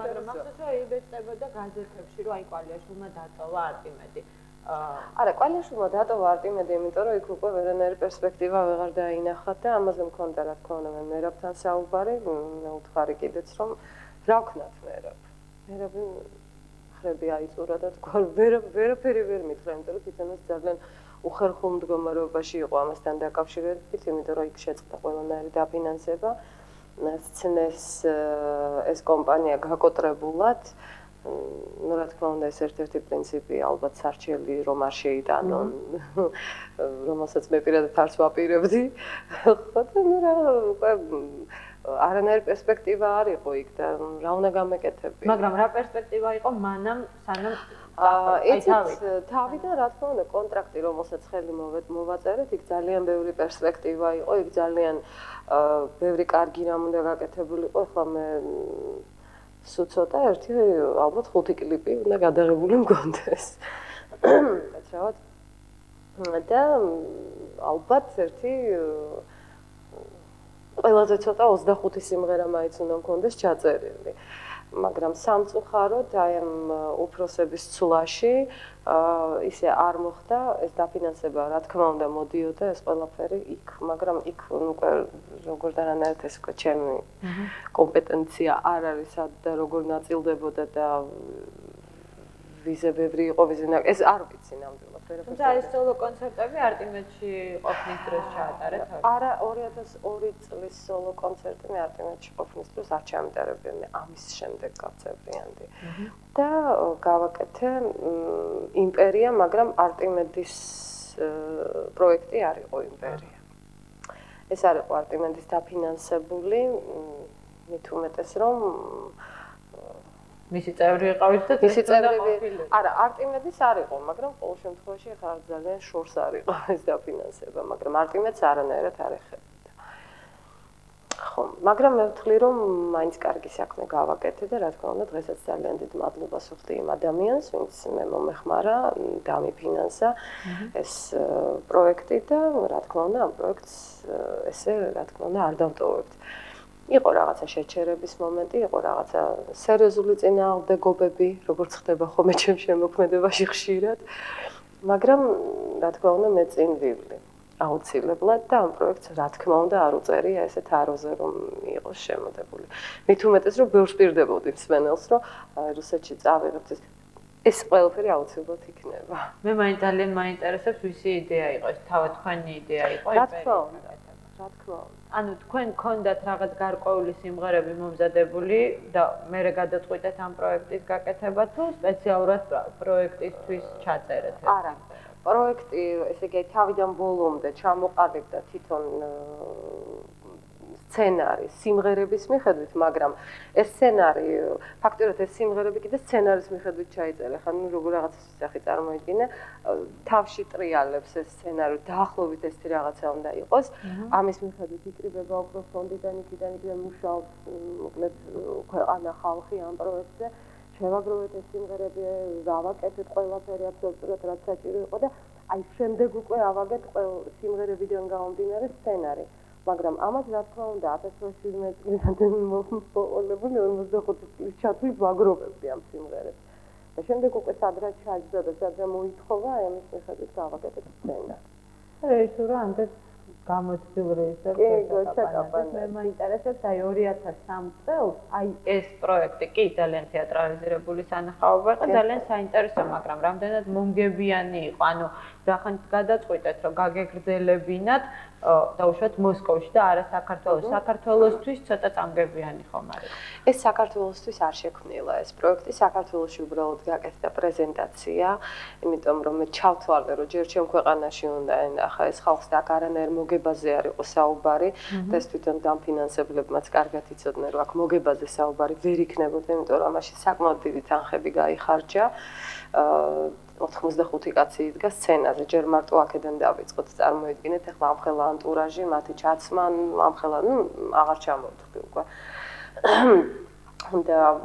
მაგრამ მახსოვს რომ იბეჭდებოდა გაზეთებში რომ აი კვალიაშვილმა დატოვა არტიმედი. არა, კვალიაშვილმა დატოვა არტიმედი, იმიტომ რომ იქ უკვე ვერანაირი პერსპექტივა ვეღარ დაინახა და ამაზე მქონდა რა თქმა უნდა მე მერაბთან საუბარი, მე ვთხარი კიდეც რომ რა ვქნათ მერაბ. მერაბი ხრები აიწურა და თქვა ვერაფერი ვერ მითხრა, იმიტომ რომ თვითონაც ძალიან უხერხულ მდგომარეობაში იყო ამასთან დაკავშირებით, იმიტომ რომ იქ შეწყდა ყველანაირი დაფინანსება. სცენეს ეს კომპანია გაკოტრებულად ну, რა თქმა უნდა, ეს ერთ-ერთი პრინციპი ალბათ სარჩელი რომ არ შეიტანონ, რომელსაც მე პირადად არც ვაპირებდი. ხო და ну რა არანაირი პერსპექტივა არ იყო იქ და რა უნდა გამეკეთებინა. მაგრამ რა პერსპექტივა იყო მანამ სანამ თავიდან რა თქმა უნდა კონტრაქტი რომელსაც ხელი მოვაწერეთ, იქ ძალიან ბევრი პერსპექტივა იყო, იქ ძალიან ბევრი კარგი რამ უნდა გაკეთებულიყო, ახლა მე სუცოტა ერთი ალბათ 5 კლიპი უნდა გადაღებული მქონდეს. კაცრავად. და ალბათ ერთი ყველაზე ცოტა 25 სიმღერა მაინც უნდა მქონდეს ჩაწერილი. მაგრამ სამწუხაროდ აი ამ უფროსების ცვლაში ისე არ მოხდა, ეს დაფინანსება რა თქმა უნდა მოდიოდა ეს ყველაფერი იქ, მაგრამ იქ უკვე როგორ დანაირად ეს უკვე ჩემი კომპეტენცია არ არის და როგორ ნაწილდებოდა და ვიზე ბევრი იყო ვიზე ეს არ ვიცი ნამდვილად ვერაფერს. თუმცა ეს სოლო კონცერტები არტიმედში ყოფნის დროს ჩაატარეთ? არა, 2002 წლის სოლო კონცერტი მე არტიმედში ყოფნის დროს არ ჩამიტარებია, მე ამის შემდეგ გავწევრიანდი. და გავაკეთე იმპერია, მაგრამ არტიმედის პროექტი არ იყო იმპერია. ეს არ იყო არტიმედის დაფინანსებული, მით უმეტეს რომ მისი წევრი იყავით და მისი წევრები არა არტიმედის არ იყო, მაგრამ ყოველ შემთხვევაში ხარ ძალიან შორს არ იყო ეს დაფინანსება, მაგრამ არტიმედს არანაირად არ ეხებოდა. ხო, მაგრამ მე ვთვლი რომ მაინც კარგი საქმე გავაკეთე და რა თქმა უნდა დღესაც ძალიან დიდ მადლობას ვუხდი იმ ადამიანს, ვინც მე მომეხმარა, დამიფინანსა ეს პროექტი და რა თქმა უნდა ამ პროექტს ესე რა თქმა უნდა არ დავტოვებთ. იყო რაღაცა შეჩერების მომენტი, იყო რაღაცა სერიოზული წინააღმდეგობები, როგორც ხდება ხოლმე ჩემ შემოქმედებაში ხშირად, მაგრამ რა თქმა უნდა მე წინ ვივლი აუცილებლად და ამ პროექტს რა თქმა უნდა არ უწერია ესეთ აროზე რომ იყოს შემოდებული. მით უმეტეს რომ ბევრს პირდებოდი მსმენელს, რომ რუსეთში წავიღებთ ეს ყველაფერი აუცილებლად იქნება. მე ძალიან მაინტერესებს ვისი იდეა იყო ეს, თავად თქვენი იდეა იყო რა თქმა უნდა. რა თქმა უნდა. ანუ თქვენ გქონდათ რაღაც გარკვეული სიმღერები მომზადებული და მერე გადაწყვიტეთ ამ პროექტის გაკეთება თუ სპეციალურად პროექტისთვის ჩაწერეთ? არა. პროექტი, ესე იგი, თავიდან ბოლომდე ჩამოყალიბდა თვითონ სცენარი სიმღერების მიხედვით, მაგრამ ეს სცენარი, ფაქტობრივად ეს სიმღერები კიდე სცენარის მიხედვით ჩაიწერა. ხან როგორ რაღაც სახე წარმოიდგინე, თავში ტრიალებს ეს სცენარი, დაახლოებით ეს რაღაცა უნდა იყოს. ამის მიხედვით იკრიბება უფრო ფონდიდან, იქიდან მუშაობს, მოკლედ ქვეყანა ხალხი ამ პროექტზე. შევაგროვეთ ეს სიმღერები, გავაკეთეთ ყველაფერი აბსოლუტურად რაც საჭირო იყო და აი შემდეგ უკვე ავაგეთ სიმღერებიდან გამომდინარე სცენარი. მაგრამ ამას რა თქმა უნდა 2017 წლიდან მოყოლებული 45 წლის ჩათვლით ვაგროვებდი ამ სიმღერებს. და შემდეგ უკვე სადღაც ჩაჯდა და სადღაც მოითხოვა, აი ამის მიხედვით გავაკეთეთ სცენარი. ეს რა ამდენ გამოცდილ რეჟისორს ჩაკაპანეს. მე მაინტერესებს აი 2003 წელს აი ეს პროექტი კი ძალიან თეატრალიზირებული სანახაობა იყო, ძალიან საინტერესო, მაგრამ რამდენად მომგებიანი იყო. ანუ რახან გადაწყვიტეთ, რომ გაგეგრძელებინათ დაუშვათ მოსკოვში და არა საქართველოს. საქართველოსთვის ცოტა წამგებიანი ხომ არის. ეს საქართველოსთვის არ შექმნილა ეს პროექტი, საქართველოში უბრალოდ გაკეთდა პრეზენტაცია, იმიტომ რომ მე ჩავთვალე, რომ ჯერ ჩემ ქვეყანაში უნდა ენახა ეს ხალხს და არანაირ მოგებაზე არ იყო საუბარი და ეს თვითონ დამფინანსებლებმაც კარგად იცოდნენ, რომ აქ მოგებაზე საუბარი ვერ იქნებოდა, იმიტომ რომ ამაში საკმაოდ დიდი თანხები გაიხარჯა. 85 კაცი იდგა სცენაზე, ჯერ მარტო აქედან დავიწყოთ, წარმოიდგინეთ, ახლა ამხელა ანტურაჟი, მათი ჩაცმა, ამხელა, აღარ ჩამოვთვლი უკვე. და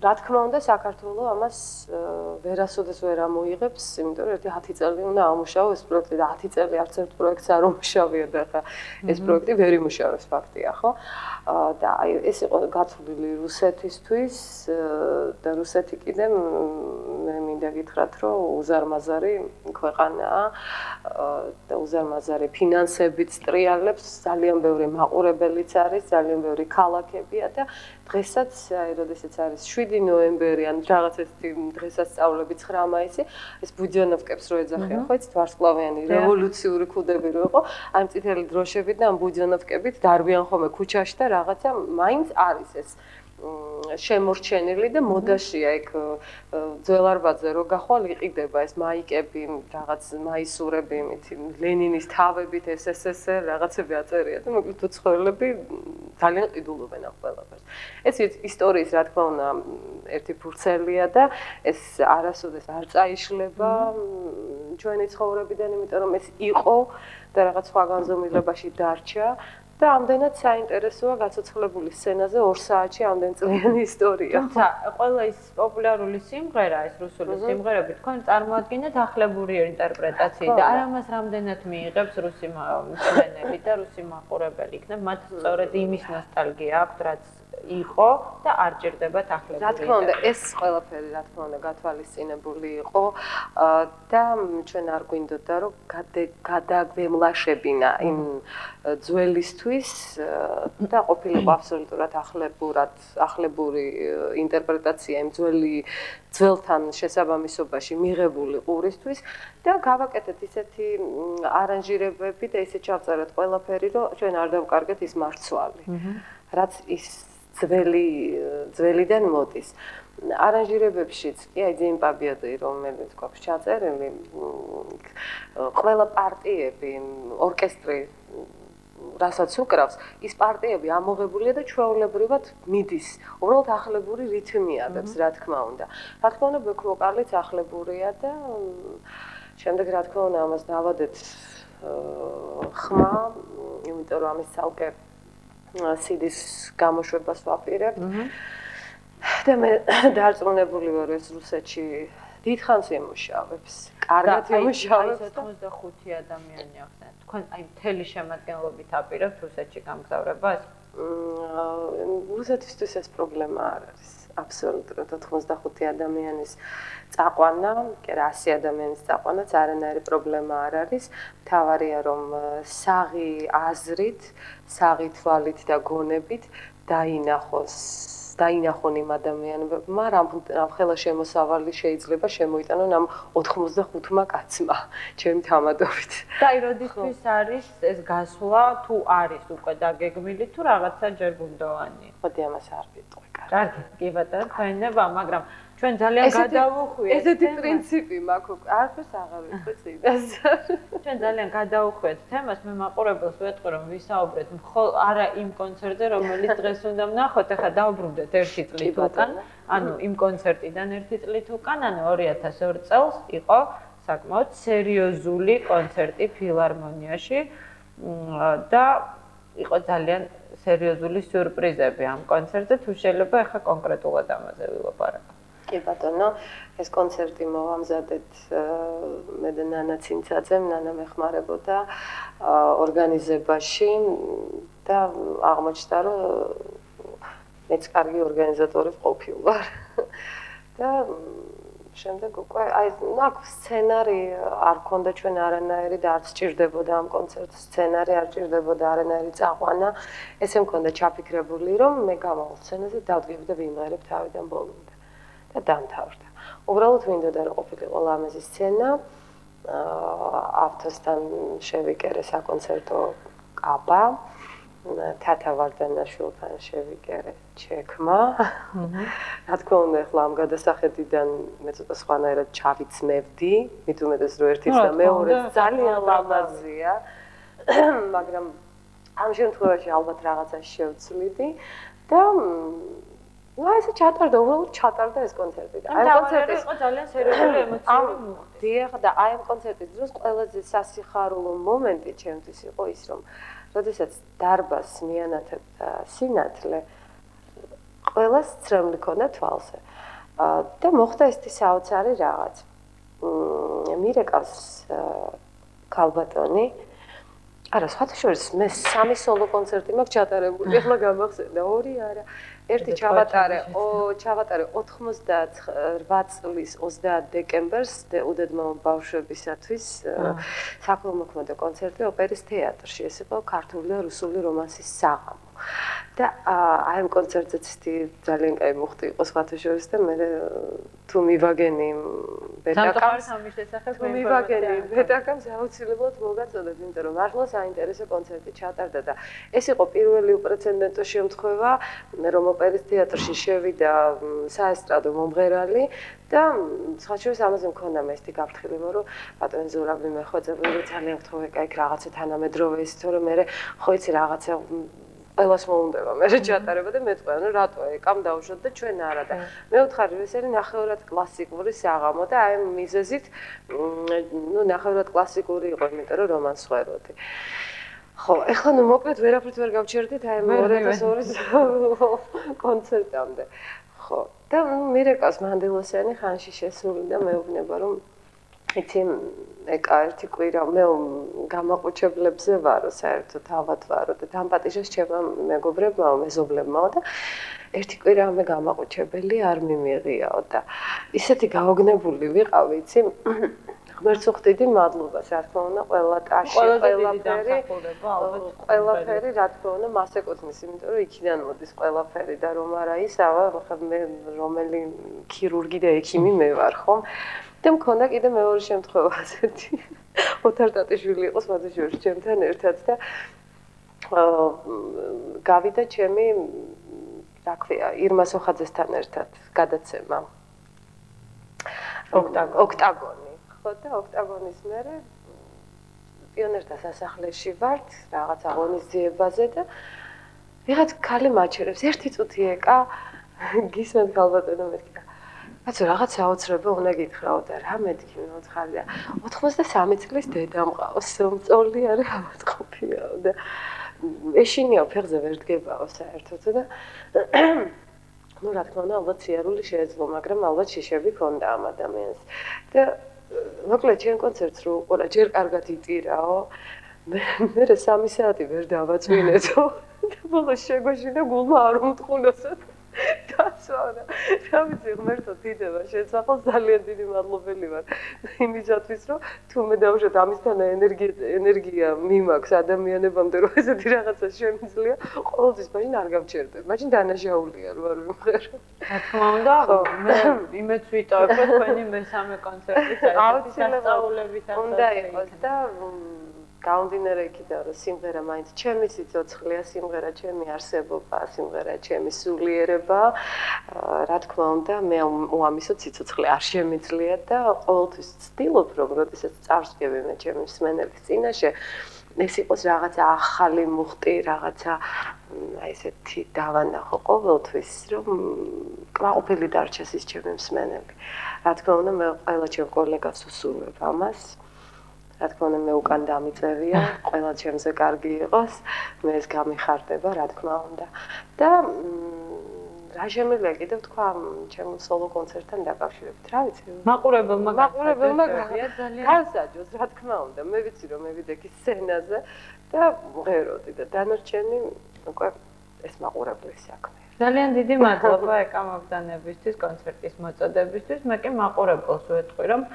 რა თქმა უნდა, საქართველოს ამას ვერასოდეს ვერ ამოიღებს, იმიტომ რომ ერთი 10 წელი უნდა ამუშაო ეს პროექტი და 10 წელი არც ერთ პროექტს არ უმუშავია და ახლა ეს პროექტი ვერ იმუშავებს ფაქტია, ხო? და აი ეს იყო გათვლილი რუსეთისთვის და რუსეთი კიდე მე მინდა გითხრათ, რომ უზარმაზარი ქვეყანაა და უზარმაზარი ფინანსებით სტრიალებს, ძალიან ბევრი მაყურებელიც არის, ძალიან ბევრი ქალაქებია და დღესაც აი როდესაც არის 7 ნოემბერი ან რაღაც ეს დღესასწაულები 9 მაისი ეს ბუდიონოვკებს რო ეძახიან ხო იცით ვარსკვლავიანი რევოლუციური ქუდები რო იყო აი მწითელი დროშებით და ამ ბუდიონოვკებით დარბიან ხოლმე ქუჩაში და რაღაცა მაინც არის ეს შემორჩენილი და მოდაშია იქ ძველარბაძე რო გახვალ იყიდება ეს მაიკები რაღაც მაისურები იმით ლენინის თავებით SSSR რაღაცები აწერია და მოკლედ უცხოელები ძალიან ყიდულობენ ამ ყველაფერს ეს ისტორიის რა თქმა უნდა ერთი ფურცელია და ეს არასოდეს არ წაიშლება ჩვენი ცხოვრებიდან იმიტომ რომ ეს იყო და რაღაც სხვა განზომილებაში დარჩა და ამდენად საინტერესოა გაცოცხლებული სცენაზე 2 საათში ამდენ წლიანი ისტორია. თუმცა ყველა ის პოპულარული სიმღერა, ეს რუსული სიმღერები თქვენ წარმოადგენთ ახლებური ინტერპრეტაციით და არ ამას რამდენად მიიღებს რუსი მსმენელი და რუსი მაყურებელი იქნებ, მათ სწორედ იმის ნოსტალგია აქვთ, რაც იყო და არ ჭირდებათ ახლებური. რა თქმა უნდა, ეს ყველაფერი რა თქმა უნდა გათვალისწინებული იყო და ჩვენ არ გვინდოდა რომ გადაგვემლაშებინა იმ ძველისთვის და ყოფილიყო აბსოლუტურად ახლებური ინტერპრეტაცია იმ ძველთან შესაბამისობაში მიღებული ყურისთვის და გავაკეთეთ ისეთი არანჟირებები და ისე ჩავწერეთ ყველაფერი რომ ჩვენ არ დავკარგეთ ის მარცვალი რაც ის ძველიდან მოდის. არანჟირებებშიც კი აი ძიმპაბიადი რომელიც გვაქვს ჩაწერილი ყველა პარტიები ორკესტრი რასაც უკრავს ის პარტიები ამოღებულია და ჩვეულებრივად მიდის უბრალოდ ახლებური რითმი ადებს რა თქმა უნდა რა თქმა უნდა ბექ ვოკალიც ახლებურია და შემდეგ რა თქმა უნდა ამას დავადეთ ხმა იმიტომ რომ ამის ცალკე CD-ს გამოშვებას ვაპირებ და მე დარწმუნებული ვარ ეს რუსეთში დიდხანს იმუშავებს. კარგად იმუშავებს. 85 ადამიანი ახსენეთ. თქვენ აი მთელი შემადგენლობით აპირებთ რუსეთში გამგზავრებას? რუსეთისთვის ეს პრობლემა არ არის. აბსოლუტურად 85 ადამიანის წაყვანა, კი 100 ადამიანის წაყვანაც არანაირი პრობლემა არ არის. მთავარია რომ საღი აზრით, საღი თვალით და გონებით დაინახონ იმ ადამიანებმა, რამ ხელა შემოსავალი შეიძლება შემოიტანონ ამ 85-მა კაცმა, ჩემი თამადობით. და აი როდისთვის არის ეს გასვლა, თუ არის უკვე დაგეგმილი, თუ რაღაცა ჯერ ბუნდოვანი? მოდი ამას არ ვიტყვი. კარგი, კი ბატონო, თქვენება, მაგრამ ჩვენ ძალიან გადავუხვიეთ. ესეთი პრინციპი მაქვს, არაფერს აღარ ვიტყვი წინას. ჩვენ ძალიან გადავუხვიეთ თემას, მე მაყურებელს ვეტყვი რომ ვისაუბრეთ არა იმ კონცერტზე, რომელიც დღეს უნდა ვნახოთ, ახლა დავბრუნდეთ 1 წლით უკან, ანუ იმ კონცერტიდან 1 წლით უკან, ანუ 2002 წელს იყო საკმაოდ სერიოზული კონცერტი ფილარმონიაში და იყო ძალიან სერიოზული სიურპრიზები ამ კონცერტზე, თუ შეიძლება ახლა კონკრეტულად ამაზე ვილაპარაკო. კი ბატონო, ეს კონცერტი მოვამზადეთ მე და ნანა ცინცაძემ, ნანა მეხმარებოდა ორგანიზებაში და აღმოჩნდა რომ მეც კარგი ორგანიზატორი ვყოფილვარ. და შემდეგ უკვე აი აქ სცენარი არ ქონდა ჩვენ არანაირი და არც ჭირდებოდა ამ კონცერტს სცენარი არ ჭირდებოდა არანაირი წაყვანა ესე მქონდა ჩაფიქრებული რომ მე გამავალ სცენაზე დავდგები და ვიმღერებ თავიდან ბოლომდე და დამთავრდა უბრალოდ მინდოდა რომ ყოფილიყო ლამაზი სცენა ავთოსთან შევიკერე საკონცერტო კაბა თათა ვარდანაშვილთან შევიკერე ჩექმა. რა თქმა უნდა, ახლა ამ გადასახედიდან მე ცოტა სხვანაირად ჩავიცმევდი, მით უმეტეს რომ ერთიც და მეორეც ძალიან ლამაზია, მაგრამ ამ შემთხვევაში ალბათ რაღაცას შევცვლიდი და ну ესე ჩატარდა, უბრალოდ ჩატარდა ეს კონცერტი. აი კონცერტი იყო ძალიან სერიოზული ემოციური მოხდა. დიახ და აი ამ კონცერტის დროს ყველაზე სასიხარულო მომენტი ჩემთვის იყო ის რომ როდესაც დარბაზს მიანათებდა სინათლე ყველას წრემლი ქონდა თვალზე. და მოხდა ესეთი საოცარი რაღაც. მირეკავს ქალბატონი არა, სხვათა შორის მე 3 სოლო კონცერტი მაქვს ჩატარებული. ეხლა გამახსენდა 2 არა. ერთი ჩავატარე 98 წლის 30 დეკემბერს უდედმო ბავშვებისათვის საქველმოქმედო კონცერტი ოპერის თეატრში. ეს იყო ქართული და რუსული რომანსის საღამო. და აი ამ კონცერტზეც ძალიან კაი მოხდი იყო სხვათა შორის და მე თუ მივაგენი ბეტაკამს ბეტაკამს აუცილებლად მოგაწოდებ, იმიტომ რომ მართლა საინტერესო კონცერტი ჩატარდა და ეს იყო პირველი უპრეცედენტო შემთხვევა, რომ ოპერის თეატრში შევიდა საესტრადო მომღერალი და სხვა შორის ამაზე მქონდა მე ესეთი გაფრთხილება, რომ ბატონი ზურაბი მეხვეწებული ძალიან გთხოვე, კაი რაღაცა თანამედროვე ის თორე მე ხო იცი რაღაცა ყველას მოუნდება მე ჩატარება და მეწყვა, ну რატო ეკამ დავუშვათ და ჩვენ არა და მე ვთხარი ეს არის ნახევრად კლასიკური საღამო და აი მიზეზით ну ნახევრად კლასიკური იყო, იმიტომ რომ რომანს ხვეროდი. ხო, ეხლა ну მოკლედ ვერაფრით ვერ გავჩერდით აი 2002 კონცერტამდე. ხო, და მირეკავს მანდილოსიანი ხანში შესული და მეუბნება რომ იცი ეკა ერთი კვირა მე გამაყუჩებლებზე ვარო საერთოდ ავად ვარო და დამპატიჟეს ჩემმა მეგობრებმა მეზობლებმაო და ერთი კვირა მე გამაყუჩებელი არ მიმიღიაო და ისეთი გაოგნებული ვიყავი იცი ღმერთს ვხდიდი მადლობას რა თქმა უნდა ყველა ტაში ყველაფერი რა თქმა უნდა მას ეკუთვნის იმიტომ რომ იქიდან მოდის ყველაფერი და რომ არა ის ავა ხა მე რომელი ქირურგი და ექიმი მე ვარ ხომ და მქონდა კიდე მეორე შემთხვევა ასეთი ოთარ ტატიშვილი იყო სხვათა შორის ჩემთან ერთად და გავიდა ჩემი რა ქვია ირმა სოხაძესთან ერთად გადაცემა ოქტაგონი ხო და ოქტაგონის მერე პიონერთა სასახლეში ვართ რაღაც აღონისძიებაზე და ვიღაც ქალი მაჩერებს ერთი წუთი ეკა გისმენთ ქალბატონო მეთქი კაცო რაღაც საოცრება უნდა გითხრაო და რა მეთქი მოთხარი და 93 წლის დედა მყავს მომწოლი არა ავატყოფიაო და ეშინიაო ფეხზე ვერ დგებაო საერთოდ და ну რა თქმა უნდა ალბათ სიარული შეეძლო მაგრამ ალბათ შიშები ქონდა ამ ადამიანს და მოკლედ ჩემ კონცერტს რო უყურა ჯერ კარგად იტირაო მე 3 საათი ვერ დავაწვინეთო და ბოლოს შეგვეშინა გულმა არ უმტყუნოსო დასვანა რა ვიცი ღმერთო დიდება შეცახოს ძალიან დიდი მადლობელი ვარ იმისათვის რომ თუ მე დავუშვათ ამისთან ენერგია მიმაქვს ადამიანებამდე რომ ესეთი რაღაცა შემიძლია ყოველთვის მაშინ არ გავჩერდებ მაშინ დანაშაულია რო არ ვიმღერო რა თქმა უნდა მე იმეც ვიტოვებ რომ თქვენი მესამე კონცერტი საერთოდ უნდა იყოს და გაუნდინარე იქიდან რომ სიმღერა მაინც ჩემი სიცოცხლეა, სიმღერა ჩემი არსებობა, სიმღერა ჩემი სულიერება. რა თქმა უნდა, მე უამისო სიცოცხლე არ შემიძლია და ყოველთვის ვცდილობ, რომ როდესაც წარსდგები მე ჩემი მსმენელის წინაშე, ეს იყოს რაღაცა ახალი მუხტი, რაღაცა აი ესეთი დავანახო ყოველთვის, რომ კმაყოფილი დარჩეს ის ჩემი მსმენელი. რა თქმა უნდა, მე ყველა ჩემ კოლეგას უსურვებ ამას. რა თქმა უნდა მე უკან დამიწევია, ყველა ჩემზე კარგი იყოს, მე ეს გამიხარდება, რა თქმა უნდა. და რა შემიძლია კიდევ თქვა ჩემ სოლო კონცერტთან დაკავშირებით, რა ვიცი? მაყურებელმა განსაჯოს, რა თქმა უნდა, მე ვიცი რომ მე ვიდექი სცენაზე და მღეროდი და დანარჩენი უკვე ეს მაყურებლის საქმეა. ძალიან დიდი მადლობა ეკამოგდანებისთვის, კონცერტის მოწოდებისთვის. მე კი მაყურებელს ვეთქვი, რომ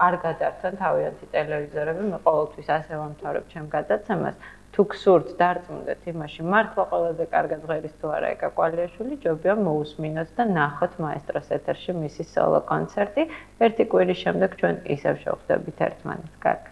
არ გადარჩენ თავიანთი ტელევიზორები, მე ყოველთვის ასე ვამთავრებ ჩემ გადაცემას. თუ გსურთ დარწმუნდეთ იმაში, მართლა ყველაზე კარგად ღერის თუ არა ეკა კვალიაშვილი, ჯობია მოусმინოთ და ნახოთ მაესტროს ეთერში მისი სოლო კონცერტი. ერთი კვირის შემდეგ ჩვენ ისევ შევხვდებით ერთმანეთს. კარგად.